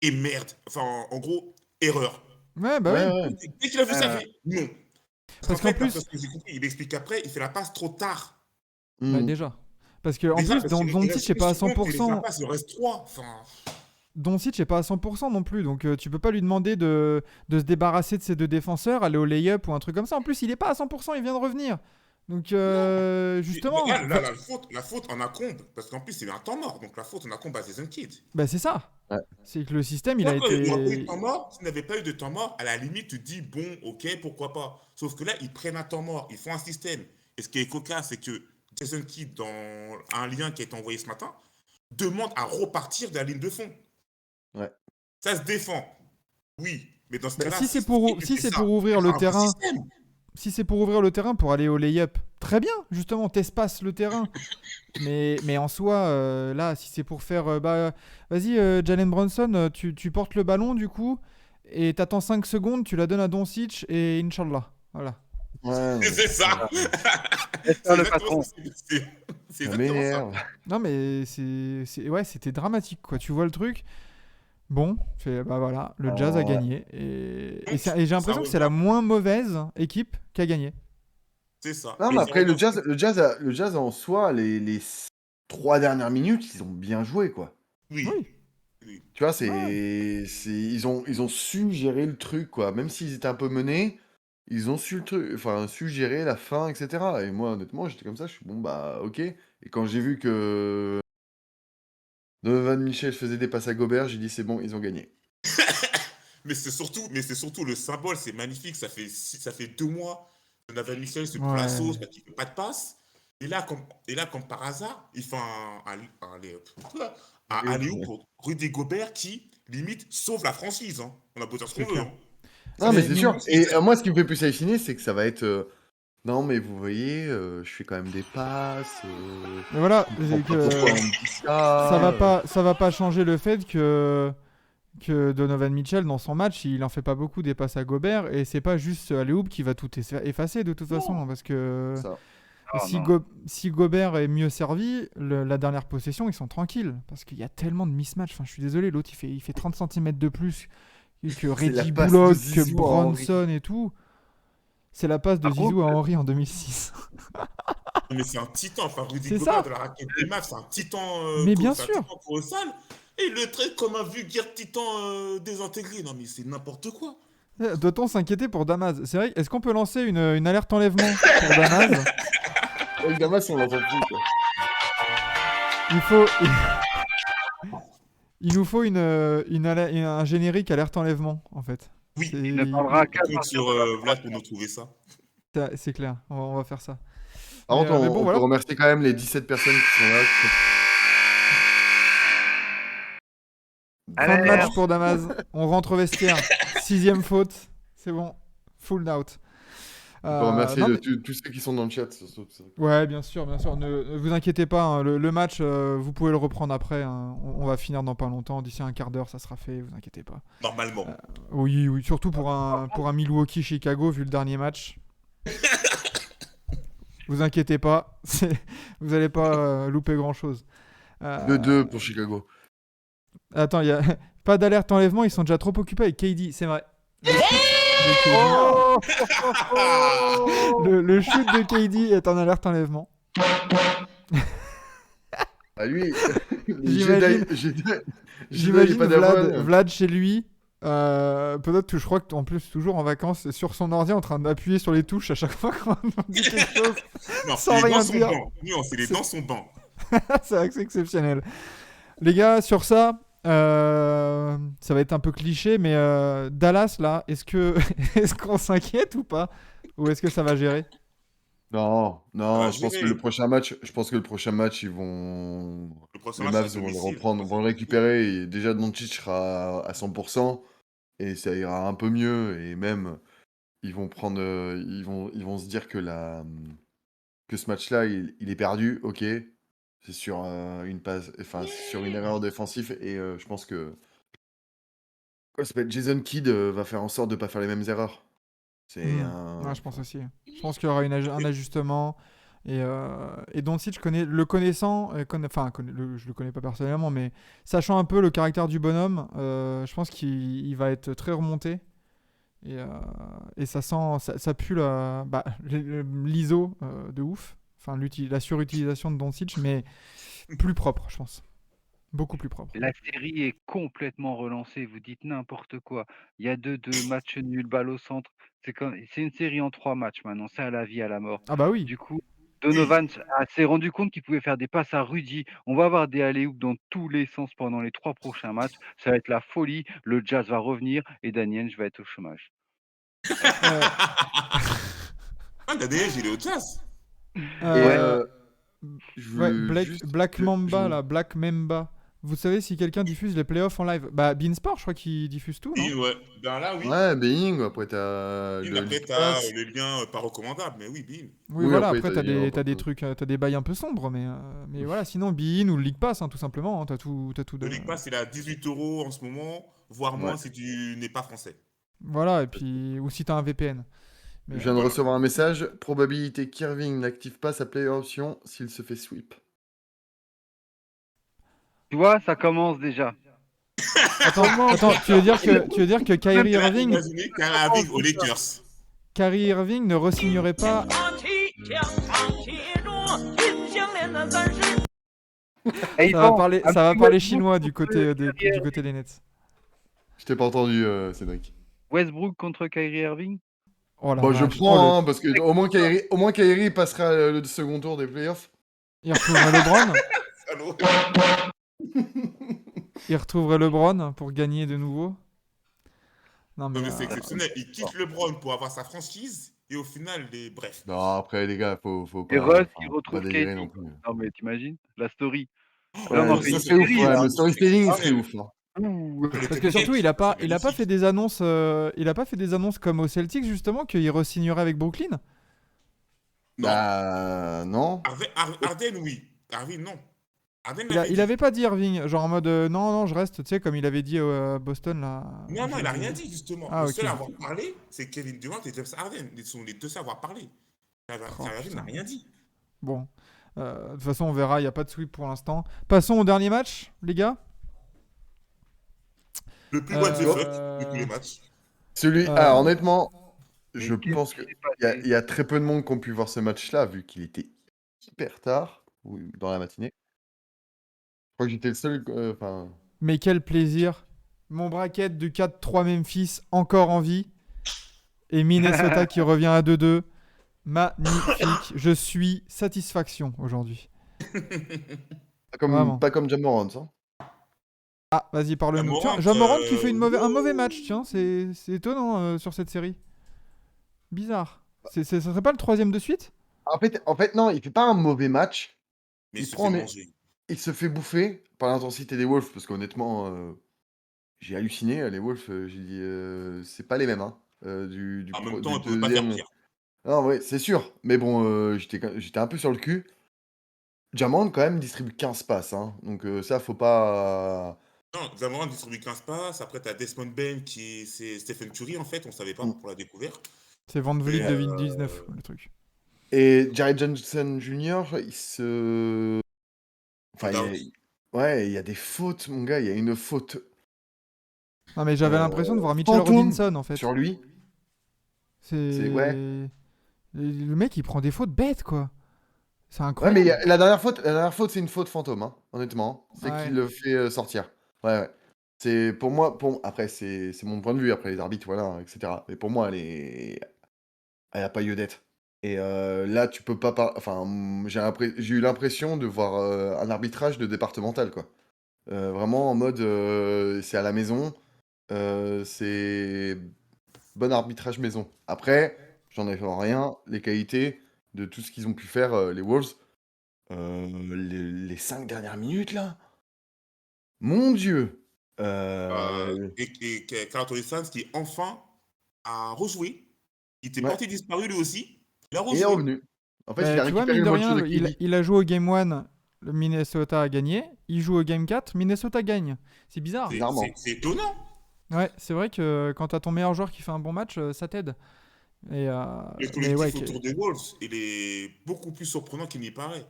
[SPEAKER 4] et merde. Enfin, en gros, erreur.
[SPEAKER 5] Ouais, bah
[SPEAKER 2] Ouais,
[SPEAKER 5] oui.
[SPEAKER 2] ouais.
[SPEAKER 4] Dès qu'il a vu ça, il
[SPEAKER 2] Euh,
[SPEAKER 4] fait non. Parce
[SPEAKER 5] Parce
[SPEAKER 4] qu'en
[SPEAKER 5] qu'en
[SPEAKER 4] fait, d'après
[SPEAKER 5] plus,
[SPEAKER 4] ce que j'ai compris, il explique après, il fait la passe trop tard.
[SPEAKER 5] bah
[SPEAKER 2] hmm.
[SPEAKER 5] déjà. Parce que en
[SPEAKER 4] Déjà,
[SPEAKER 5] plus,
[SPEAKER 4] parce qu'il
[SPEAKER 5] Doncic
[SPEAKER 4] reste
[SPEAKER 5] n'est
[SPEAKER 4] une
[SPEAKER 5] pas à
[SPEAKER 4] seconde, il laisse la
[SPEAKER 5] 100%.
[SPEAKER 4] passe, il en reste 3. Enfin,
[SPEAKER 5] Doncic n'est pas à 100% non plus, donc tu peux pas lui demander de se débarrasser de ses deux défenseurs, aller au lay-up ou un truc comme ça. En plus, il est pas à 100%, il vient de revenir. Donc
[SPEAKER 4] non.
[SPEAKER 5] justement,
[SPEAKER 4] Là, la faute en incombe. Parce qu'en plus, c'est un temps mort. Donc la faute en incombe à Jason Kidd.
[SPEAKER 5] bah c'est ça.
[SPEAKER 2] Ouais.
[SPEAKER 5] C'est que le système, il a
[SPEAKER 4] Là, quand il n'y aura pas eu de
[SPEAKER 5] été.
[SPEAKER 4] temps mort, s'il n'avait pas eu de temps mort, à la limite, tu te dis, bon, ok, pourquoi pas. Sauf que là, ils prennent un temps mort, ils font un système. Et ce qui est cocasse, c'est que Jason Kidd, dans un lien qui a été envoyé ce matin, demande à repartir de la ligne de fond.
[SPEAKER 2] Ouais.
[SPEAKER 4] Ça se défend. Oui. Mais dans ce
[SPEAKER 5] Bah,
[SPEAKER 4] cas-là,
[SPEAKER 5] si c'est pour,
[SPEAKER 4] tu
[SPEAKER 5] si
[SPEAKER 4] fais
[SPEAKER 5] c'est
[SPEAKER 4] ça,
[SPEAKER 5] pour ouvrir
[SPEAKER 4] fais
[SPEAKER 5] le
[SPEAKER 4] un vrai
[SPEAKER 5] terrain,
[SPEAKER 4] système.
[SPEAKER 5] si c'est pour ouvrir le terrain pour aller au lay-up, très bien, justement, t'espaces le terrain. Mais en soi, là, si c'est pour faire, bah, vas-y, Jalen Brunson, tu portes le ballon du coup, et t'attends 5 secondes, tu la donnes à Doncic et Inch'Allah. Voilà.
[SPEAKER 2] Ouais, mais
[SPEAKER 4] C'est ça.
[SPEAKER 1] Laisse
[SPEAKER 4] C'est
[SPEAKER 1] faire le
[SPEAKER 4] exactement
[SPEAKER 1] patron.
[SPEAKER 4] ça. C'est
[SPEAKER 2] ça
[SPEAKER 4] exactement ça.
[SPEAKER 2] m'énerve.
[SPEAKER 5] Non, mais ouais, c'était dramatique, quoi. Tu vois le truc. Bon, bah voilà, le Jazz a
[SPEAKER 2] Ouais.
[SPEAKER 5] gagné. Et
[SPEAKER 4] Donc,
[SPEAKER 5] j'ai
[SPEAKER 4] ça
[SPEAKER 5] l'impression que c'est la
[SPEAKER 4] revient.
[SPEAKER 5] moins mauvaise équipe qui a gagné.
[SPEAKER 4] C'est ça.
[SPEAKER 2] Non,
[SPEAKER 4] Mais
[SPEAKER 2] mais
[SPEAKER 4] ça
[SPEAKER 2] après,
[SPEAKER 4] revient.
[SPEAKER 2] le jazz en soi, les 3 dernières minutes, ils ont bien joué, quoi.
[SPEAKER 4] Oui.
[SPEAKER 5] Oui.
[SPEAKER 4] Oui.
[SPEAKER 2] Tu vois,
[SPEAKER 5] Ouais.
[SPEAKER 2] ils ont su gérer le truc, quoi. Même s'ils étaient un peu menés, ils ont su gérer la fin, etc. Et moi, honnêtement, j'étais comme ça, je suis bon, bah, ok. Et quand j'ai vu que Donovan Mitchell faisait des passes à Gobert, j'ai dit, c'est bon, ils ont gagné.
[SPEAKER 4] Mais c'est surtout le symbole, c'est magnifique. Ça fait 2 mois que Donovan Mitchell se prend la
[SPEAKER 5] Ouais.
[SPEAKER 4] sauce parce qu'il ne fait pas de passe. Et là, comme par hasard, il fait un alley-oop pour Rudy Gobert qui, limite, sauve la franchise. Hein. On a beau dire ce qu'on
[SPEAKER 5] C'est
[SPEAKER 4] veut.
[SPEAKER 5] clair.
[SPEAKER 4] Hein.
[SPEAKER 2] Non,
[SPEAKER 5] Mais
[SPEAKER 2] mais c'est
[SPEAKER 5] mine-
[SPEAKER 2] sûr. Et moi, ce qui me fait plus halluciner, c'est que ça va être. Non, mais vous voyez, je fais quand même des passes.
[SPEAKER 5] Mais voilà,
[SPEAKER 2] Je comprends pas pourquoi on me dit
[SPEAKER 5] ça va pas changer le fait que Donovan Mitchell, dans son match, il en fait pas beaucoup des passes à Gobert, et c'est pas juste alley-oop qui va tout effacer de toute façon, hein, parce que
[SPEAKER 2] Ça.
[SPEAKER 1] Ah,
[SPEAKER 5] si,
[SPEAKER 1] non.
[SPEAKER 5] si Gobert est mieux servi, la dernière possession, ils sont tranquilles, parce qu'il y a tellement de mismatch. Enfin, je suis désolé, l'autre, il fait 30 cm de plus que
[SPEAKER 2] C'est la
[SPEAKER 5] Reggie
[SPEAKER 2] passe de
[SPEAKER 5] Bullock, que
[SPEAKER 2] Zizou à Henry.
[SPEAKER 5] Bronson et tout. C'est la passe de
[SPEAKER 1] Par
[SPEAKER 5] Zizou
[SPEAKER 1] contre,
[SPEAKER 5] à Henry en 2006.
[SPEAKER 4] Mais c'est un titan, enfin Rudy
[SPEAKER 5] C'est
[SPEAKER 4] Gobert
[SPEAKER 5] ça.
[SPEAKER 4] de la raquette des Mavs, c'est un titan,
[SPEAKER 5] Mais bien
[SPEAKER 4] c'est un
[SPEAKER 5] sûr.
[SPEAKER 4] titan colossal. Et il le traite comme un vulgaire titan désintégré. Non mais c'est n'importe quoi.
[SPEAKER 5] Doit-on s'inquiéter pour Damas? C'est vrai, est-ce qu'on peut lancer une alerte enlèvement pour Damas?
[SPEAKER 2] Avec Damas, on l'entend plus, quoi.
[SPEAKER 5] Il faut. Il nous faut un générique alerte enlèvement, en fait.
[SPEAKER 4] Oui.
[SPEAKER 5] C'est-
[SPEAKER 1] il ne parlera qu'à
[SPEAKER 4] On compte
[SPEAKER 1] partir
[SPEAKER 4] sur
[SPEAKER 1] de la
[SPEAKER 4] Vlad pour nous trouver ça.
[SPEAKER 5] C'est clair, on va faire ça.
[SPEAKER 2] Par contre,
[SPEAKER 5] Mais bon,
[SPEAKER 2] on
[SPEAKER 5] voilà.
[SPEAKER 2] peut remercier quand même les 17 personnes qui sont là.
[SPEAKER 5] Fin de
[SPEAKER 1] Alerte.
[SPEAKER 5] match pour Damas. On rentre au vestiaire. 6ème faute. C'est bon. Full out.
[SPEAKER 2] On peut remercier
[SPEAKER 5] non, mais-
[SPEAKER 2] tous ceux qui sont dans le chat. Surtout.
[SPEAKER 5] Ouais, bien sûr, bien sûr. Ne vous inquiétez pas, hein, le match, vous pouvez le reprendre après, hein. On va finir dans pas longtemps. D'ici un quart d'heure, ça sera fait. Vous inquiétez pas.
[SPEAKER 4] Normalement.
[SPEAKER 5] Oui, oui. Surtout pour un Milwaukee-Chicago, vu le dernier match. Vous inquiétez pas. Vous allez pas louper grand-chose.
[SPEAKER 2] 2-2 pour Chicago.
[SPEAKER 5] Attends, il y a pas d'alerte enlèvement. Ils sont déjà trop occupés avec KD. C'est vrai.
[SPEAKER 1] Oh
[SPEAKER 5] Le shoot de KD est en alerte enlèvement.
[SPEAKER 2] Ah, lui,
[SPEAKER 5] J'imagine-
[SPEAKER 2] Jedi,
[SPEAKER 5] J'imagine
[SPEAKER 2] Padawan.
[SPEAKER 5] Vlad chez lui. Peut-être que je crois qu'en plus toujours en vacances sur son ordi en train d'appuyer sur les touches à chaque fois qu'on dit quelque chose.
[SPEAKER 4] Non,
[SPEAKER 5] Sans
[SPEAKER 4] il est
[SPEAKER 5] rien
[SPEAKER 4] dans son
[SPEAKER 5] dire.
[SPEAKER 4] banc. Non, c'est les dans son banc.
[SPEAKER 5] C'est vrai que c'est exceptionnel. Les gars, sur ça, ça va être un peu cliché, mais Dallas là, est-ce qu'on s'inquiète ou pas, ou est-ce que ça va gérer?
[SPEAKER 2] Non,
[SPEAKER 4] Ah,
[SPEAKER 2] je pense que
[SPEAKER 4] gérer.
[SPEAKER 2] le prochain match, ils vont.
[SPEAKER 4] Le prochain
[SPEAKER 2] Les
[SPEAKER 4] match,
[SPEAKER 2] Mavs
[SPEAKER 4] c'est à
[SPEAKER 2] vont le
[SPEAKER 4] domicile.
[SPEAKER 2] reprendre, vont le récupérer. Et déjà, Doncic sera à 100%. Et ça ira un peu mieux. Et même, ils vont prendre. Ils vont se dire que que ce match-là, il est perdu. Ok. C'est sur une passe. Enfin, c'est sur une erreur défensive. Et je pense que. Quoi, ça s'appelle Jason Kidd va faire en sorte de ne pas faire les mêmes errres. C'est
[SPEAKER 5] Ouais, je pense aussi. Je pense qu'il y aura un ajustement. Et Doncic, le connaissant, je le connais pas personnellement, mais sachant un peu le caractère du bonhomme, je pense qu'il va être très remonté. Et ça sent, ça pue l'ISO de ouf. Enfin, la surutilisation de Doncic, mais plus propre, je pense. Beaucoup plus propre.
[SPEAKER 1] La série est complètement relancée. Vous dites n'importe quoi. Il y a 2-2, match nul, balle au centre. C'est une série en 3 matchs maintenant. C'est à la vie, à la mort.
[SPEAKER 5] Ah bah oui.
[SPEAKER 1] Du coup, Donovan s'est rendu compte qu'il pouvait faire des passes à Rudy. On va avoir des alley-oops dans tous les sens pendant les 3 prochains matchs. Ça va être la folie. Le Jazz va revenir et Daniel, je vais être au chômage.
[SPEAKER 4] Ah, Daniel, il est au Jazz.
[SPEAKER 2] Et
[SPEAKER 5] Euh,
[SPEAKER 2] je
[SPEAKER 5] Ouais,
[SPEAKER 2] veux
[SPEAKER 5] Black Mamba, Black Mamba. Vous savez si quelqu'un diffuse les playoffs en live? Bah, Beansport, je crois qu'il diffuse tout, non?
[SPEAKER 4] Et ouais. Ben là, oui.
[SPEAKER 2] Ouais, Being, après t'as
[SPEAKER 4] Et
[SPEAKER 2] le
[SPEAKER 4] après,
[SPEAKER 2] League
[SPEAKER 4] t'as
[SPEAKER 2] Pass.
[SPEAKER 4] le lien pas recommandable, mais oui, Bill.
[SPEAKER 5] Oui,
[SPEAKER 2] Oui,
[SPEAKER 5] voilà,
[SPEAKER 2] après,
[SPEAKER 5] après
[SPEAKER 2] t'as
[SPEAKER 5] t'as
[SPEAKER 2] des liens
[SPEAKER 5] des
[SPEAKER 2] partout.
[SPEAKER 5] trucs, t'as des bails un peu sombres, mais voilà, sinon Bein ou le League Pass, hein, tout simplement, hein, t'as tout
[SPEAKER 4] Le League Pass, il est à 18 € en ce moment, voire moins
[SPEAKER 2] Ouais.
[SPEAKER 4] si tu n'es pas français.
[SPEAKER 5] Voilà, et puis, ou si t'as un VPN. Mais,
[SPEAKER 2] Je viens de
[SPEAKER 4] Voilà.
[SPEAKER 2] recevoir un message. Probabilité qu'Irving n'active pas sa player option s'il se fait sweep.
[SPEAKER 1] Tu vois, ça commence déjà.
[SPEAKER 5] Attends, tu veux dire que Kyrie
[SPEAKER 4] Imaginez Kyrie Irving aux Lakers.
[SPEAKER 5] Irving ne re-signerait pas?
[SPEAKER 1] Et
[SPEAKER 5] Ça va parler chinois du côté des Nets.
[SPEAKER 2] Je t'ai pas entendu, Cédric.
[SPEAKER 1] Westbrook contre Kyrie Irving.
[SPEAKER 5] Oh la
[SPEAKER 2] Bon, je
[SPEAKER 5] vache.
[SPEAKER 2] prends, hein, parce que au moins Kyrie passera le second tour des playoffs.
[SPEAKER 5] Il retrouverait LeBron.
[SPEAKER 4] Salaud.
[SPEAKER 5] Il retrouverait LeBron pour gagner de nouveau. Non mais,
[SPEAKER 4] Non, mais c'est exceptionnel. Il quitte LeBron pour avoir sa franchise et au final, bref.
[SPEAKER 2] Non, après, les gars, faut pas.
[SPEAKER 1] Et Russ, il
[SPEAKER 2] Faut
[SPEAKER 1] retrouve
[SPEAKER 2] pas délirer
[SPEAKER 1] KD.
[SPEAKER 2] non plus.
[SPEAKER 1] Non mais t'imagines la story.
[SPEAKER 2] Ouais,
[SPEAKER 1] Là, on en
[SPEAKER 2] ça
[SPEAKER 1] fait une
[SPEAKER 2] serait ouf,
[SPEAKER 1] série,
[SPEAKER 2] ouais,
[SPEAKER 1] là.
[SPEAKER 2] le storytelling
[SPEAKER 4] Ah,
[SPEAKER 2] serait
[SPEAKER 4] mais-
[SPEAKER 2] ouf. Hein.
[SPEAKER 1] Ouh.
[SPEAKER 5] parce que surtout il a pas fait des annonces comme aux Celtics justement qu'il re-signerait avec Brooklyn.
[SPEAKER 4] Non.
[SPEAKER 2] Bah, non.
[SPEAKER 4] Harden, oui. Harden, non. Harden
[SPEAKER 5] Il
[SPEAKER 4] l'avait dit.
[SPEAKER 5] avait pas dit Irving, genre en mode non je reste, tu sais comme il avait dit à Boston là.
[SPEAKER 4] Non, il a rien dit, justement.
[SPEAKER 5] Ah,
[SPEAKER 4] Le
[SPEAKER 5] ok.
[SPEAKER 4] seul à avoir parlé, c'est Kevin Durant et James Harden. Ils sont les deux seuls à avoir parlé. Kyrie Irving
[SPEAKER 5] putain.
[SPEAKER 4] n'a rien dit.
[SPEAKER 5] Bon, de toute façon on verra, il y a pas de sweep pour l'instant. Passons au dernier match, les gars.
[SPEAKER 4] Le plus what the fuck
[SPEAKER 5] Euh,
[SPEAKER 4] de tous les matchs.
[SPEAKER 2] Celui.
[SPEAKER 5] Euh,
[SPEAKER 2] Ah, honnêtement, Je
[SPEAKER 1] Mais qu'est-ce
[SPEAKER 2] pense
[SPEAKER 1] qui
[SPEAKER 2] qu'il
[SPEAKER 1] s'est
[SPEAKER 2] y a,
[SPEAKER 1] passé?
[SPEAKER 2] il y a très peu de monde qui ont pu voir ce match-là, vu qu'il était hyper tard, ou dans la matinée. Je crois que j'étais le seul. Enfin,
[SPEAKER 5] Mais quel plaisir. Mon bracket du 4-3 Memphis encore en vie. Et Minnesota qui revient à 2-2. Magnifique. Je suis satisfaction aujourd'hui. Vraiment.
[SPEAKER 2] pas comme Ja Morant, hein.
[SPEAKER 5] Ah, vas-y,
[SPEAKER 4] La
[SPEAKER 5] parle-nous. Tiens,
[SPEAKER 4] Morant,
[SPEAKER 5] Jamorant qui fait un mauvais match.
[SPEAKER 4] wouh.
[SPEAKER 5] Tiens, c'est étonnant sur cette série. Bizarre. Ça serait pas le troisième de suite?
[SPEAKER 2] En fait, non, il fait pas un mauvais match.
[SPEAKER 4] Mais il
[SPEAKER 2] Il
[SPEAKER 4] se fait
[SPEAKER 2] prend,
[SPEAKER 4] manger.
[SPEAKER 2] il se fait bouffer par l'intensité des Wolves, parce qu'honnêtement, j'ai halluciné. Les Wolves, j'ai dit, c'est pas les mêmes, hein.
[SPEAKER 4] En même
[SPEAKER 2] Du
[SPEAKER 4] temps, il pouvait pas faire
[SPEAKER 2] deuxième.
[SPEAKER 4] pire.
[SPEAKER 2] Non, ouais, c'est sûr. Mais bon, j'étais un peu sur le cul. Jamorant, quand même, distribue 15 passes, hein. Donc ça, faut pas.
[SPEAKER 4] Non, Zamorant distribue 15 passes. Après, tu as Desmond Bain c'est Stephen Curry, en fait. On savait pas.
[SPEAKER 2] Mm.
[SPEAKER 4] On l'a découvert.
[SPEAKER 5] C'est Van
[SPEAKER 4] Et,
[SPEAKER 5] Vliet 2019, le truc.
[SPEAKER 2] Et Jared Johnson Jr., il se. Enfin,
[SPEAKER 4] shoot out.
[SPEAKER 2] ouais, il y a des fautes, mon gars. Il y a une faute
[SPEAKER 5] Non, mais j'avais l'impression de voir Mitchell
[SPEAKER 2] fantôme
[SPEAKER 5] Robinson en fait.
[SPEAKER 2] sur lui. Ouais.
[SPEAKER 5] C'est. Le mec, il prend des fautes bêtes, quoi. C'est
[SPEAKER 2] Ouais, mais
[SPEAKER 5] incroyable.
[SPEAKER 2] la dernière faute, c'est une faute fantôme, hein, honnêtement. C'est qu'il
[SPEAKER 5] Ouais.
[SPEAKER 2] le fait sortir. Ouais, ouais. C'est pour moi, après, c'est mon point de vue, après les arbitres, voilà, etc. Mais pour moi, elle a pas lieu d'être. Et là, tu peux pas Enfin, j'ai eu l'impression de voir un arbitrage de départemental, quoi. Vraiment en mode, c'est à la maison, c'est bon arbitrage maison. Après, j'en ai rien, les qualités de tout ce qu'ils ont pu faire, les Wolves, les 5 dernières minutes, là, mon Dieu!
[SPEAKER 4] Et Carl Anthony Towns qui enfin a rejoué. Il était
[SPEAKER 2] Ouais,
[SPEAKER 4] porté disparu lui aussi. Il a
[SPEAKER 2] et il est
[SPEAKER 4] rejoué.
[SPEAKER 2] revenu. En fait, il
[SPEAKER 5] Mais
[SPEAKER 2] a
[SPEAKER 5] tu vois,
[SPEAKER 2] récupéré
[SPEAKER 5] mine
[SPEAKER 2] le
[SPEAKER 5] de
[SPEAKER 2] mode show
[SPEAKER 5] rien,
[SPEAKER 2] de KD.
[SPEAKER 5] il a joué au Game 1, le Minnesota a gagné. Il joue au Game 4, Minnesota gagne. C'est bizarre.
[SPEAKER 2] Bizarrement.
[SPEAKER 4] C'est étonnant.
[SPEAKER 5] Ouais, c'est vrai que quand t'as ton meilleur joueur qui fait un bon match, ça t'aide. Et,
[SPEAKER 4] Le
[SPEAKER 5] mais ouais,
[SPEAKER 4] collectif autour des Wolves, il est beaucoup plus surprenant qu'il n'y paraît.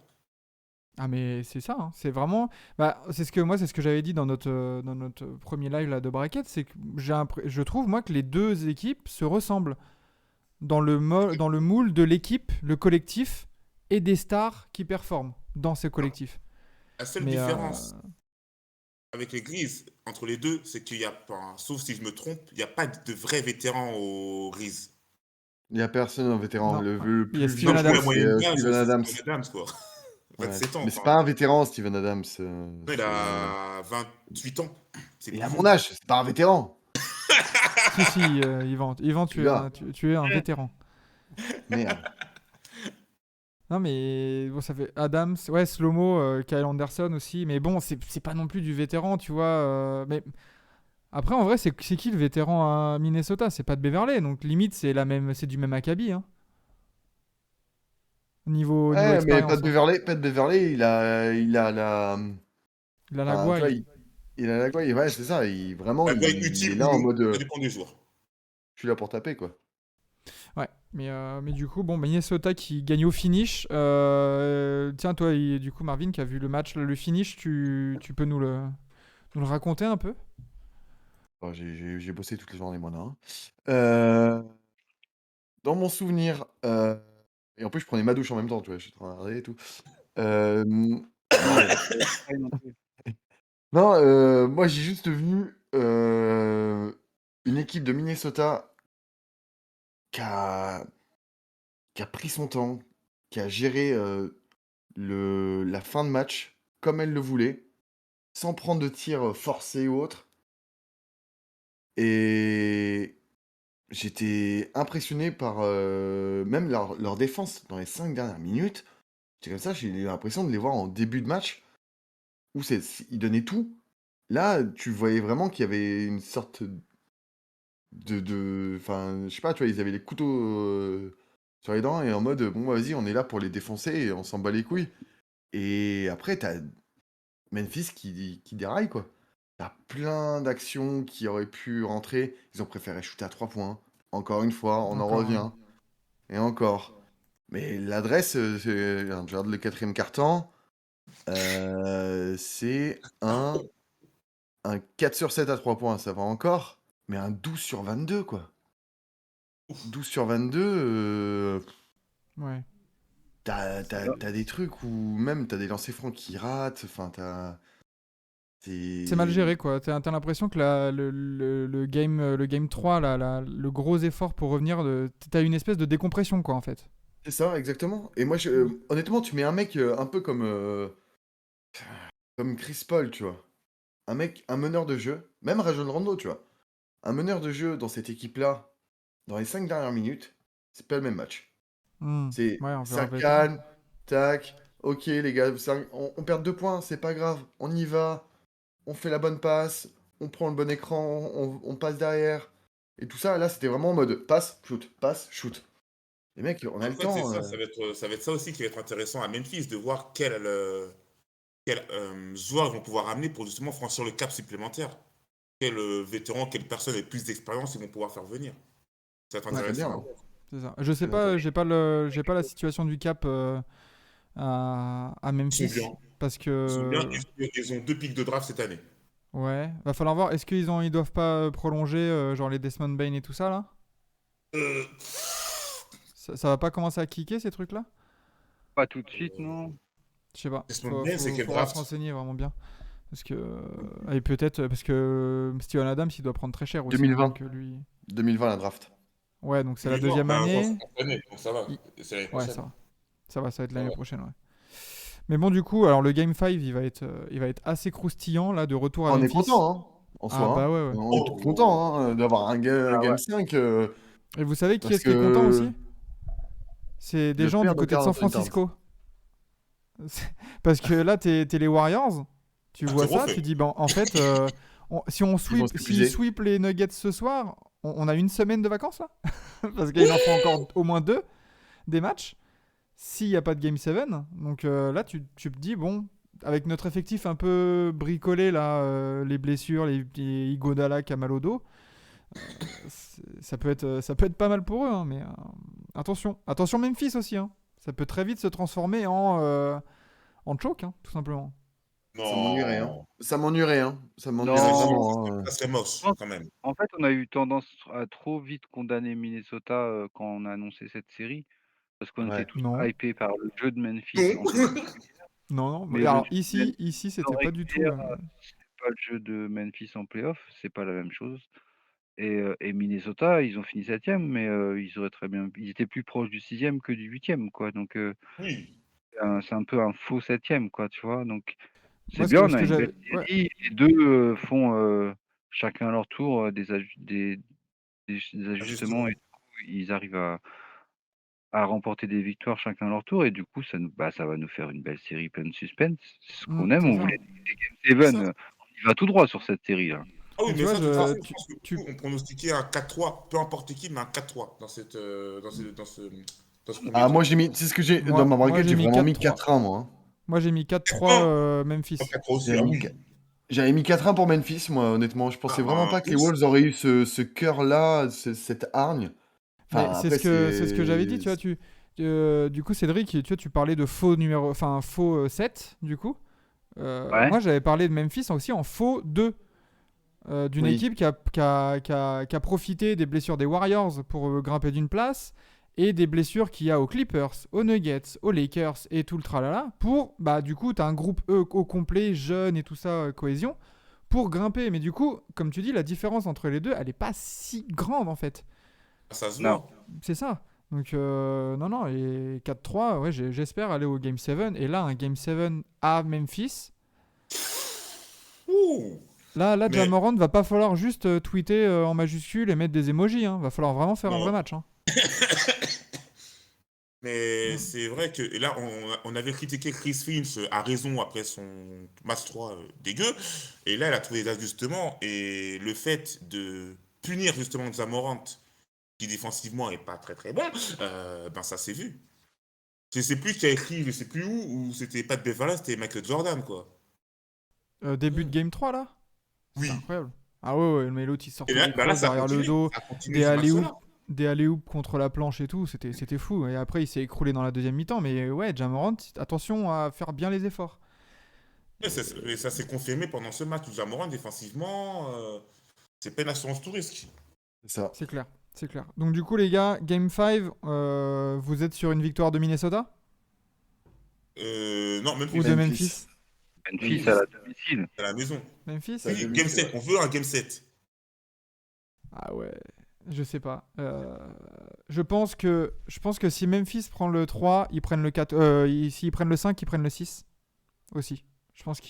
[SPEAKER 5] ah mais c'est ça, hein. C'est vraiment, bah c'est ce que j'avais dit dans notre premier live là de bracket, c'est que je trouve moi que les deux équipes se ressemblent dans le moule de l'équipe, le collectif et des stars qui performent dans ce
[SPEAKER 4] Non.
[SPEAKER 5] collectif.
[SPEAKER 4] La seule
[SPEAKER 5] Mais
[SPEAKER 4] différence avec les Grises entre les deux, c'est qu'il n'y a pas, sauf si je me trompe, il n'y a pas de vrais vétérans aux Grises.
[SPEAKER 2] Il y a personne en vétéran.
[SPEAKER 5] non,
[SPEAKER 2] Le
[SPEAKER 5] il y a
[SPEAKER 2] plus
[SPEAKER 4] Non,
[SPEAKER 5] Steven
[SPEAKER 2] vieux, je
[SPEAKER 4] pour
[SPEAKER 5] Adams.
[SPEAKER 2] crois,
[SPEAKER 4] la
[SPEAKER 2] c'est
[SPEAKER 4] moyenne d'âge,
[SPEAKER 2] Steven
[SPEAKER 4] c'est
[SPEAKER 2] Adams.
[SPEAKER 4] Steven Adams, quoi.
[SPEAKER 2] Ouais.
[SPEAKER 4] 27 ans,
[SPEAKER 2] Mais c'est
[SPEAKER 4] enfin.
[SPEAKER 2] pas un vétéran, Steven Adams.
[SPEAKER 4] Non, il a 28 ans. C'est
[SPEAKER 2] Il
[SPEAKER 4] plus
[SPEAKER 2] a
[SPEAKER 4] vieux.
[SPEAKER 2] mon âge, c'est pas un vétéran.
[SPEAKER 5] Si, Yvan,
[SPEAKER 2] Tu l'as.
[SPEAKER 5] tu es un vétéran.
[SPEAKER 2] Merde.
[SPEAKER 5] Non mais bon, ça fait Adams, ouais, Slomo, Kyle Anderson aussi, mais bon, c'est pas non plus du vétéran, tu vois. Mais après, en vrai, c'est qui le vétéran à Minnesota? C'est pas de Beverley, donc limite, c'est du même acabit, hein, niveau
[SPEAKER 2] Ouais, mais
[SPEAKER 5] expérience, hein.
[SPEAKER 2] Pat Beverley, il a la.
[SPEAKER 5] Il a la
[SPEAKER 2] Enfin, tu vois,
[SPEAKER 5] gouaille.
[SPEAKER 2] il a la quoi, ouais, c'est ça. Vraiment,
[SPEAKER 4] Ça doit être
[SPEAKER 2] il
[SPEAKER 4] utile
[SPEAKER 2] est
[SPEAKER 4] ou
[SPEAKER 2] là en
[SPEAKER 4] non.
[SPEAKER 2] mode,
[SPEAKER 4] Ça dépend des joueurs.
[SPEAKER 2] je suis là pour taper, quoi.
[SPEAKER 5] Ouais, mais du coup, bon, Minnesota qui gagne au finish. Tiens, toi, du coup, Marvin, qui a vu le match, le finish, tu peux nous le raconter un peu?
[SPEAKER 2] Bon, j'ai bossé toute la journée, moi, là, hein. Euh, Dans mon souvenir, et en plus, je prenais ma douche en même temps, tu vois, je suis en train de regarder et tout. Euh,
[SPEAKER 1] Ouais, non plus.
[SPEAKER 2] Non, moi, j'ai juste vu une équipe de Minnesota qui a, qui a pris son temps, qui a géré la fin de match comme elle le voulait, sans prendre de tir forcé ou autre. Et j'étais impressionné par même leur défense dans les 5 dernières minutes. C'est comme ça, j'ai eu l'impression de les voir en début de match où ils donnaient tout. Là, tu voyais vraiment qu'il y avait une sorte enfin, je sais pas, tu vois, ils avaient les couteaux sur les dents et en mode, bon, vas-y, on est là pour les défoncer et on s'en bat les couilles. Et après, t'as Memphis qui déraille, quoi. T'as plein d'actions qui auraient pu rentrer. Ils ont préféré shooter à 3 points. Encore une fois, on en
[SPEAKER 5] Encore, ouais.
[SPEAKER 2] revient. Et encore. Mais l'adresse, je regarde le quatrième quart-temps. C'est un 4 sur 7 à 3 points, ça va encore. Mais un 12 sur 22, quoi. 12 sur 22,
[SPEAKER 5] Ouais.
[SPEAKER 2] t'as des trucs où même t'as des lancers francs qui ratent. Enfin,
[SPEAKER 5] C'est mal
[SPEAKER 2] c'est.
[SPEAKER 5] géré, quoi. T'as l'impression que le game 3, le gros effort pour revenir, t'as une espèce de décompression, quoi, en fait.
[SPEAKER 2] C'est ça, exactement. Et moi, honnêtement, tu mets un mec un peu comme Chris Paul, tu vois. Un mec, un meneur de jeu, même Rajon Rondo, tu vois. Un meneur de jeu dans cette équipe-là, dans les 5 dernières minutes, c'est pas le même match. C'est
[SPEAKER 5] Ouais, on
[SPEAKER 2] ça
[SPEAKER 5] verra peut-être.
[SPEAKER 2] calme, tac, ok les gars, on perd 2 points, c'est pas grave, on y va, on fait la bonne passe, on prend le bon écran, on passe derrière. Et tout ça, là, c'était vraiment en mode passe, shoot. Les mecs, on a
[SPEAKER 4] En
[SPEAKER 2] le
[SPEAKER 4] fait, c'est
[SPEAKER 2] temps.
[SPEAKER 4] ça, ça va être ça aussi qui va être intéressant à Memphis, de voir quels joueurs ils vont pouvoir amener pour justement franchir le cap supplémentaire. Quel vétéran, quelle personne avec plus d'expérience ils vont pouvoir faire venir. Ça va être
[SPEAKER 2] Ce serait bien,
[SPEAKER 4] intéressant à
[SPEAKER 2] hein.
[SPEAKER 4] voir.
[SPEAKER 5] C'est ça. Je sais
[SPEAKER 2] Très
[SPEAKER 5] pas,
[SPEAKER 2] intéressant.
[SPEAKER 5] j'ai pas la situation du cap à
[SPEAKER 4] Ils sont
[SPEAKER 5] Memphis.
[SPEAKER 4] bien.
[SPEAKER 5] Parce
[SPEAKER 4] Ils sont bien.
[SPEAKER 5] que.
[SPEAKER 4] Ils ont 2 pics de draft cette année.
[SPEAKER 5] Ouais. Va falloir voir. Est-ce ils doivent pas prolonger, genre les Desmond Bain et tout ça, là?
[SPEAKER 4] Euh,
[SPEAKER 5] Ça va pas commencer à kicker, ces trucs-là?
[SPEAKER 1] Pas tout de suite, non.
[SPEAKER 5] Je sais pas.
[SPEAKER 4] Desmond Bain, c'est quel
[SPEAKER 5] Faudra se
[SPEAKER 4] draft?
[SPEAKER 5] renseigner vraiment bien. Parce que. Et peut-être parce que Steven Adams, il doit prendre très cher aussi, hein,
[SPEAKER 2] 2020.
[SPEAKER 5] donc lui.
[SPEAKER 2] 2020, la draft.
[SPEAKER 5] Ouais, donc c'est la
[SPEAKER 4] 2020,
[SPEAKER 5] deuxième
[SPEAKER 4] ben, attends,
[SPEAKER 5] année.
[SPEAKER 4] c'est cette année, donc ça va.
[SPEAKER 5] Il-
[SPEAKER 4] C'est l'année
[SPEAKER 5] Ouais,
[SPEAKER 4] prochaine.
[SPEAKER 5] ça va être
[SPEAKER 4] Ça
[SPEAKER 5] l'année
[SPEAKER 4] va.
[SPEAKER 5] prochaine, ouais. Mais bon, du coup, alors le Game 5, il va être assez croustillant, là, de retour à
[SPEAKER 2] On est
[SPEAKER 5] Memphis.
[SPEAKER 2] content, hein, en
[SPEAKER 5] Ah
[SPEAKER 2] soi,
[SPEAKER 5] bah
[SPEAKER 2] hein.
[SPEAKER 5] ouais, ouais.
[SPEAKER 2] On est trop
[SPEAKER 4] Oh,
[SPEAKER 2] content hein, d'avoir un
[SPEAKER 1] Ah ouais.
[SPEAKER 2] Game 5
[SPEAKER 5] Et vous savez qui
[SPEAKER 2] parce
[SPEAKER 5] est-ce qui est content aussi?
[SPEAKER 2] que
[SPEAKER 5] C'est des
[SPEAKER 2] le
[SPEAKER 5] gens du
[SPEAKER 2] père de
[SPEAKER 5] côté de
[SPEAKER 2] Karl
[SPEAKER 5] San
[SPEAKER 2] Anthony Towns.
[SPEAKER 5] Francisco. Parce que là, t'es les Warriors, tu
[SPEAKER 4] ah,
[SPEAKER 5] vois
[SPEAKER 4] t'es
[SPEAKER 5] ça, tu
[SPEAKER 4] refait.
[SPEAKER 5] dis, ben, en fait,
[SPEAKER 2] Ils vont
[SPEAKER 5] s'ils
[SPEAKER 2] s'épuiser.
[SPEAKER 5] sweep les Nuggets ce soir, on a une semaine de vacances, là? Parce qu'il en faut encore au moins deux, des matchs, s'il n'y a pas de Game 7. Donc là, tu te dis, bon, avec notre effectif un peu bricolé, là, les blessures, les Igodala qui a mal au dos, ça peut être pas mal pour eux, hein, mais attention Memphis aussi, hein. Ça peut très vite se transformer en choke, hein, tout simplement.
[SPEAKER 2] Ça m'ennuierait, hein.
[SPEAKER 4] Non.
[SPEAKER 2] Ça m'ennuierait, hein. Ça m'ennuierait
[SPEAKER 1] Non,
[SPEAKER 2] vraiment, hein.
[SPEAKER 4] Ça serait moche,
[SPEAKER 1] je pense
[SPEAKER 4] quand même.
[SPEAKER 1] en fait, on a eu tendance à trop vite condamner Minnesota, quand on a annoncé cette série, parce qu'on était
[SPEAKER 2] Ouais.
[SPEAKER 1] tous
[SPEAKER 5] Non,
[SPEAKER 1] hypés par le jeu de Memphis
[SPEAKER 4] Non.
[SPEAKER 1] en saison régulière.
[SPEAKER 5] non.
[SPEAKER 1] Mais le
[SPEAKER 5] Alors
[SPEAKER 1] jeu de Memphis
[SPEAKER 5] ici,
[SPEAKER 1] en
[SPEAKER 5] c'était pas du tout.
[SPEAKER 1] régulière, c'est pas le jeu de Memphis en playoff, c'est pas la même chose. Et Minnesota, ils ont fini 7e, mais ils étaient plus proches du 6e que du 8e, quoi. Donc
[SPEAKER 4] Oui.
[SPEAKER 1] c'est un peu un faux 7e, quoi, tu vois. Donc c'est
[SPEAKER 5] Moi,
[SPEAKER 1] bien, on
[SPEAKER 5] ce
[SPEAKER 1] a
[SPEAKER 5] que
[SPEAKER 1] une belle
[SPEAKER 5] j'avais. Ouais.
[SPEAKER 1] série. Les deux font chacun à leur tour des ajustements, et
[SPEAKER 4] Justement.
[SPEAKER 1] du coup, ils arrivent à remporter des victoires chacun à leur tour, et du coup, ça va nous faire une belle série pleine de suspense. C'est ce qu'on aime.
[SPEAKER 5] C'est
[SPEAKER 1] On
[SPEAKER 5] ça.
[SPEAKER 1] voulait des Game
[SPEAKER 4] Ça.
[SPEAKER 1] 7. On y va tout droit sur cette série-là.
[SPEAKER 4] Ah oui,
[SPEAKER 5] Mais tu
[SPEAKER 4] mais
[SPEAKER 5] vois,
[SPEAKER 4] ça, de toute façon, je
[SPEAKER 5] tu,
[SPEAKER 4] pense que
[SPEAKER 5] tu-
[SPEAKER 4] nous, on pronostiquait un 4-3, peu importe qui, mais un 4-3 dans ce premier
[SPEAKER 2] Ah,
[SPEAKER 4] tour.
[SPEAKER 2] moi, c'est ce que j'ai. Dans ma
[SPEAKER 5] moi
[SPEAKER 2] braquette,
[SPEAKER 5] j'ai
[SPEAKER 2] j'ai
[SPEAKER 5] mis
[SPEAKER 2] vraiment mis
[SPEAKER 5] 4-3.
[SPEAKER 2] 4-1, moi, hein.
[SPEAKER 5] Moi, j'ai mis 4-3
[SPEAKER 4] 4-1.
[SPEAKER 5] Memphis.
[SPEAKER 4] 4-3 aussi,
[SPEAKER 2] J'avais
[SPEAKER 4] ah
[SPEAKER 2] mis,
[SPEAKER 4] oui.
[SPEAKER 2] j'avais mis 4-1 pour Memphis, moi, honnêtement. Je pensais
[SPEAKER 4] Ah
[SPEAKER 2] vraiment
[SPEAKER 4] ben,
[SPEAKER 2] pas que les
[SPEAKER 4] oui.
[SPEAKER 2] Wolves auraient eu ce cœur-là, cette hargne.
[SPEAKER 5] Mais
[SPEAKER 2] Enfin, après,
[SPEAKER 5] c'est ce que j'avais dit, tu vois. Du coup, Cédric, tu vois, tu parlais de faux 7, du coup.
[SPEAKER 1] Ouais.
[SPEAKER 5] Moi, j'avais parlé de Memphis aussi en faux 2. D'une
[SPEAKER 2] Oui.
[SPEAKER 5] équipe qui a profité des blessures des Warriors pour grimper d'une place et des blessures qu'il y a aux Clippers, aux Nuggets, aux Lakers et tout le tralala pour, bah, du coup, tu as un groupe au complet, jeune et tout ça, cohésion, pour grimper. Mais du coup, comme tu dis, la différence entre les deux, elle est pas si grande en fait.
[SPEAKER 4] Ça se
[SPEAKER 1] Non.
[SPEAKER 4] voit.
[SPEAKER 5] C'est ça. Donc, non, et 4-3, ouais, j'espère aller au Game 7. Et là, un Game 7 à Memphis.
[SPEAKER 4] Ouh.
[SPEAKER 5] Là,
[SPEAKER 4] Mais
[SPEAKER 5] Ja Morant va pas falloir juste tweeter en majuscule et mettre des emojis. Hein. Va falloir vraiment faire un
[SPEAKER 4] non.
[SPEAKER 5] vrai match. Hein.
[SPEAKER 4] Mais c'est vrai que et là, on avait critiqué Chris Finch à raison après son match 3 dégueu. Et là, elle a trouvé des ajustements. Et le fait de punir justement Zamorant, qui défensivement est pas très très bon, ben ça s'est vu. Je sais plus qui a écrit, je sais plus où, ou c'était pas de Bevala, c'était Michael Jordan, quoi.
[SPEAKER 5] Début de Game 3, là.
[SPEAKER 4] Oui.
[SPEAKER 5] C'était incroyable. Ah ouais, mais l'autre, il
[SPEAKER 4] Et
[SPEAKER 5] sortait
[SPEAKER 4] là,
[SPEAKER 5] des
[SPEAKER 4] ben là,
[SPEAKER 5] crosses derrière le dos,
[SPEAKER 4] ça a continué
[SPEAKER 5] des
[SPEAKER 4] ce
[SPEAKER 5] alley-oops,
[SPEAKER 4] match-là.
[SPEAKER 5] des alley-oops contre la planche et tout. C'était fou. Et après, il s'est écroulé dans la deuxième mi-temps. Mais ouais, Ja Morant, attention à faire bien les efforts.
[SPEAKER 4] Et ça s'est confirmé pendant ce match où Zamorant, défensivement, c'est pas une assurance tout risque.
[SPEAKER 2] C'est ça.
[SPEAKER 5] C'est clair. C'est clair. Donc du coup les gars, Game 5, vous êtes sur une victoire de Minnesota
[SPEAKER 4] Non,
[SPEAKER 5] ou de
[SPEAKER 4] Memphis,
[SPEAKER 5] Memphis?
[SPEAKER 1] Memphis à la domicile.
[SPEAKER 4] à la maison.
[SPEAKER 5] Memphis?
[SPEAKER 2] Ça-
[SPEAKER 4] Oui,
[SPEAKER 2] domicile,
[SPEAKER 4] Game 7,
[SPEAKER 2] ouais.
[SPEAKER 4] on veut un Game 7.
[SPEAKER 5] Ah ouais, je sais pas. Je pense que si Memphis prend le 3, ils prennent le 4. S'ils prennent le 5, ils prennent le 6 aussi. Je pense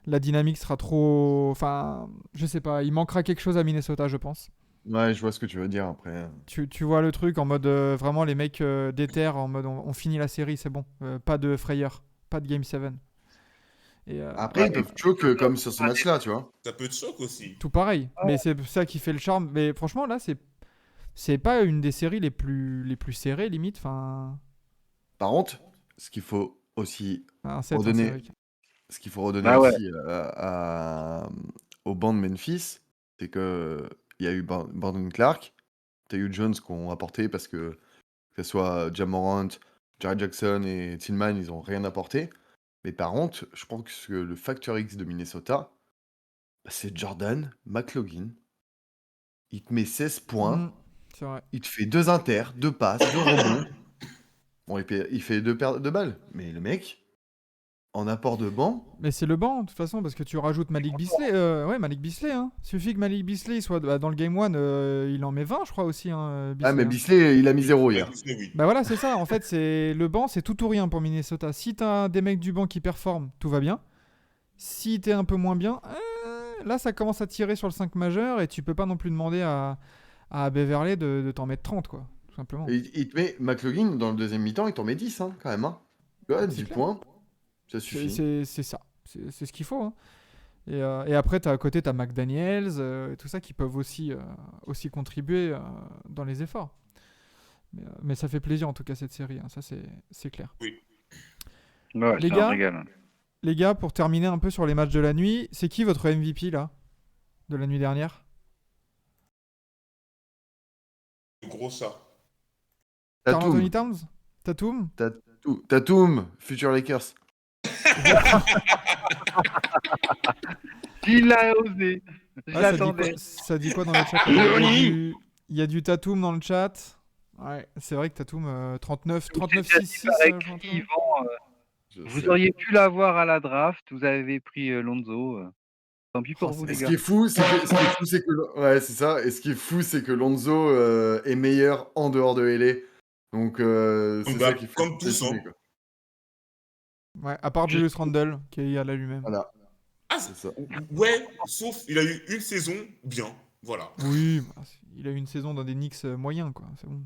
[SPEAKER 5] la dynamique sera trop. Enfin, je sais pas. Il manquera quelque chose à Minnesota, je pense.
[SPEAKER 2] Ouais, je vois ce que tu veux dire après.
[SPEAKER 5] Tu vois le truc en mode vraiment les mecs déterrent, en mode on finit la série, c'est bon. Pas de frayeur, pas de Game 7. Et,
[SPEAKER 2] Après, ils peuvent choke comme sur ce match-là, tu vois.
[SPEAKER 4] Ça peut être choc aussi.
[SPEAKER 5] tout pareil. Mais c'est ça qui fait le charme. Mais franchement, là, c'est pas une des séries les plus serrées, limite. Enfin,
[SPEAKER 2] Par contre, ce qu'il faut aussi
[SPEAKER 5] un 7,
[SPEAKER 2] redonner,
[SPEAKER 5] c'est vrai que-
[SPEAKER 2] ce qu'il faut redonner
[SPEAKER 1] Bah ouais.
[SPEAKER 2] aussi au banc de Memphis, c'est que il y a eu Brandon Clark, t'as eu Jones qu'on apporté parce que ce soit Ja Morant, Jared Jackson et Tillman, ils ont rien apporté. Mais par contre, je pense que le facteur X de Minnesota, bah, c'est Jordan McLaughlin. Il te met 16 points,
[SPEAKER 5] Mm, c'est vrai.
[SPEAKER 2] il te fait 2 inters, 2 passes, 2 rebonds. Bon, il fait 2 pertes de balles. Mais le mec, en apport de banc,
[SPEAKER 5] Mais c'est le banc, de toute façon, parce que tu rajoutes Malik Beasley. Ouais, Malik Beasley. Hein. Suffit que Malik Beasley soit dans le Game 1, il en met 20, je crois aussi. Hein,
[SPEAKER 2] ah, mais
[SPEAKER 5] hein.
[SPEAKER 2] Beasley, il a mis 0 hier.
[SPEAKER 4] Oui.
[SPEAKER 5] Bah voilà, c'est ça. En fait, c'est le banc, c'est tout ou rien pour Minnesota. Si t'as des mecs du banc qui performent, tout va bien. Si t'es un peu moins bien, là, ça commence à tirer sur le 5 majeur et tu peux pas non plus demander à Beverley de t'en mettre 30, quoi. Tout simplement.
[SPEAKER 2] Et il te met McLaughlin dans le deuxième mi-temps, il t'en met 10 hein, quand même. Hein. Ouais,
[SPEAKER 5] C'est
[SPEAKER 2] 10
[SPEAKER 5] clair.
[SPEAKER 2] points, ça suffit.
[SPEAKER 5] C'est ça. C'est ce qu'il faut. Hein. Et après, à côté, t'as McDaniels et tout ça qui peuvent aussi contribuer dans les efforts. Mais ça fait plaisir en tout cas cette série. Hein. Ça, c'est clair.
[SPEAKER 1] Ouais,
[SPEAKER 5] Les
[SPEAKER 1] c'est
[SPEAKER 5] gars,
[SPEAKER 1] un régal. Hein.
[SPEAKER 5] Les gars, pour terminer un peu sur les matchs de la nuit, c'est qui votre MVP là de la nuit dernière?
[SPEAKER 4] Gros ça.
[SPEAKER 5] Karl Anthony
[SPEAKER 2] Tatum,
[SPEAKER 5] Towns? Tatum?
[SPEAKER 2] Tatum, Future Lakers.
[SPEAKER 1] Il a osé. Je
[SPEAKER 5] Ah,
[SPEAKER 1] l'attendais.
[SPEAKER 5] ça dit quoi dans le chat? Il y a du Tatum dans le chat. Ouais, c'est vrai que Tatum 39 6 6
[SPEAKER 1] Avec Yvan, vous auriez pu l'avoir à la draft. Vous avez pris Lonzo. Tant pis pour
[SPEAKER 5] Oh,
[SPEAKER 1] vous,
[SPEAKER 2] Et
[SPEAKER 1] les
[SPEAKER 2] ce
[SPEAKER 1] gars.
[SPEAKER 2] qui est fou, c'est que ouais, c'est ça. Et ce qui est fou, c'est que Lonzo est meilleur en dehors de LA. Donc c'est
[SPEAKER 4] Bah,
[SPEAKER 2] ça qui fait
[SPEAKER 4] comme tous,
[SPEAKER 2] fasciner,
[SPEAKER 4] hein.
[SPEAKER 2] quoi.
[SPEAKER 5] Ouais, à part Julius Randle qui est à la lui-même.
[SPEAKER 2] Voilà,
[SPEAKER 4] Ah,
[SPEAKER 2] c'est ça.
[SPEAKER 4] ouais, sauf il a eu une saison bien. Voilà.
[SPEAKER 5] Oui, bah, il a eu une saison dans des Knicks moyens quoi. C'est bon.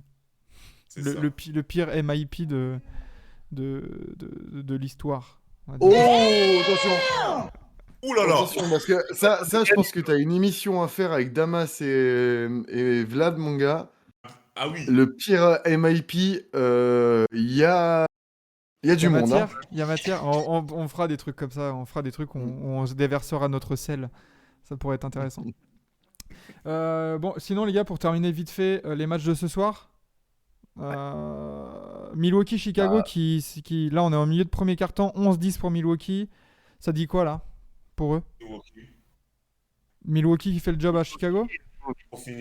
[SPEAKER 4] C'est ça.
[SPEAKER 5] Le pire MIP de l'histoire. on va
[SPEAKER 2] Oh,
[SPEAKER 5] dire.
[SPEAKER 2] attention!
[SPEAKER 4] Ouh là là.
[SPEAKER 2] Attention, parce que ça je pense que t'as une émission à faire avec Damas et Vlad, mon gars.
[SPEAKER 4] Ah oui.
[SPEAKER 2] Le pire MIP, il y a du monde. Hein.
[SPEAKER 5] Il y a matière. On fera des trucs comme ça. On fera des trucs où on se déversera notre sel. Ça pourrait être intéressant. Bon, sinon les gars, pour terminer vite fait, les matchs de ce soir. Milwaukee-Chicago qui là on est au milieu de premier quart-temps, 11-10 pour Milwaukee. Ça dit quoi là pour eux? Milwaukee qui fait le job à Chicago?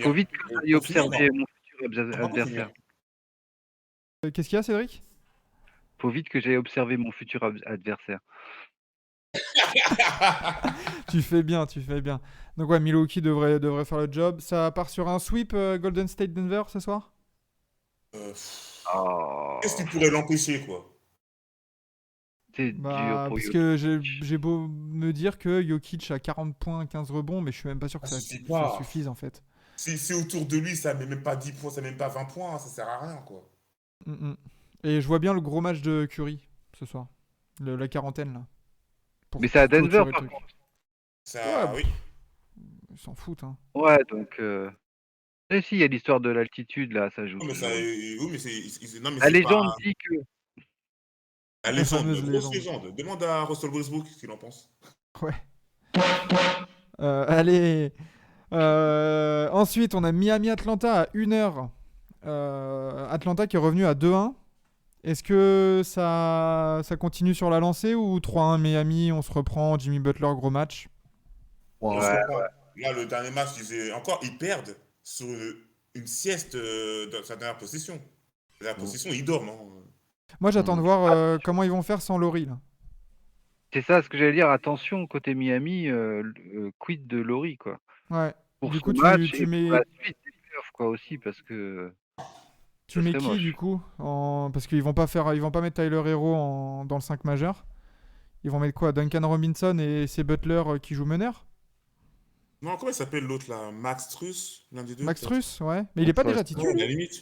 [SPEAKER 1] Faut vite que j'aille observer mon futur adversaire.
[SPEAKER 5] Qu'est-ce qu'il y a, Cédric?
[SPEAKER 1] Faut vite que j'aille observer mon futur adversaire.
[SPEAKER 5] Tu fais bien. Donc ouais, Milwaukee devrait faire le job. Ça part sur un sweep Golden State Denver ce soir?
[SPEAKER 4] Qu'est-ce qui pourrait l'empêcher, quoi?
[SPEAKER 1] C'est dur pour
[SPEAKER 5] parce
[SPEAKER 1] Jokic.
[SPEAKER 5] que j'ai beau me dire que Jokic a 40 points, 15 rebonds, mais je suis même pas sûr que ça suffise en fait.
[SPEAKER 4] Si autour de lui, ça met même pas 10 points, ça met même pas 20 points, ça sert à rien, quoi.
[SPEAKER 5] Et je vois bien le gros match de Curry ce soir. La quarantaine là.
[SPEAKER 1] Mais c'est à Denver
[SPEAKER 5] clôturer le
[SPEAKER 1] par
[SPEAKER 5] truc.
[SPEAKER 1] contre.
[SPEAKER 4] Ça,
[SPEAKER 5] Ouais.
[SPEAKER 4] oui.
[SPEAKER 5] Ils s'en foutent. Hein.
[SPEAKER 1] Ouais, donc. Et si, il y a l'histoire de l'altitude là, ça joue.
[SPEAKER 4] Non, mais ça, oui, mais non, mais
[SPEAKER 1] La
[SPEAKER 4] c'est
[SPEAKER 1] légende
[SPEAKER 4] pas...
[SPEAKER 1] dit que.
[SPEAKER 4] La
[SPEAKER 5] La
[SPEAKER 4] légende,
[SPEAKER 5] fameuse
[SPEAKER 4] la grosse
[SPEAKER 5] légende.
[SPEAKER 4] légende. Demande à Russell Westbrook ce qu'il en pense.
[SPEAKER 5] Ouais. Allez. Ensuite, on a Miami-Atlanta à 1h. Atlanta qui est revenu à 2-1. Est-ce que ça continue sur la lancée ou 3-1 Miami, on se reprend, Jimmy Butler, gros match?
[SPEAKER 2] Ouais.
[SPEAKER 4] Là, le dernier match, encore, ils perdent. sur une sieste dans sa dernière possession. La dernière possession, ils dorment. Hein.
[SPEAKER 5] Moi, j'attends de voir comment ils vont faire sans Laurie, là.
[SPEAKER 1] C'est ça ce que j'allais dire. Attention, côté Miami, quid de Laurie, quoi.
[SPEAKER 5] Ouais.
[SPEAKER 1] Pour
[SPEAKER 5] Du
[SPEAKER 1] ce
[SPEAKER 5] coup,
[SPEAKER 1] match
[SPEAKER 5] tu
[SPEAKER 1] et pour
[SPEAKER 5] mets,
[SPEAKER 1] la suite des playoffs, quoi, aussi, parce que
[SPEAKER 5] tu
[SPEAKER 1] ce
[SPEAKER 5] mets
[SPEAKER 1] serait
[SPEAKER 5] qui, du
[SPEAKER 1] moche.
[SPEAKER 5] coup parce qu'ils vont pas mettre Tyler Hero dans le 5 majeur. Ils vont mettre quoi? Duncan Robinson et ses Butler qui jouent meneur?
[SPEAKER 4] Non, comment il s'appelle l'autre là? Max Truss, l'un des deux
[SPEAKER 5] Max
[SPEAKER 4] peut-être.
[SPEAKER 5] Truss, ouais. Mais il est pas déjà
[SPEAKER 2] Ouais,
[SPEAKER 5] titu,
[SPEAKER 4] Non, à
[SPEAKER 5] lui?
[SPEAKER 4] la limite.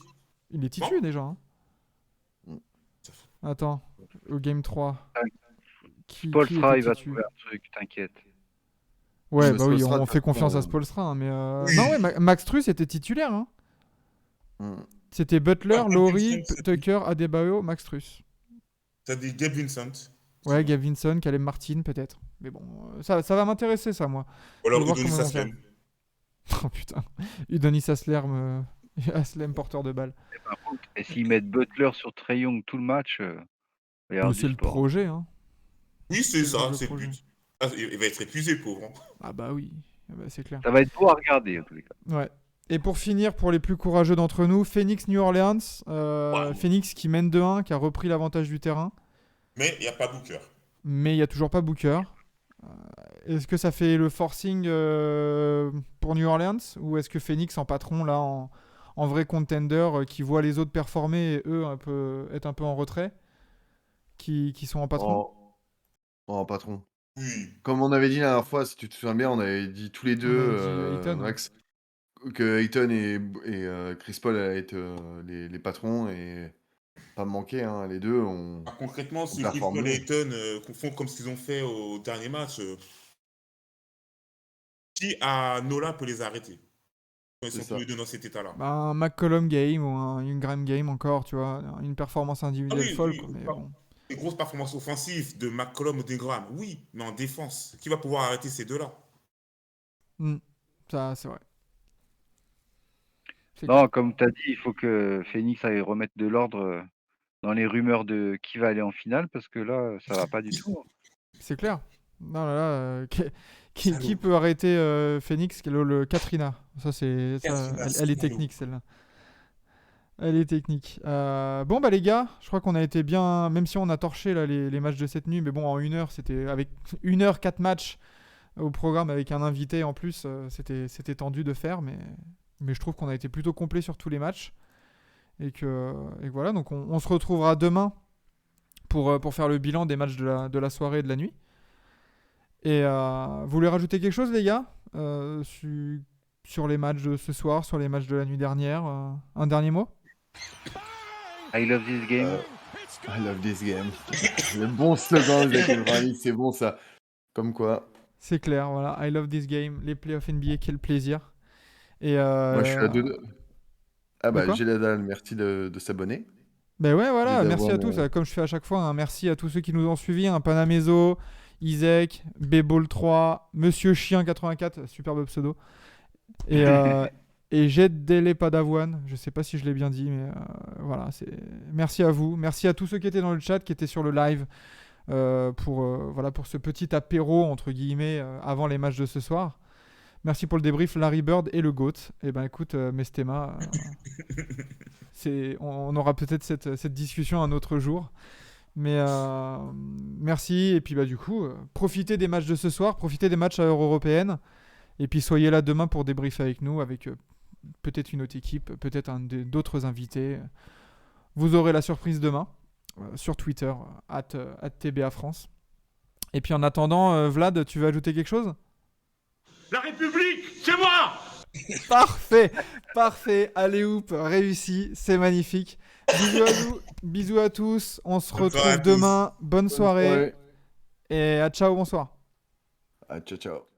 [SPEAKER 5] Il est titu
[SPEAKER 4] Non?
[SPEAKER 5] déjà, hein. Attends, au game 3. Qui était
[SPEAKER 1] Spoelstra, il va
[SPEAKER 5] titu?
[SPEAKER 1] trouver un truc, t'inquiète.
[SPEAKER 5] Ouais,
[SPEAKER 2] Mais
[SPEAKER 5] bah oui,
[SPEAKER 2] Spoelstra,
[SPEAKER 5] on
[SPEAKER 2] de
[SPEAKER 5] fait
[SPEAKER 2] toute
[SPEAKER 5] confiance à
[SPEAKER 2] façon,
[SPEAKER 5] Spoelstra, hein, mais
[SPEAKER 4] Oui.
[SPEAKER 5] non, ouais, Max Truss était titulaire, hein. C'était Butler,
[SPEAKER 4] Ah, Gabe
[SPEAKER 5] Laurie,
[SPEAKER 4] Vincent, c'est
[SPEAKER 5] Tucker, Adebayo, Max Truss.
[SPEAKER 4] T'as dit Gabe Vincent.
[SPEAKER 5] Ouais, Gabe Vinson, Caleb Martin, peut-être. Mais bon, ça va m'intéresser, ça, moi.
[SPEAKER 4] Ou
[SPEAKER 5] De
[SPEAKER 4] alors
[SPEAKER 5] voir
[SPEAKER 4] Udonis
[SPEAKER 5] comment ils vont faire.
[SPEAKER 4] Haslem.
[SPEAKER 5] Oh putain. Udonis Haslem, Haslem porteur de balle.
[SPEAKER 1] Par contre, et s'ils mettent Butler sur Trae Young tout le match, il va y avoir
[SPEAKER 5] C'est
[SPEAKER 1] du
[SPEAKER 5] le
[SPEAKER 1] sport.
[SPEAKER 5] projet, hein.
[SPEAKER 4] Oui, c'est
[SPEAKER 5] C'est
[SPEAKER 4] ça,
[SPEAKER 5] le
[SPEAKER 4] c'est le
[SPEAKER 5] projet.
[SPEAKER 4] but. Ah, il va être épuisé, pauvre. Hein.
[SPEAKER 5] Ah bah oui, ah bah, c'est clair.
[SPEAKER 1] Ça va être beau à regarder, en tous les cas.
[SPEAKER 5] Ouais. Et pour finir, pour les plus courageux d'entre nous, Phoenix New Orleans.
[SPEAKER 4] Waouh.
[SPEAKER 5] Phoenix qui mène 2-1, qui a repris l'avantage du terrain.
[SPEAKER 4] Mais il n'y a pas Booker.
[SPEAKER 5] Mais il n'y a toujours pas Booker. Est-ce que ça fait le forcing pour New Orleans? Ou est-ce que Phoenix en patron, là, en vrai contender, qui voit les autres performer et eux être un peu en retrait, qui sont en patron?
[SPEAKER 2] En patron.
[SPEAKER 4] Oui.
[SPEAKER 2] Comme on avait dit la dernière fois, si tu te souviens bien, on avait dit tous les
[SPEAKER 5] On
[SPEAKER 2] deux,
[SPEAKER 5] avait dit Ayton, hein.
[SPEAKER 2] Max, que Ayton et Chris Paul allaient être les patrons et pas me manquer, hein, les deux ont
[SPEAKER 4] Ah, concrètement, si Chris Paul
[SPEAKER 2] performé.
[SPEAKER 4] et Ayton font comme ce qu'ils ont fait au dernier match, qui à Nola peut les arrêter quand ils
[SPEAKER 2] C'est
[SPEAKER 4] sont tous
[SPEAKER 2] ça.
[SPEAKER 4] les deux dans cet état-là?
[SPEAKER 5] Bah, un McCollum game ou un Ingram game encore, tu vois. Une performance
[SPEAKER 4] Ah
[SPEAKER 5] individuelle
[SPEAKER 4] oui,
[SPEAKER 5] folle,
[SPEAKER 4] oui,
[SPEAKER 5] quoi. Mais
[SPEAKER 4] pas-
[SPEAKER 5] bon.
[SPEAKER 4] les grosses performances offensives de McCollum ou d'Ingram, oui, mais en défense, qui va pouvoir arrêter ces deux-là?
[SPEAKER 5] Ça, c'est vrai. C'est
[SPEAKER 1] Non,
[SPEAKER 5] clair.
[SPEAKER 1] comme tu as dit, il faut que Phoenix aille remettre de l'ordre dans les rumeurs de qui va aller en finale, parce que là, ça va pas du tout. Hein.
[SPEAKER 5] C'est clair. Non, là, qui
[SPEAKER 4] Salaud.
[SPEAKER 5] peut arrêter Phoenix? Le Katrina. Ça,
[SPEAKER 4] Katrina,
[SPEAKER 5] elle est
[SPEAKER 4] salaud.
[SPEAKER 5] technique, celle-là. Elle est technique. Bon, bah, les gars, je crois qu'on a été bien. Même si on a torché là, les matchs de cette nuit, mais bon, en 1 heure, c'était avec 1 heure, 4 matchs au programme avec un invité en plus. C'était tendu de faire, mais je trouve qu'on a été plutôt complet sur tous les matchs. Et que voilà, donc on se retrouvera demain pour faire le bilan des matchs de la soirée et de la nuit. Et vous voulez rajouter quelque chose, les gars, sur les matchs de ce soir, sur les matchs de la nuit dernière? Un dernier mot?
[SPEAKER 1] I love this game.
[SPEAKER 2] I love this game. Le bon slogan de Zach Brady, c'est bon ça. Comme quoi.
[SPEAKER 5] C'est clair, voilà. I love this game. Les playoffs NBA, quel plaisir. Et
[SPEAKER 2] Moi, je suis à deux. Ah
[SPEAKER 5] de
[SPEAKER 2] bah,
[SPEAKER 5] quoi?
[SPEAKER 2] Géladal, merci de s'abonner.
[SPEAKER 5] Ben ouais, voilà,
[SPEAKER 2] Et
[SPEAKER 5] merci à
[SPEAKER 2] d'avoir
[SPEAKER 5] tous. Comme je fais à chaque fois, hein, merci à tous ceux qui nous ont suivis. Hein, Panamezo, Isaac, Bebol 3, Monsieur Chien 84, superbe pseudo. Et Jet Dele Padavoine, je sais pas si je l'ai bien dit, mais voilà. Merci à vous. Merci à tous ceux qui étaient dans le chat, qui étaient sur le live pour ce petit apéro, entre guillemets, avant les matchs de ce soir. Merci pour le débrief, Larry Bird et le GOAT. Eh ben écoute, Mestema, on aura peut-être cette discussion un autre jour. Mais merci. Et puis bah du coup, profitez des matchs de ce soir, profitez des matchs à Euro européenne. Et puis soyez là demain pour débriefer avec nous, avec peut-être une autre équipe, peut-être d'autres invités. Vous aurez la surprise demain sur Twitter, @TBA France. Et puis en attendant, Vlad, tu veux ajouter quelque chose?
[SPEAKER 6] La République, c'est moi!
[SPEAKER 5] Parfait. Allez, réussi, c'est magnifique. Bisous à tous. On se
[SPEAKER 4] Bonne soirée
[SPEAKER 5] retrouve
[SPEAKER 4] à tous.
[SPEAKER 5] demain. Bonne soirée.
[SPEAKER 2] Ouais.
[SPEAKER 5] Et ciao, bonsoir.
[SPEAKER 2] Ah, ciao, ciao.